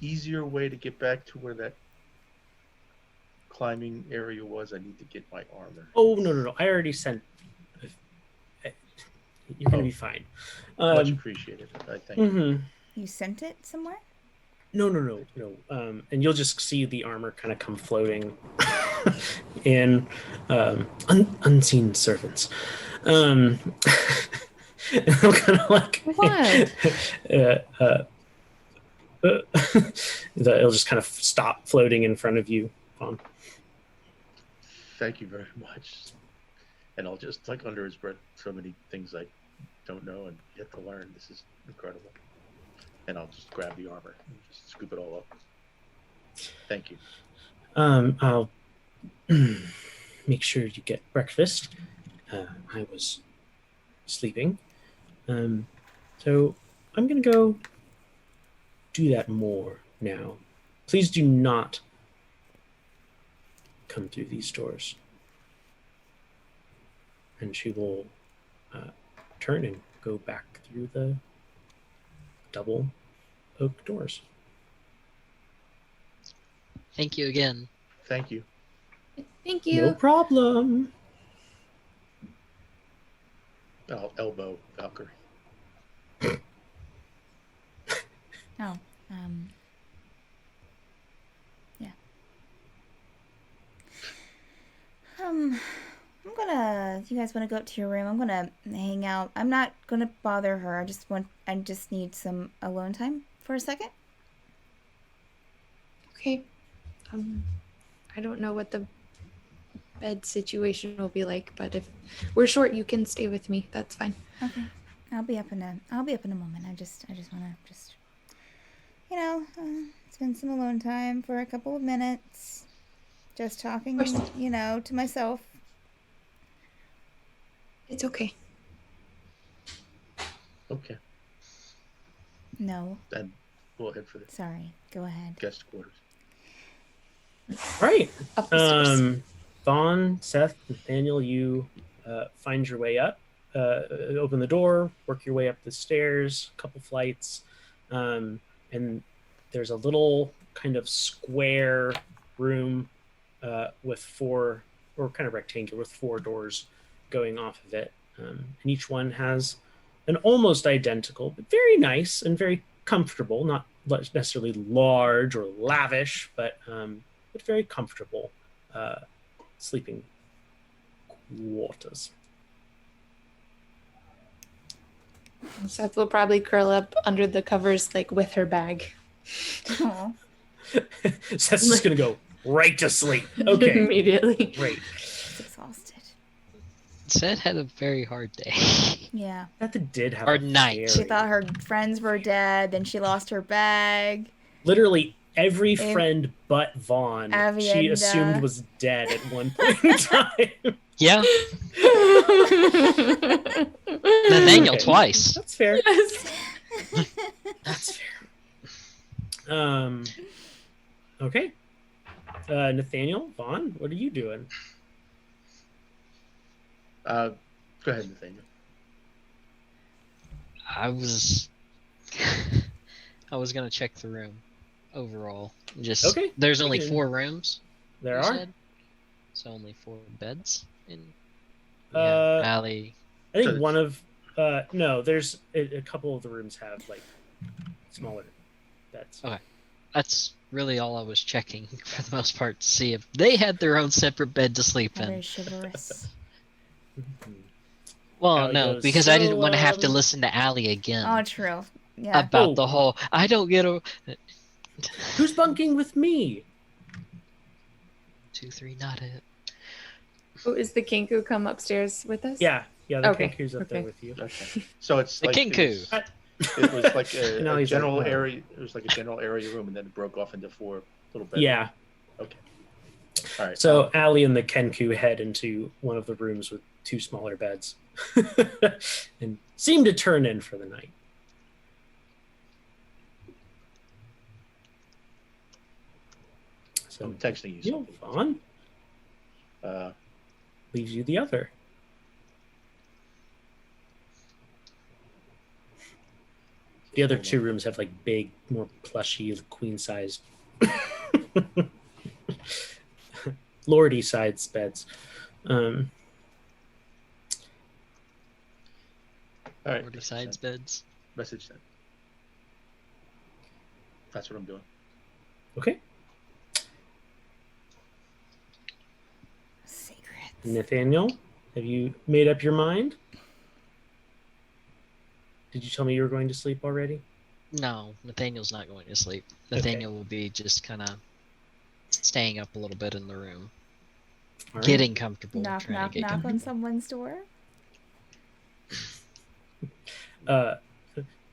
easier way to get back to where that climbing area was? I need to get my armor. Oh, no. I already sent. You're going to be fine. Much appreciated. I thank you. Mm-hmm. You sent it somewhere? No. And you'll just see the armor kind of come floating in unseen servants. And I'm kind of like What? It'll just kind of stop floating in front of you. Thank you very much. And I'll just, like, under his breath, so many things I don't know and yet to learn. This is incredible. And I'll just grab the armor and just scoop it all up. Thank you. I'll make sure you get breakfast. I was sleeping. So I'm going to go do that more now. Please do not come through these doors. And she will turn and go back through the double oak doors. Thank you again. Thank you. Thank you. No problem. I'll elbow Valkyrie. Oh, yeah. You guys want to go up to your room? I'm gonna hang out. I'm not gonna bother her. I just need some alone time for a second. Okay. I don't know what the bed situation will be like, but if we're short, you can stay with me. That's fine. Okay. I'll be up in a moment. I just wanna spend some alone time for a couple of minutes. Just talking, to myself. It's okay. Okay. No. Then we'll head for the Sorry. Go ahead. guest quarters. Right. Up the stairs. Vaughan, Seth, Nathaniel, you find your way up, open the door, work your way up the stairs, a couple flights, and there's a little kind of square room with four, or kind of rectangular with 4 doors going off of it. And each one has an almost identical, but very nice and very comfortable, not necessarily large or lavish, but very comfortable sleeping quarters. Seth will probably curl up under the covers, like with her bag. Aw. Seth's just gonna go right to sleep. Okay, Immediately. great. She's exhausted. Seth had a very hard day. Yeah. That did have Or a night. She very- thought her friends were dead, then she lost her bag. literally every friend but Vaughn she Avienda. assumed was dead at one point in time. Yeah, Nathaniel Okay. twice. That's fair. Yes. That's fair. Okay. Nathaniel, Vaughn, what are you doing? Go ahead, Nathaniel. I was gonna check the room overall. Just Okay. There's only Okay. 4 rooms. There you are. said? So only 4 beds in. Uh, alley. I think So one of no, there's a couple of the rooms have like smaller beds. Okay. That's really all I was checking for the most part to see if they had their own separate bed to sleep Very in. chivalrous. Mhm. Well, Allie no, goes, because I "So, didn't want to have to listen to Allie again Oh, true. Yeah. about Oh. the whole. I don't get a. Who's bunking with me? 2, 3, not it. Oh, is the Kinku come upstairs with us? Yeah, the Okay, Kinku's up there okay. with you. Okay. So it's The like Kinku. It was like Now a he's general like, "No." area. It was like a general area room, and then it broke off into 4 little bedrooms. Yeah. Okay. All right. So Allie and the Kenku head into one of the rooms with 2 smaller beds and seem to turn in for the night. So I'm texting you you something. Vaughn leaves you the other. The other 2 rooms have like big, more plushy, queen size lordy sides beds. Um, All right. 40 sides beds. Message sent. That's what I'm doing. okay. Secrets. Nathaniel, have you made up your mind? Did you tell me you were going to sleep already? No, Nathaniel's not going to sleep. Okay. Nathaniel will be just kind of staying up a little bit in the room, All right. getting comfortable. Knock, trying knock, to get knock on comfortable. someone's door.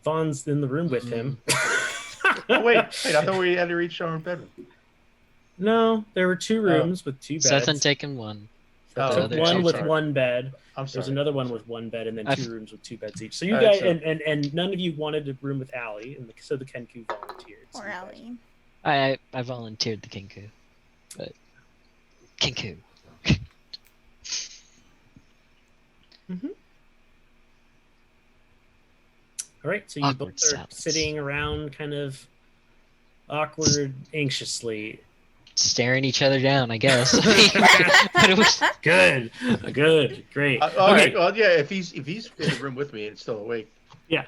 Vaughn's in the room with him. Oh, wait. I thought we had to reach our bedroom. No, there were 2 rooms with 2 beds. Cethen taking one. Oh, Took other one two with sorry. 1 bed. I'm sorry. There's another one with 1 bed, and then 2 I've- rooms with 2 beds each. So you All right, guys, so- and none of you wanted a room with Allie, and so the Kenku volunteered. So Or you guys- Allie. I volunteered the Kinku, but Kinku. All right, so you Awkward both are silence. sitting around, kind of awkward, anxiously. Staring each other down, I guess. But it was Good, great. All Okay, right. Well, yeah. If he's in the room with me and still awake, yeah,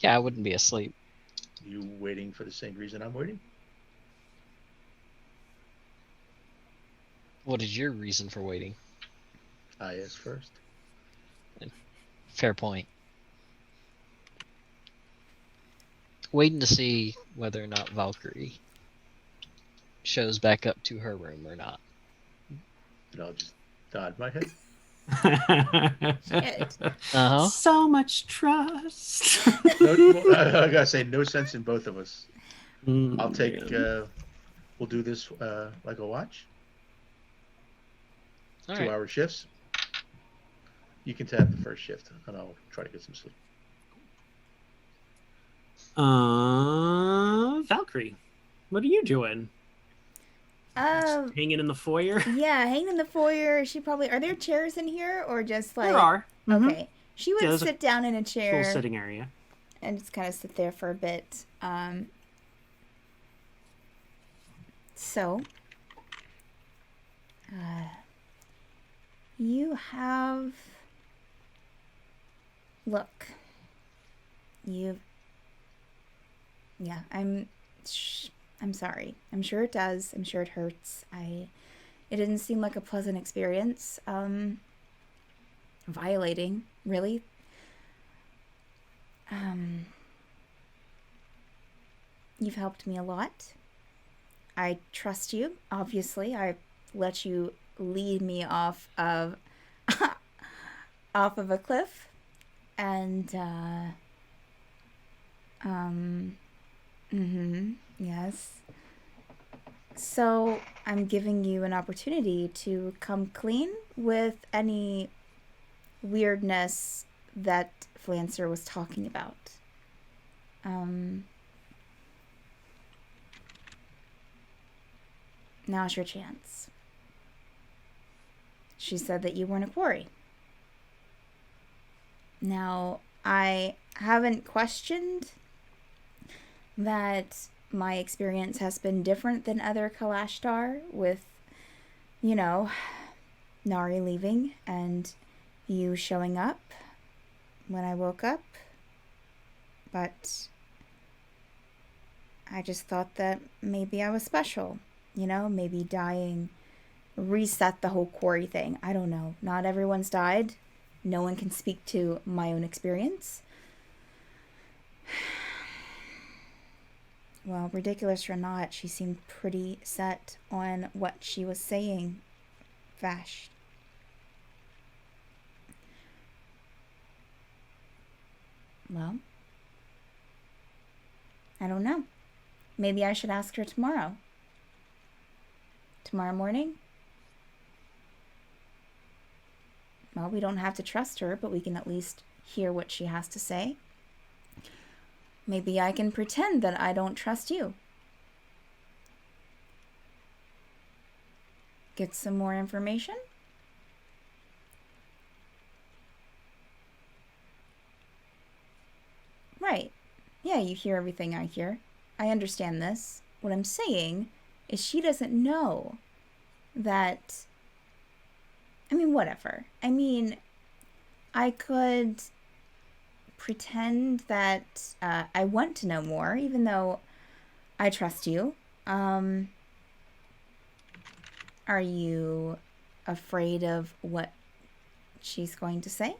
I wouldn't be asleep. you waiting for the same reason I'm waiting? What is your reason for waiting? I asked first. Fair point. Waiting to see whether or not Valkyrie shows back up to her room or not. And I'll just nod my head. Shit. Uh-huh. So much trust. I gotta say, no sense in both of us. Mm, I'll take. yeah. We'll do this like a watch. All 2 right. hour shifts. You can tap the first shift, and I'll try to get some sleep. Valkyrie, what are you doing? Hanging in the foyer? Yeah, hanging in the foyer. She probably. Are there chairs in here or just like? There are. Mhm. Okay. She would Yeah, there's a sit down in a Full chair sitting area. and just kind of sit there for a bit. So, you have. Look. You've. Yeah, I'm sorry. I'm sure it does. I'm sure it hurts. It didn't seem like a pleasant experience. Violating, really. You've helped me a lot. I trust you, obviously. I let you lead me off of off of a cliff. And yes. So I'm giving you an opportunity to come clean with any weirdness that Flancer was talking about. Now's your chance. She said that you weren't a quarry. Now, I haven't questioned that my experience has been different than other Kalashtar with, Nari leaving and you showing up when I woke up. But I just thought that maybe I was special. Maybe dying reset the whole quarry thing. I don't know. Not everyone's died. No one can speak to my own experience. Well, ridiculous or not, she seemed pretty set on what she was saying. Vash. Well, I don't know. Maybe I should ask her tomorrow. Tomorrow morning? Well, we don't have to trust her, but we can at least hear what she has to say. Maybe I can pretend that I don't trust you. Get some more information? Right. Yeah, you hear everything I hear. I understand this. What I'm saying is she doesn't know that, I mean, whatever. I mean, I could pretend that I want to know more, even though I trust you. Are you afraid of what she's going to say?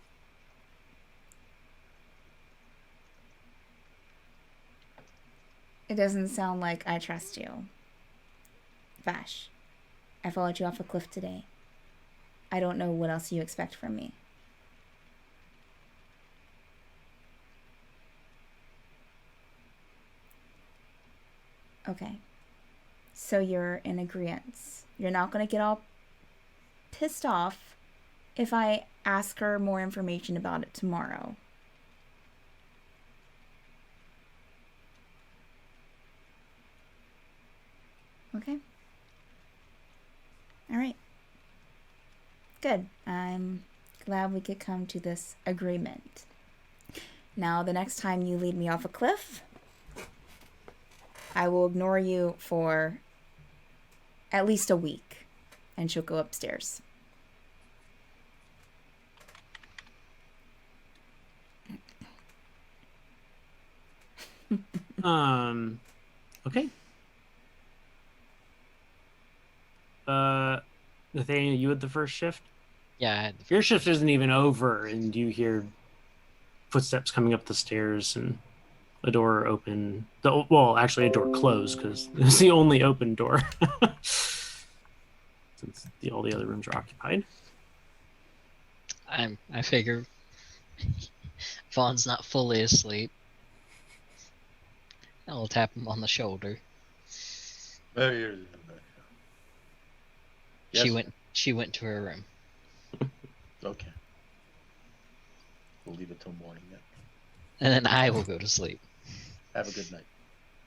It doesn't sound like I trust you. Vash, I followed you off a cliff today. I don't know what else you expect from me. Okay. So you're in agreement. You're not going to get all pissed off if I ask her more information about it tomorrow. Okay. All right. Good. I'm glad we could come to this agreement. Now, the next time you lead me off a cliff, I will ignore you for at least a week, and she'll go upstairs. Okay. Nathaniel, you had the first shift? Yeah, I had Your shift isn't even over, and you hear footsteps coming up the stairs and a door open. Well, actually, a door closed because it's the only open door since all the other rooms are occupied. I figure Vaughn's not fully asleep. I'll tap him on the shoulder. Yes. She went to her room. Okay. We'll leave it till morning then. And then I will go to sleep. Have a good night.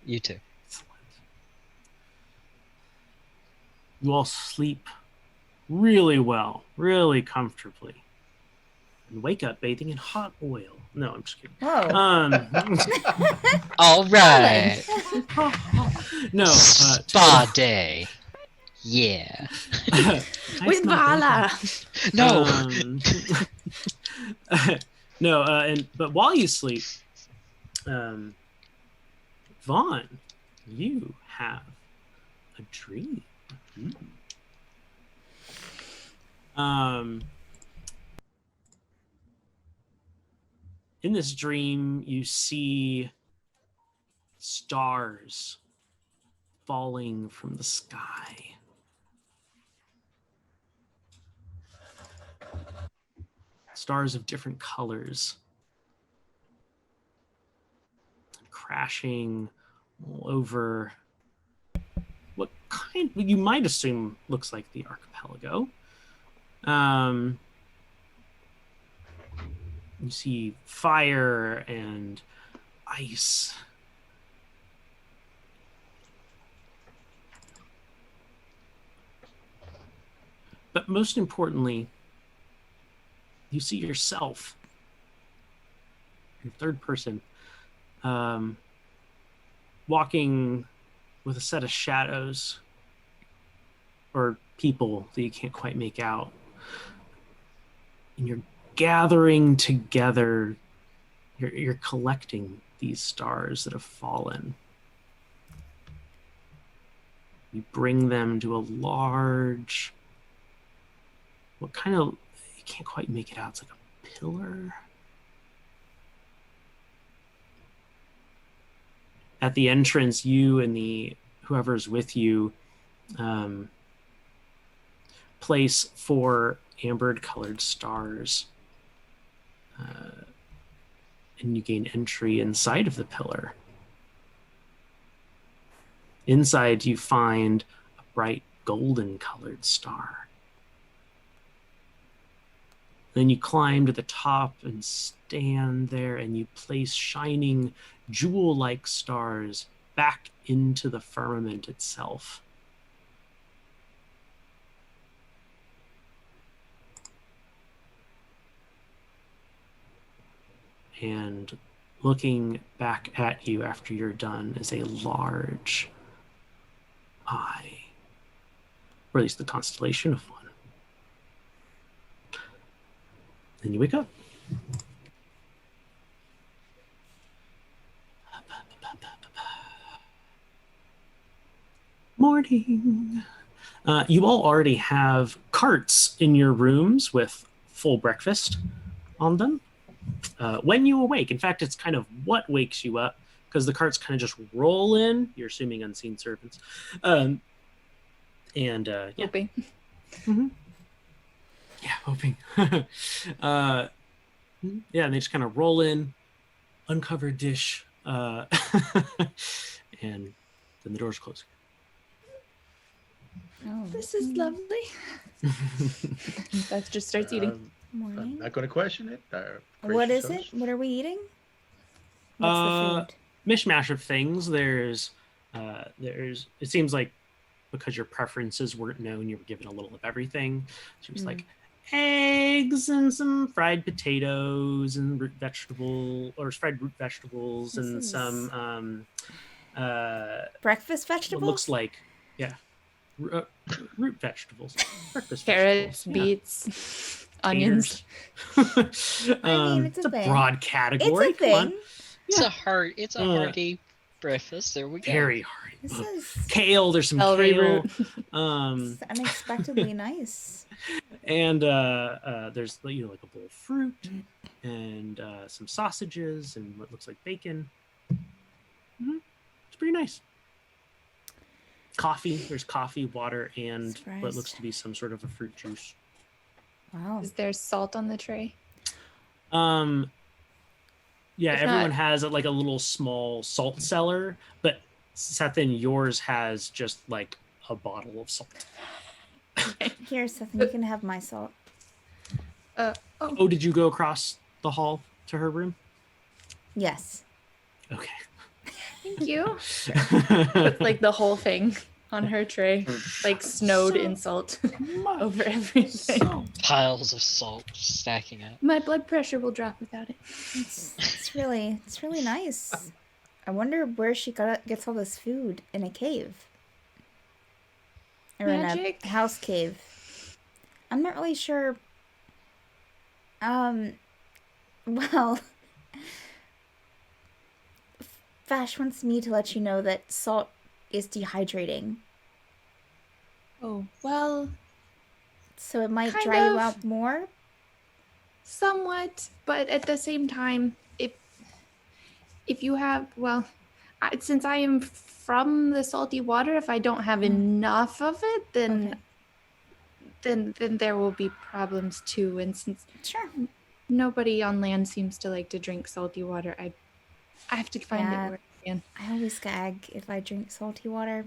You too. Excellent. You all sleep really well, really comfortably, and wake up bathing in hot oil. No, I'm just kidding. Whoa. All right. No. Spa day. Yeah. With Vala. No. No. But while you sleep, Vaughan, you have a dream. In this dream, you see stars falling from the sky. Stars of different colors crashing all over what you might assume looks like the archipelago. You see fire and ice. But most importantly, you see yourself, in third person, walking with a set of shadows or people that you can't quite make out. And you're gathering together, you're collecting these stars that have fallen. You bring them to a large, what kind of, you can't quite make it out, it's like a pillar. At the entrance, you and whoever's with you place 4 ambered colored stars, and you gain entry inside of the pillar. Inside, you find a bright golden colored star. Then you climb to the top and stand there, and you place shining jewel-like stars back into the firmament itself. And looking back at you after you're done is a large eye or at least the constellation of one. Then you wake up. Morning. You all already have carts in your rooms with full breakfast on them. When you awake, in fact, it's kind of what wakes you up, because the carts kind of just roll in. You're assuming unseen servants. Yeah. Hoping. Mm-hmm. Yeah, hoping. Yeah, and they just kind of roll in, uncovered dish, and then the doors close. Oh, This is lovely. That just starts eating. morning. I'm not going to question it. What is gracious it? What are we eating? What's the food? Mishmash of things. There's, it seems like because your preferences weren't known, you were given a little of everything. So it's like eggs and some fried potatoes and root vegetable or fried root vegetables This and is some breakfast what vegetables. looks like root vegetables, breakfast Carrots, vegetables, beets, onions. taters. I mean, it's a it's a thing. broad category. It's a Come on. thing. It's a hearty breakfast. There we go. Very hearty. This is Kale. There's some Celery kale. root. it's unexpectedly nice. And there's like a bowl of fruit and some sausages and what looks like bacon. It's pretty nice. Coffee. There's coffee, water, and what looks to be some sort of a fruit juice. Wow. Is there salt on the tray? Yeah, If everyone not- has like a little small salt cellar, but Cethen, yours has just like a bottle of salt. Here, Cethen, you can have my salt. Oh, did you go across the hall to her room? Yes. Okay. Thank you. With like the whole thing on her tray, like snowed in salt over everything. Piles of salt stacking up. My blood pressure will drop without it. It's really nice. I wonder where she gets all this food in a cave. Or Magic? in a house cave. I'm not really sure. Well, Vash wants me to let you know that salt is dehydrating. Oh, well, So it might Kind dry you of. out more. somewhat, but at the same time, if you have, well, since I am from the salty water, if I don't have enough of it, then Okay. then there will be problems too. And since Sure. nobody on land seems to like to drink salty water, I have to find Yeah. it where I can. I always gag if I drink salty water.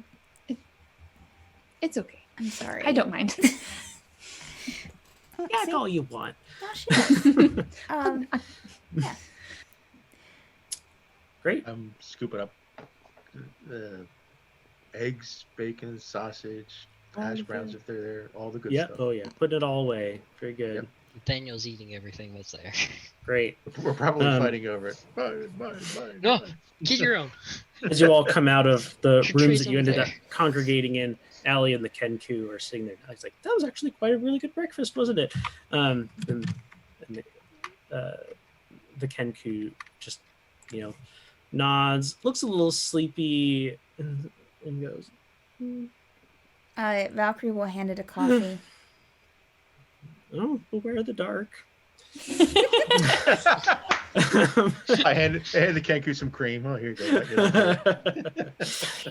It's okay. I'm sorry. I don't mind. Gag all you want. Gosh, yes. Yeah. Great. I'm scooping up eggs, bacon, sausage, hash browns if they're there, all the good Yeah. stuff. Oh yeah. Put it all away. Very good. Yep. Nathaniel's eating everything that's there. Great. We're probably Um, fighting over it. Bye. No, get your own. As you all come out of the Your rooms tray's that you over ended up there. congregating in, Allie and the Kenku are sitting there. I was like, that was actually quite a really good breakfast, wasn't it? And the Kenku just, nods, looks a little sleepy, and goes, Valkyrie will hand it a coffee. "Oh, beware of the dark." I hand the Kenku some cream. Oh, here you go.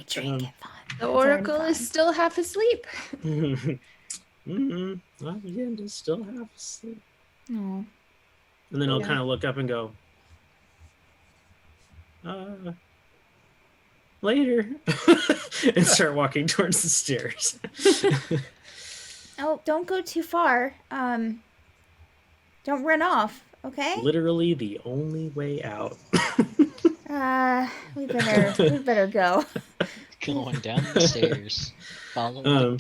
Drink it, Vaughn. The oracle is still half asleep. Well, again, just still have sleep. No. And then I'll Yeah. kind of look up and go, later. And start walking towards the stairs. Oh, don't go too far. Don't run off, okay? Literally the only way out. We better go. Going down the stairs. Following the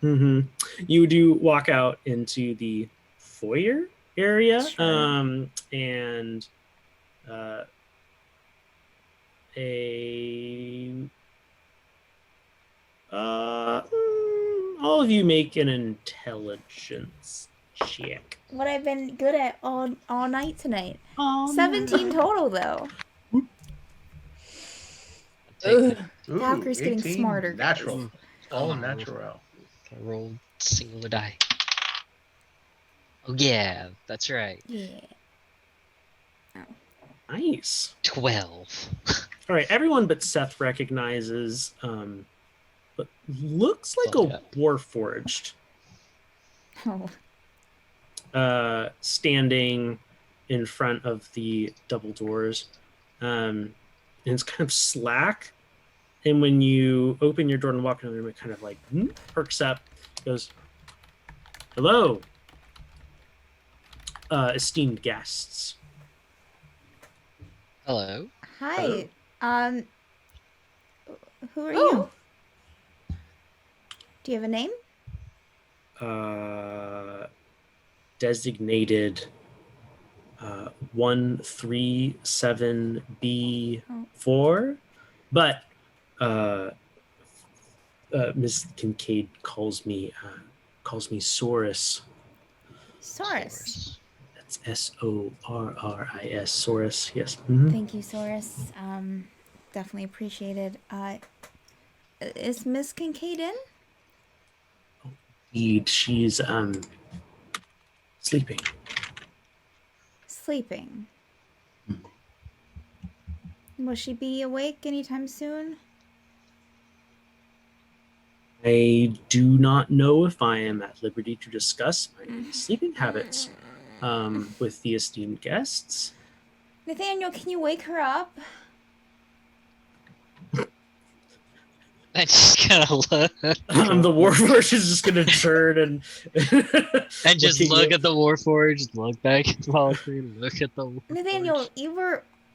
Kenku. You do walk out into the foyer area, Sure. and All of you make an intelligence check. What I've been good at all night tonight. Oh, 17 total though. Take that. Ooh, Valkyrie's getting 18 smarter, guys. Natural. All Come on, natural. I rolled singular die. Oh yeah, that's right. Yeah. Nice. 12. All right, everyone but Seth recognizes what looks like Oh, a yeah. warforged Oh. standing in front of the double doors. And it's kind of slack. And when you open your door and walk in the room, it kind of like perks up, goes, "Hello, esteemed guests." Hello. Hi. Who are Oh. you? Do you have a name? Designated 137B4, but Miss Kincaid calls me Saurus. Saurus. That's Sorris. Saurus. Yes. Mhm. Thank you, Saurus. Definitely appreciated. Is Miss Kincaid in? Indeed, she's sleeping. Sleeping. Will she be awake anytime soon? I do not know if I am at liberty to discuss my sleeping habits with the esteemed guests. Nathaniel, can you wake her up? I just kind of look The warforged is just gonna turn and and just looking look at the warforged, look back at Valkyrie, look at the warforged. Nathaniel,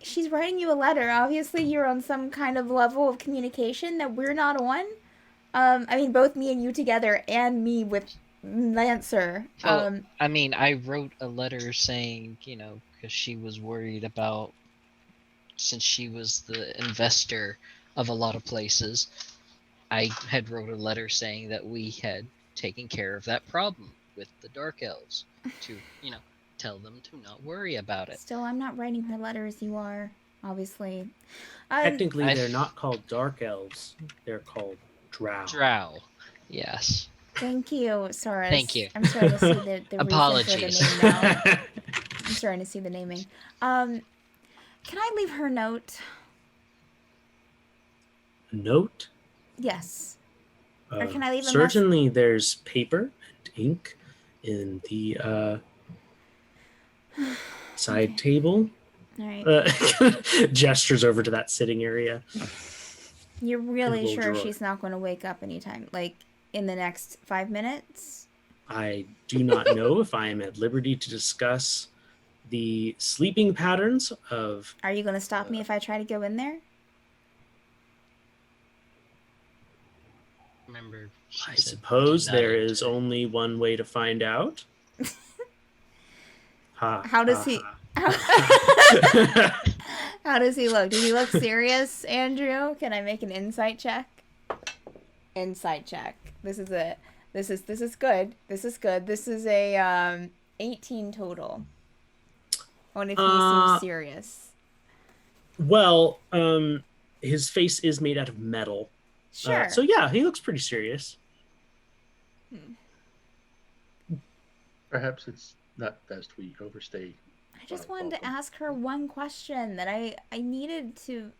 she's writing you a letter. Obviously, you're on some kind of level of communication that we're not on. I mean, both me and you together, and me with Lancer. Well, I mean, I wrote a letter saying, because she was worried about, since she was the investor of a lot of places, I had wrote a letter saying that we had taken care of that problem with the Dark Elves to, tell them to not worry about it. Still, I'm not writing her letters. You are, obviously. technically they're not called dark elves. They're called drow. Drow, yes. Thank you, Saurus. Thank you. I'm starting to see the Apologies. reason for the name now. I'm starting to see the naming. Can I leave her note? A note? Yes. Or can I leave a certainly there's paper and ink in the side table. All right. Gestures over to that sitting area. You're really little sure drawer. she's not going to wake up anytime, like in the next 5 minutes? I do not know if I am at liberty to discuss the sleeping patterns of. Are you going to stop me if I try to go in there? Remember, I she said, suppose "Do not there is enter." only one way to find out. How does he? ha. How does he look? Does he look serious, Andrew? Can I make an insight check? Insight check. This is good. This is good. This is a 18 total. I wonder if he seems serious. Well, his face is made out of metal. Sure. So yeah, he looks pretty serious. Perhaps it's not best we overstay. I just wanted to ask her one question that I needed to.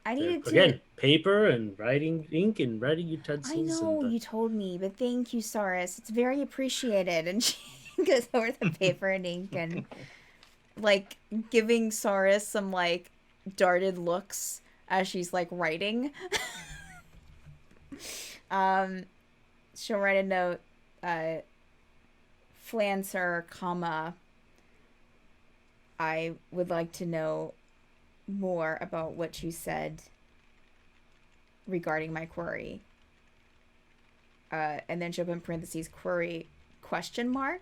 I needed to. Again, paper and writing ink and writing I utensils. know and you told me, but thank you, Saurus. It's very appreciated. And she goes over the paper and ink and like giving Saurus some like darted looks as she's like writing. She'll write a note. Flancer, comma. I would like to know more about what you said regarding my query. And then she'll put in parentheses query question mark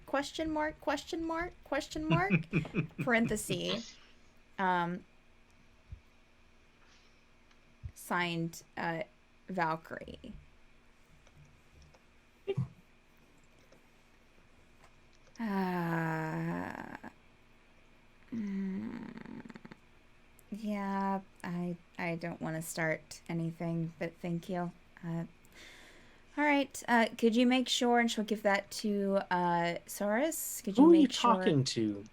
parentheses signed Valkyrie. don't want to start anything, but thank you. All right. Could you make sure, and she'll give that to Saurus? Could you Who are make you sure? talking to?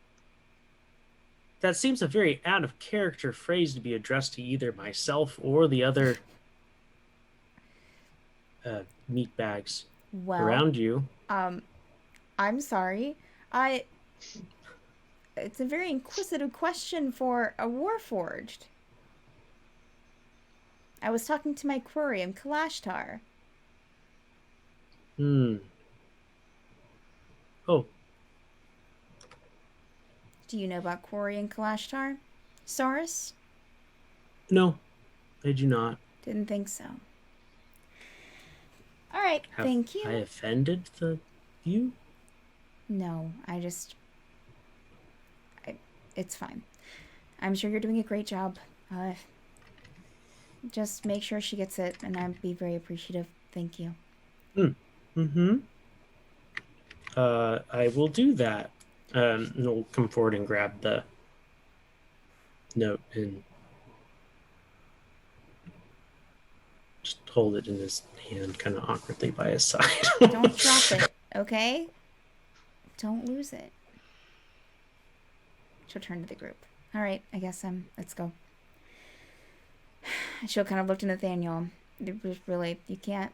That seems a very out of character phrase to be addressed to either myself or the other meat bags around you. I'm sorry. It's a very inquisitive question for a warforged. I was talking to my Quirium, Kalashtar. Oh. Do you know about Quirium and Kalashtar? Saurus? No, I do not. Didn't think so. All right, thank you. I offended you? No, it's fine. I'm sure you're doing a great job. Just make sure she gets it, and I'd be very appreciative. Thank you. I will do that. And he'll come forward and grab the note and just hold it in his hand kind of awkwardly by his side. Don't drop it, okay? Don't lose it. She'll turn to the group. All right, I guess let's go. She'll kind of look to Nathaniel. Really, you can't.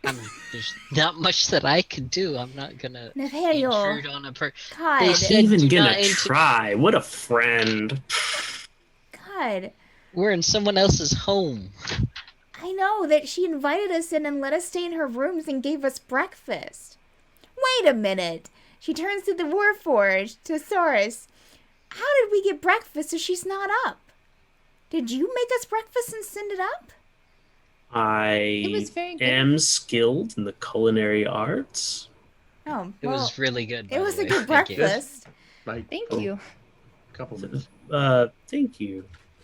There's not much that I can do. I'm not gonna Nathaniel, intrude on a person. God. They said Even do gonna not try. What a friend. God. We're in someone else's home. I know that she invited us in and let us stay in her rooms and gave us breakfast. Wait a minute. She turns to the warforge, to Saurus. How did we get breakfast if she's not up? Did you make us breakfast and send it up? It was very good. am skilled in the culinary arts. Oh, well, It was really good. It was a good breakfast. Like, Thank you. couple minutes. Thank you.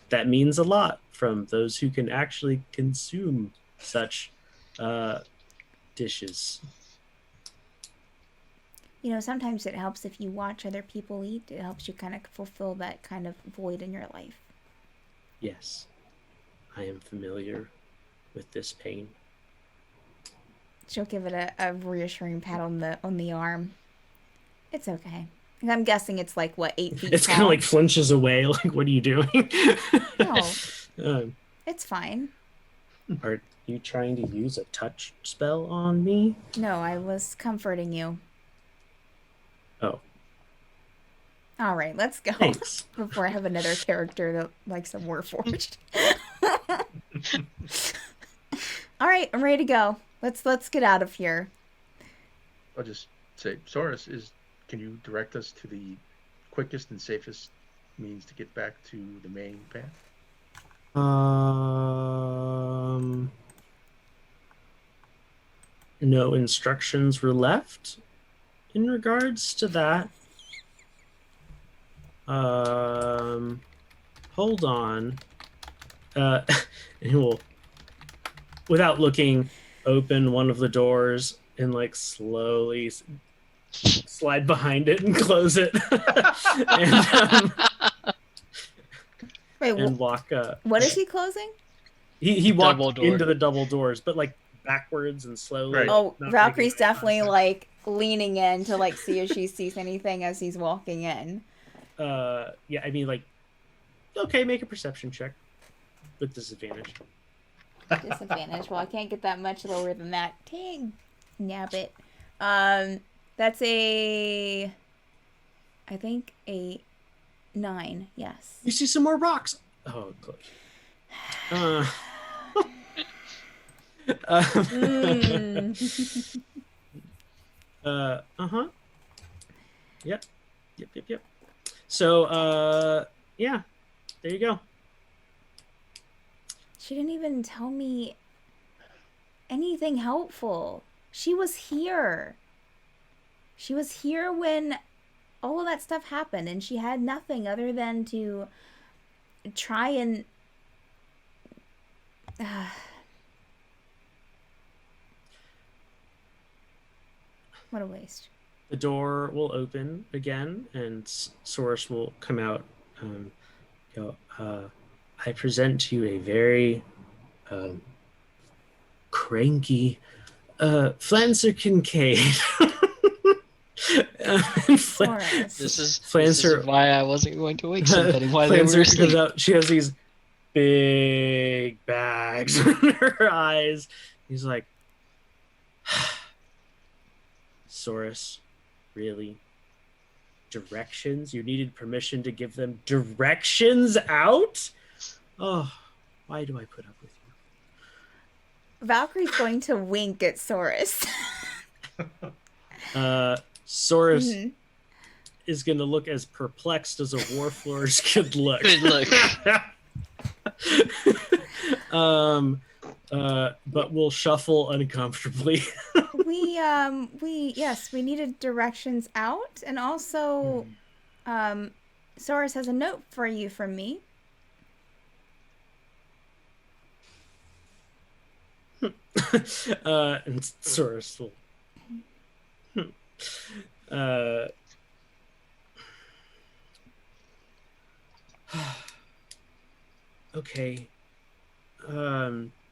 That means a lot from those who can actually consume such dishes. You know, sometimes it helps if you watch other people eat. It helps you kind of fulfill that kind of void in your life. Yes, I am familiar with this pain. She'll give it a reassuring pat on the arm. It's okay. And I'm guessing it's like, what, 8 feet It's tall? kind of like flinches away. Like, what are you doing? No. It's fine. Are you trying to use a touch spell on me? No, I was comforting you. Oh. All right, let's go. Thanks. Before I have another character that likes a warforged. All right, I'm ready to go. Let's get out of here. I'll just say, Saurus, can you direct us to the quickest and safest means to get back to the main path? No instructions were left in regards to that. Hold on. And we'll, without looking, open one of the doors and like slowly slide behind it and close it. and walk up. What is he closing? He walked into the double doors, but like backwards and slowly. Right. Oh, Valkyrie's definitely like leaning in to like see if she sees anything as he's walking in. Yeah, I mean, like, okay, make a perception check with disadvantage. Disadvantage. Well, I can't get that much lower than that. Dang, nabbit. That's I think a 9. Yes. You see some more rocks. Oh, close. Yep. So, yeah, there you go. She didn't even tell me anything helpful. She was here. She was here when all of that stuff happened, and she had nothing other than to try and... What a waste. The door will open again, and Source will come out. Go, I present to you a very cranky Flancer Kincaid. Soros. This is Flancer why I wasn't going to wake somebody while they were Flancer comes asleep. out. She has these big bags in her eyes. He's like, Saurus, really? Directions? You needed permission to give them directions out? Oh, why do I put up with you? Valkyrie's going to wink at Soros. Saurus Mhm. is going to look as perplexed as a warforge could look. Good look. But we'll shuffle uncomfortably. We needed directions out, and also, Soros has a note for you from me. And Saurus will. Okay.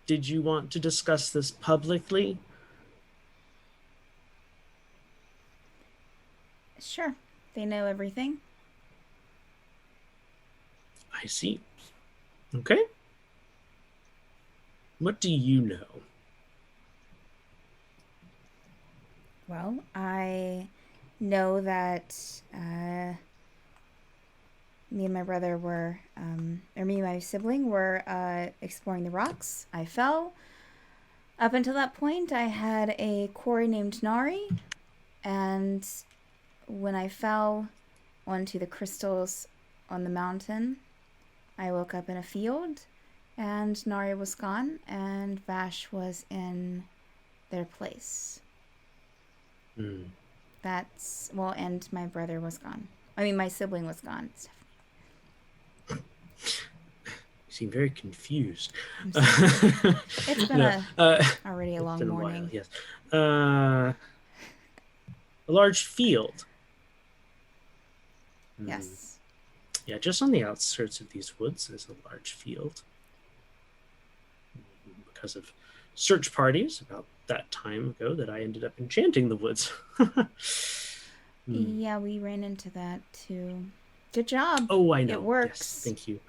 Did you want to discuss this publicly? Sure, they know everything. I see. Okay. What do you know? Well, I know that me and my brother were, or me and my sibling were exploring the rocks. I fell. Up until that point, I had a quarry named Nari, and when I fell onto the crystals on the mountain, I woke up in a field, and Nari was gone, and Vash was in their place. That's, well, and my brother was gone. I mean, my sibling was gone. You seem very confused. It's been already a long been morning. a while, yes. A large field. Yes. Yeah, just on the outskirts of these woods is a large field. Because of search parties about that time ago that I ended up enchanting the woods. Yeah, we ran into that too. Good job. Oh, I know. It works. Yes, thank you.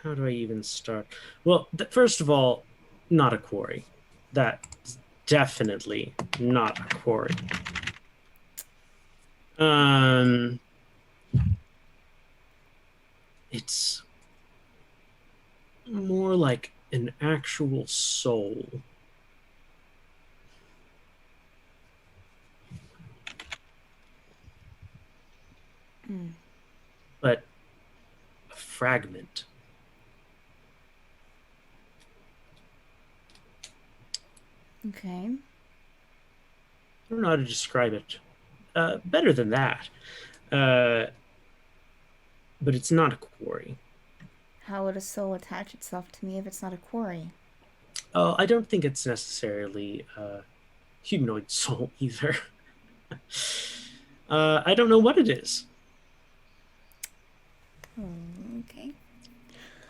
How do I even start? Well, first of all, not a quarry. That's definitely not a quarry. It's more like an actual soul. But a fragment. Okay. I don't know how to describe it. Better than that. But it's not a quarry. How would a soul attach itself to me if it's not a quarry? Oh, I don't think it's necessarily a humanoid soul either. I don't know what it is. Okay.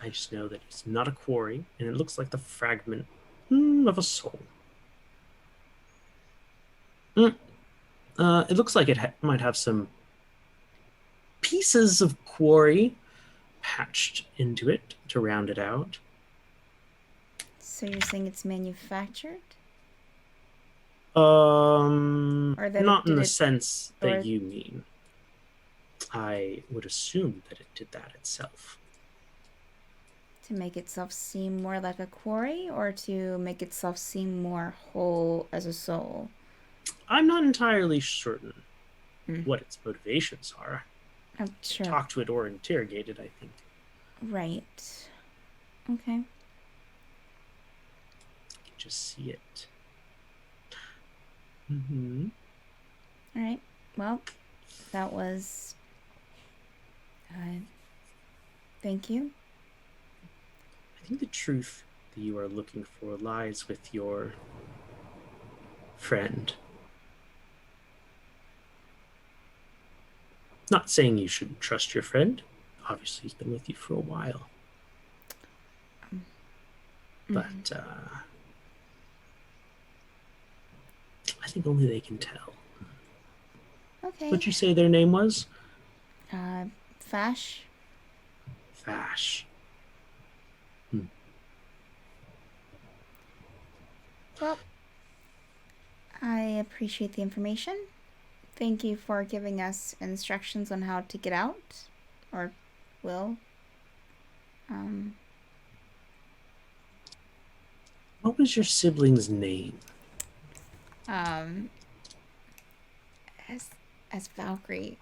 I just know that it's not a quarry, and it looks like the fragment of a soul. It looks like it might have some pieces of quarry patched into it to round it out. So you're saying it's manufactured? Or that not it in the did it- sense or- that you mean. I would assume that it did that itself. To make itself seem more like a quarry, or to make itself seem more whole as a soul? I'm not entirely certain what its motivations are. I'm sure. Talk to it or interrogate it, I think. Right. Okay. You can just see it. All right. Well, that was... thank you. I think the truth that you are looking for lies with your friend. Not saying you shouldn't trust your friend. Obviously, he's been with you for a while. But I think only they can tell. Okay. What'd you say their name was? Fash. Fash. Well, I appreciate the information. Thank you for giving us instructions on how to get out. Or will. What was your sibling's name? As Valkyrie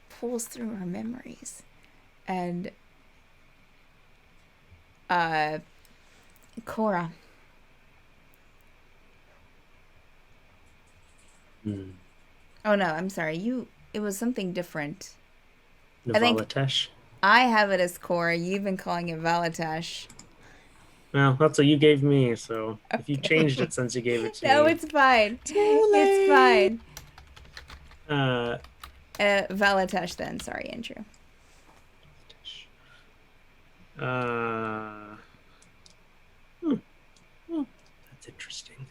pulls through her memories and Cora. Oh no, I'm sorry. It was something different. Navalitesh? I have it as Cora. You've been calling it Valitash. Well, that's what you gave me, so if you changed it since you gave it to me. No, it's fine. It's fine. Valitash then. Sorry, Andrew. Well, that's interesting.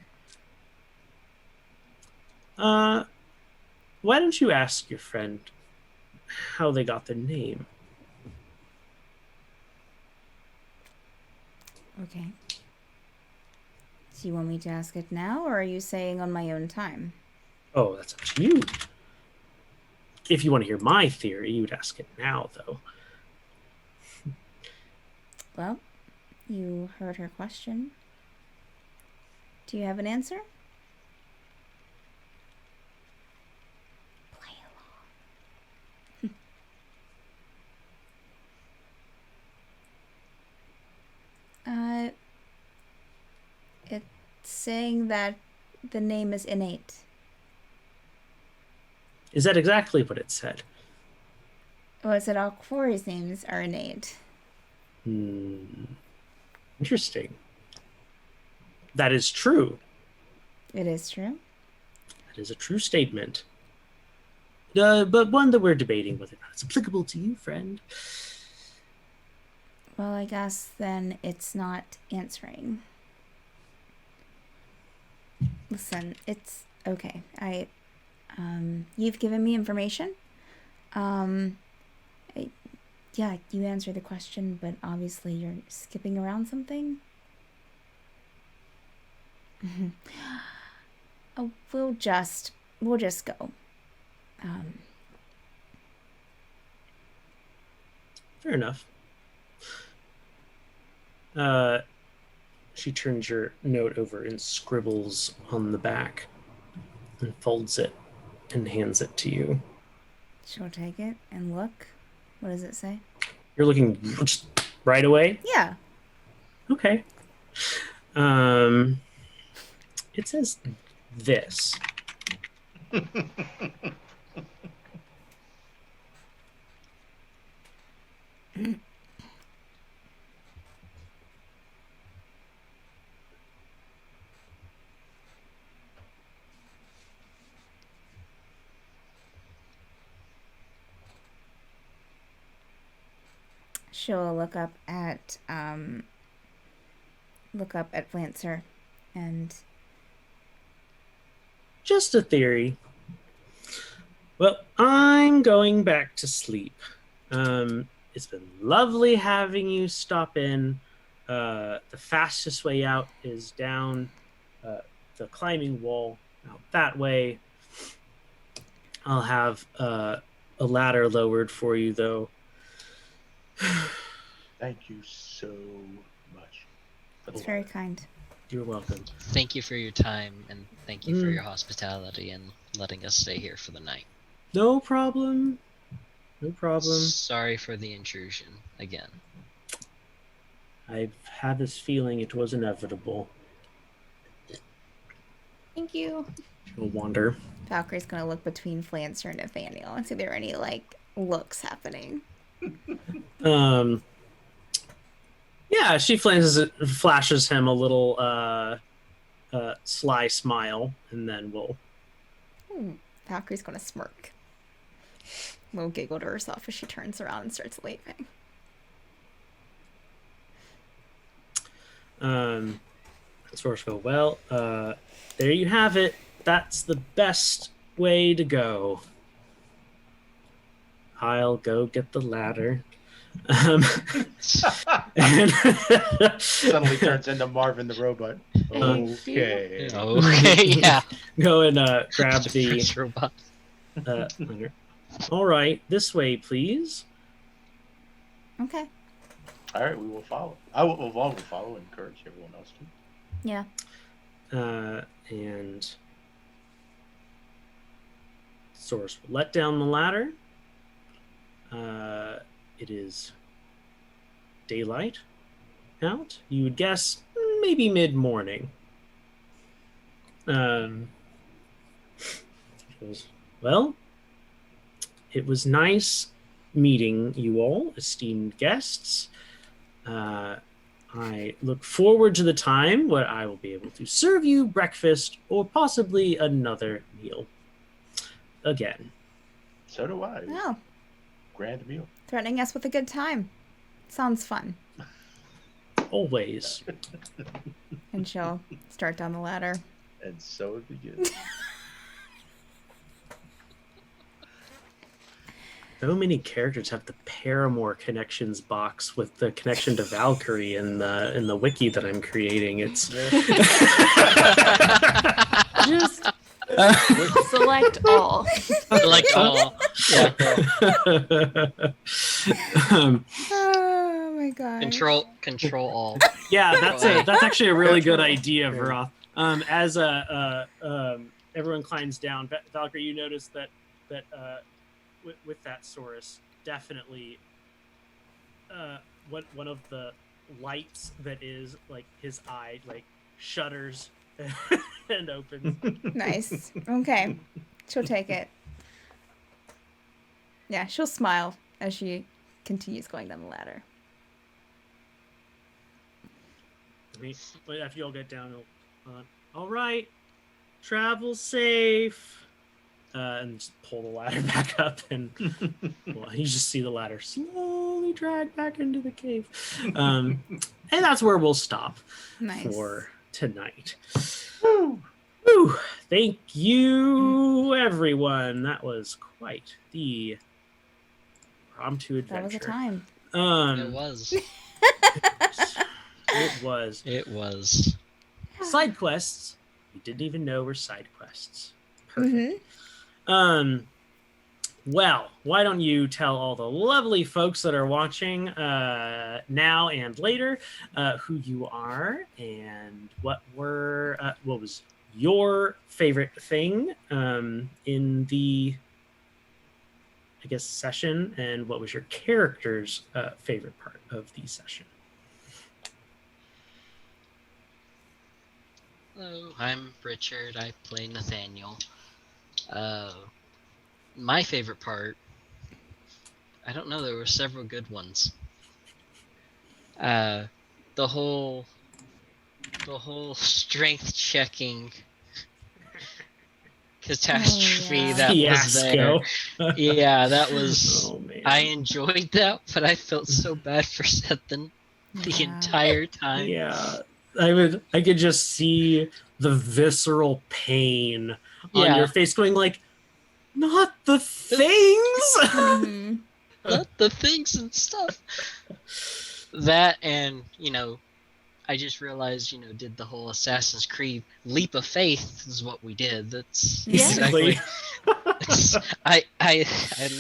Why don't you ask your friend how they got the name? Okay. Do you want me to ask it now, or are you saying on my own time? Oh, that's up to you. If you want to hear my theory, you would ask it now, though. Well, you heard her question. Do you have an answer? Play along. It's saying that the name is innate. Is that exactly what it said? Well, it said all Quarry's names are innate. Interesting. That is true. It is true. That is a true statement. But one that we're debating whether or not it's applicable to you, friend. Well, I guess then it's not answering. Listen, it's okay. You've given me information. Yeah, you answered the question, but obviously you're skipping around something. Oh, we'll just go. Fair enough. She turns your note over and scribbles on the back and folds it and hands it to you. She'll take it and look. What does it say? You're looking just right away? Yeah. Okay. It says this. She'll look up at Flancer and Just a theory. Well, I'm going back to sleep. It's been lovely having you stop in. The fastest way out is down the climbing wall out that way. I'll have a ladder lowered for you, though. Thank you so much. it's very kind. You're welcome. Thank you for your time, and thank you for your hospitality and letting us stay here for the night. No problem. No problem. Sorry for the intrusion again. I've had this feeling it was inevitable. Thank you. She'll wander. Valkyrie's gonna look between Flancer and Nathaniel and see if there are any looks happening. Yeah, she flashes him a little sly smile, and then we'll. Valkyrie's gonna smirk. will giggle to herself as she turns around and starts leaving. Source will, well, there you have it. That's the best way to go. I'll go get the ladder. And Suddenly turns into Marvin the robot. Okay. Okay, yeah. go and grab the First robot. ladder. All right, this way, please. Okay. All right, we will follow. Vaughan will follow and encourage everyone else to. Yeah. And Source will let down the ladder. It is daylight out. You would guess maybe mid-morning. Well, it was nice meeting you all, esteemed guests. I look forward to the time where I will be able to serve you breakfast or possibly another meal again. So do I. Oh, Grand meal. threatening us with a good time. Sounds fun. Always. And she'll start down the ladder. And so it begins. So many characters have the Paramore connections box with the connection to Valkyrie in the wiki that I'm creating. It's Just select all. Like all. Yeah. Oh my god. Control all. Yeah, that's actually a really good idea, Veroth. As everyone climbs down, Valkyrie, you notice that with that Saurus, definitely one of the lights that is like his eye like shudders and opens. Nice. Okay. She'll take it. Yeah, she'll smile as she continues going down the ladder. But after you all get down, all right, travel safe. And just pull the ladder back up, and well, you just see the ladder slowly drag back into the cave. And that's where we'll stop Nice. for tonight. Woo! Woo! Thank you, everyone. That was quite the impromptu adventure. That was a time. It was. It was. It was. Side quests we didn't even know were side quests. Perfect. Mm-hmm. Well, why don't you tell all the lovely folks that are watching now and later who you are and what was your favorite thing in the, I guess, session, and what was your character's favorite part of the session? Hello, I'm Richard. I play Nathaniel. My favorite part, I don't know, there were several good ones. The whole strength checking catastrophe yeah. that was there. Fiasco. Yeah, that was. Oh, man. I enjoyed that, but I felt so bad for Cethen the Yeah. entire time. Yeah, I could just see the visceral pain on Yeah. your face, going like, "Not the things." Mm-hmm. Not the things and stuff. That, and I just realized, did the whole Assassin's Creed leap of faith is what we did. That's Yeah. exactly. I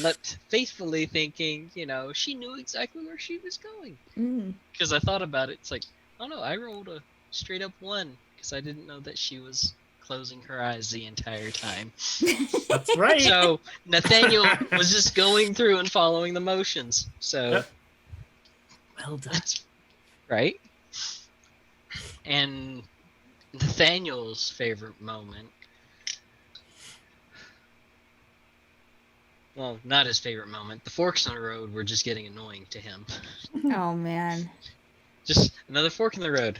leapt faithfully thinking, she knew exactly where she was going. Mm. Because I thought about it, it's like, oh no, I rolled a straight up 1 because I didn't know that she was closing her eyes the entire time. That's right. So Nathaniel was just going through and following the motions. So Yep. Well done. that's right. And Nathaniel's favorite moment. Well, not his favorite moment. The forks in the road were just getting annoying to him. Oh man. Just another fork in the road.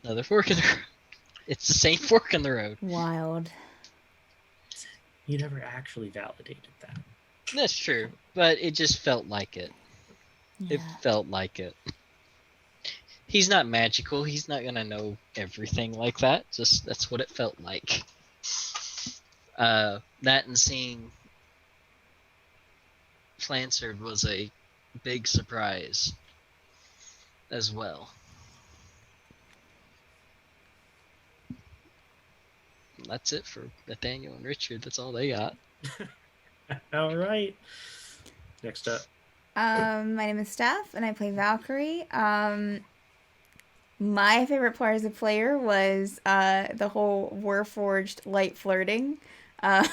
Another fork in the road. It's the same fork in the road. Wild. You never actually validated that. That's true, but it just felt like it. It Yeah. felt like it. He's not magical. He's not gonna know everything like that. Just that's what it felt like. That and seeing Flansard was a big surprise as well. That's it for Nathaniel and Richard. That's all they got. All right. Next up. My name is Steph, and I play Valkyrie. My favorite part as a player was the whole warforged light flirting. I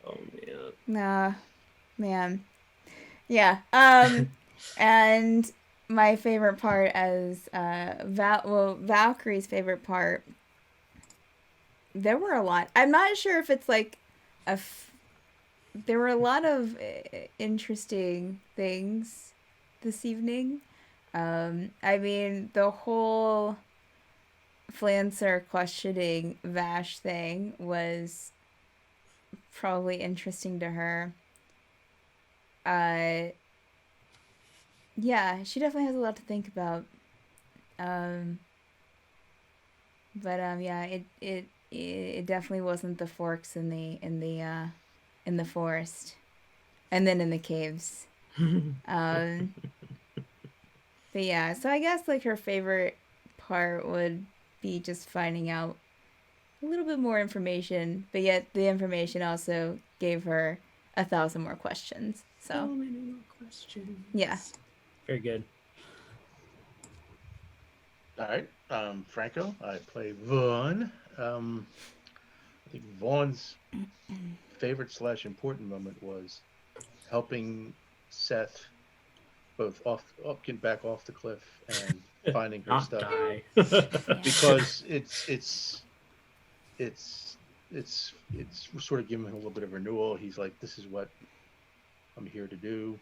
Oh man. Nah, man. Yeah. And my favorite part as Valkyrie's favorite part. There were a lot. I'm not sure if it's like there were a lot of interesting things this evening. I mean, the whole Flancer questioning Vash thing was probably interesting to her. Yeah, she definitely has a lot to think about. Yeah, it definitely wasn't the forks in the forest, and then in the caves. But yeah, so I guess like her favorite part would be just finding out a little bit more information, but yet the information also gave her 1,000 more questions. So many more questions. Yeah. Very good. All right. Franco, I play Vaughan. I think Vaughan's favorite / important moment was helping Seth both get back off the cliff and finding her Not stuff. die. Because it's sort of giving him a little bit of renewal. He's like, this is what I'm here to do.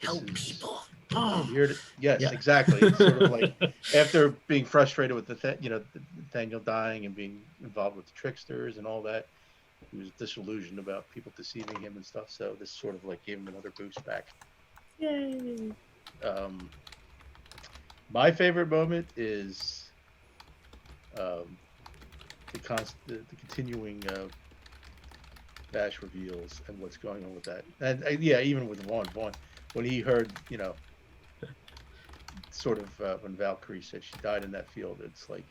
Help people. I'm here to, yes, Yeah. exactly. It's sort of like after being frustrated with Nathaniel dying and being involved with the tricksters and all that, he was disillusioned about people deceiving him and stuff. So this sort of like gave him another boost back. Yay. My favorite moment is the continuing Bash reveals and what's going on with that. And yeah, even with Vaughan, when he heard, sort of when Valkyrie said she died in that field, it's like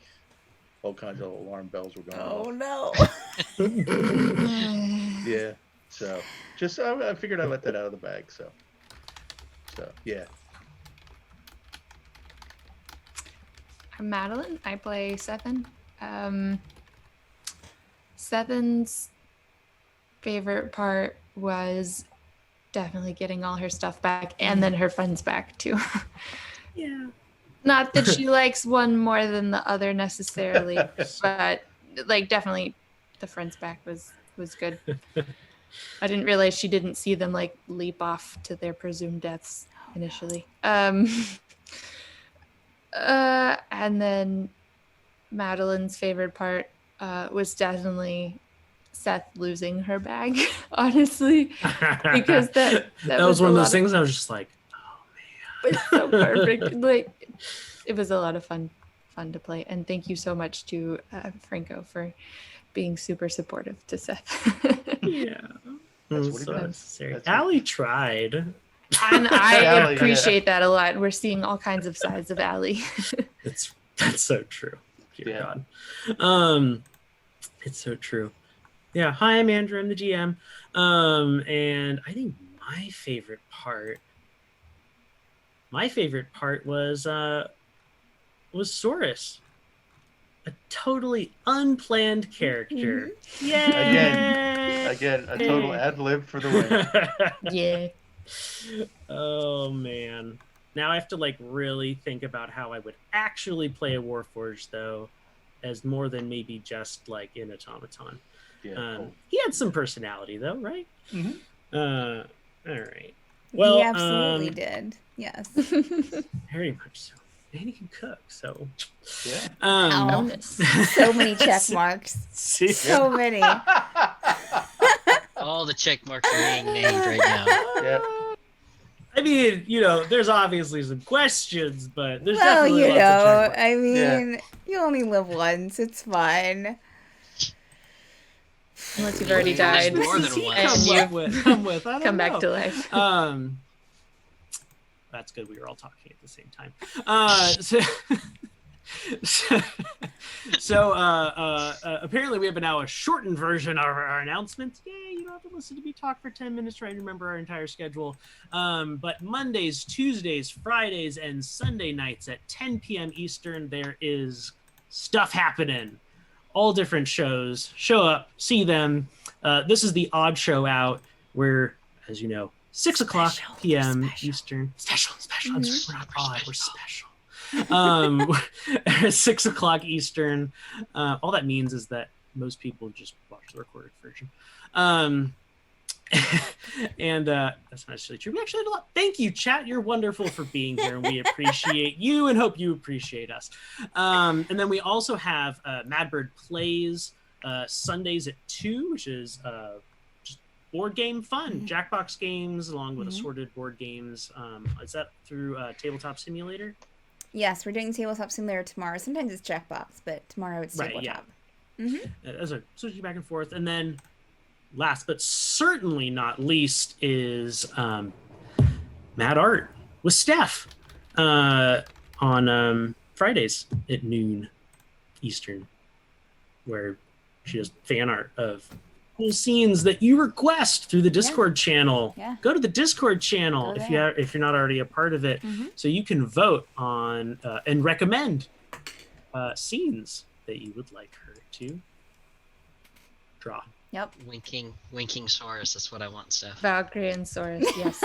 all kinds of alarm bells were going off. no. Yeah. So just I figured I'd let that out of the bag. So yeah. I'm Madeline. I play Cethen. Cethen's favorite part was definitely getting all her stuff back and then her friends back too. Yeah. Not that she likes one more than the other necessarily, but like definitely the friends back was good. I didn't realize she didn't see them like leap off to their presumed deaths initially. And then Madeline's favorite part was definitely Seth losing her bag, honestly, because that was one of those things I was just like, oh man, it's so perfect. Like it was a lot of fun to play, and thank you so much to Franco for being super supportive to Seth. Yeah, That's it what he so does. necessary. That's Allie tried. And I Allie, appreciate that a lot. We're seeing all kinds of sides of Allie. That's so true. Dear Yeah. God. It's so true. Yeah. Hi, I'm Andrew. I'm the GM. And I think my favorite part was Saurus, a totally unplanned character. Yay! Again, a total ad lib for the win. Yeah. Oh man. Now I have to like really think about how I would actually play a Warforged though, as more than maybe just like an automaton. Yeah. He had some personality though, right? Mhm. All right. Well, he absolutely did. Yes. very much so. and he can cook. So, Yeah. Oh. Bonus. So many check marks. See, So many. All the check marks are being named right now. Yep. I mean, there's obviously some questions, but there's Well, definitely lots of check marks. I mean, you only live once. It's fine. Unless you've already There's died. more than Does he one. And come with? I don't Come back know. to life. That's good. We were all talking at the same time. So apparently we have now a shortened version of our announcement. Yay, you don't have to listen to me talk for 10 minutes trying to remember our entire schedule. But Mondays, Tuesdays, Fridays, and Sunday nights at 10 p.m. Eastern, there is stuff happening. All different shows. Show up, see them. This is the odd show out where, as you know, 6 o'clock Special. p.m. Special. Eastern. Special. Mhm. We're not odd, we're special. 6 o'clock Eastern. All that means is that most people just watch the recorded version. And that's not necessarily true. We actually had a lot. Thank you, chat. You're wonderful for being here, and we appreciate you and hope you appreciate us. And then we also have Madbird Plays Sundays at 2, which is just board game fun. Jackbox games along with assorted board games. Is that through Tabletop Simulator? Yes, we're doing Tabletop Simulator tomorrow. Sometimes it's Jackbox, but tomorrow it's Right, Tabletop. As a switching back and forth. And then last but certainly not least is Mad Art with Steph on Fridays at noon Eastern, where she does fan art of cool scenes that you request through the Discord channel. Yeah. Go to the Discord channel Go if there. you're not already a part of it, Mhm. so you can vote on and recommend scenes that you would like her to draw. Yep. Winking Saurus. That's what I want, Steph. Valkyrie and Saurus, yes.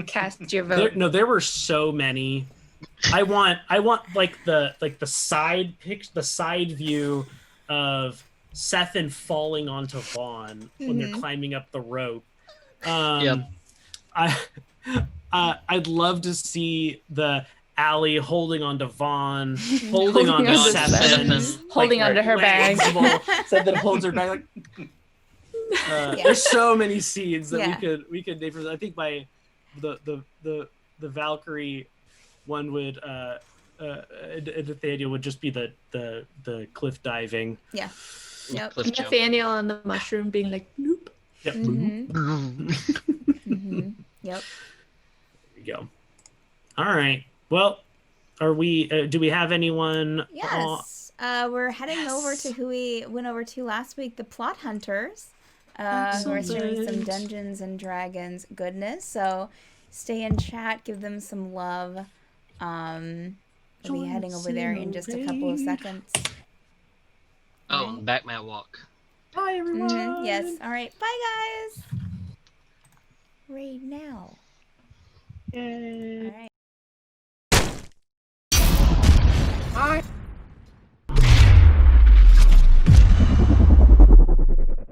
Cast your vote. There were so many. I want like the side view of Cethen falling onto Vaughan when they're climbing up the rope. Yep. I'd love to see the Allie holding onto Vaughan, holding onto onto Cethen, Cethen. Holding onto her bag. Cethen holds her bag. There's so many scenes that we could name. I think by the Valkyrie one would Nathaniel would just be the cliff diving. Yeah. Yep. Cliff jump. Nathaniel and the mushroom being like, nope. Yep. Yep. There you go. All right. Well, are we? Do we have anyone? Yes. We're heading over to who we went over to last week, the Plot Hunters. Who are sharing some Dungeons and Dragons goodness. So stay in chat, give them some love. We'll be heading over there in just a couple of seconds. Oh, back my walk. Bye, everyone. Yes. All right. Bye, guys. Right now. Yay.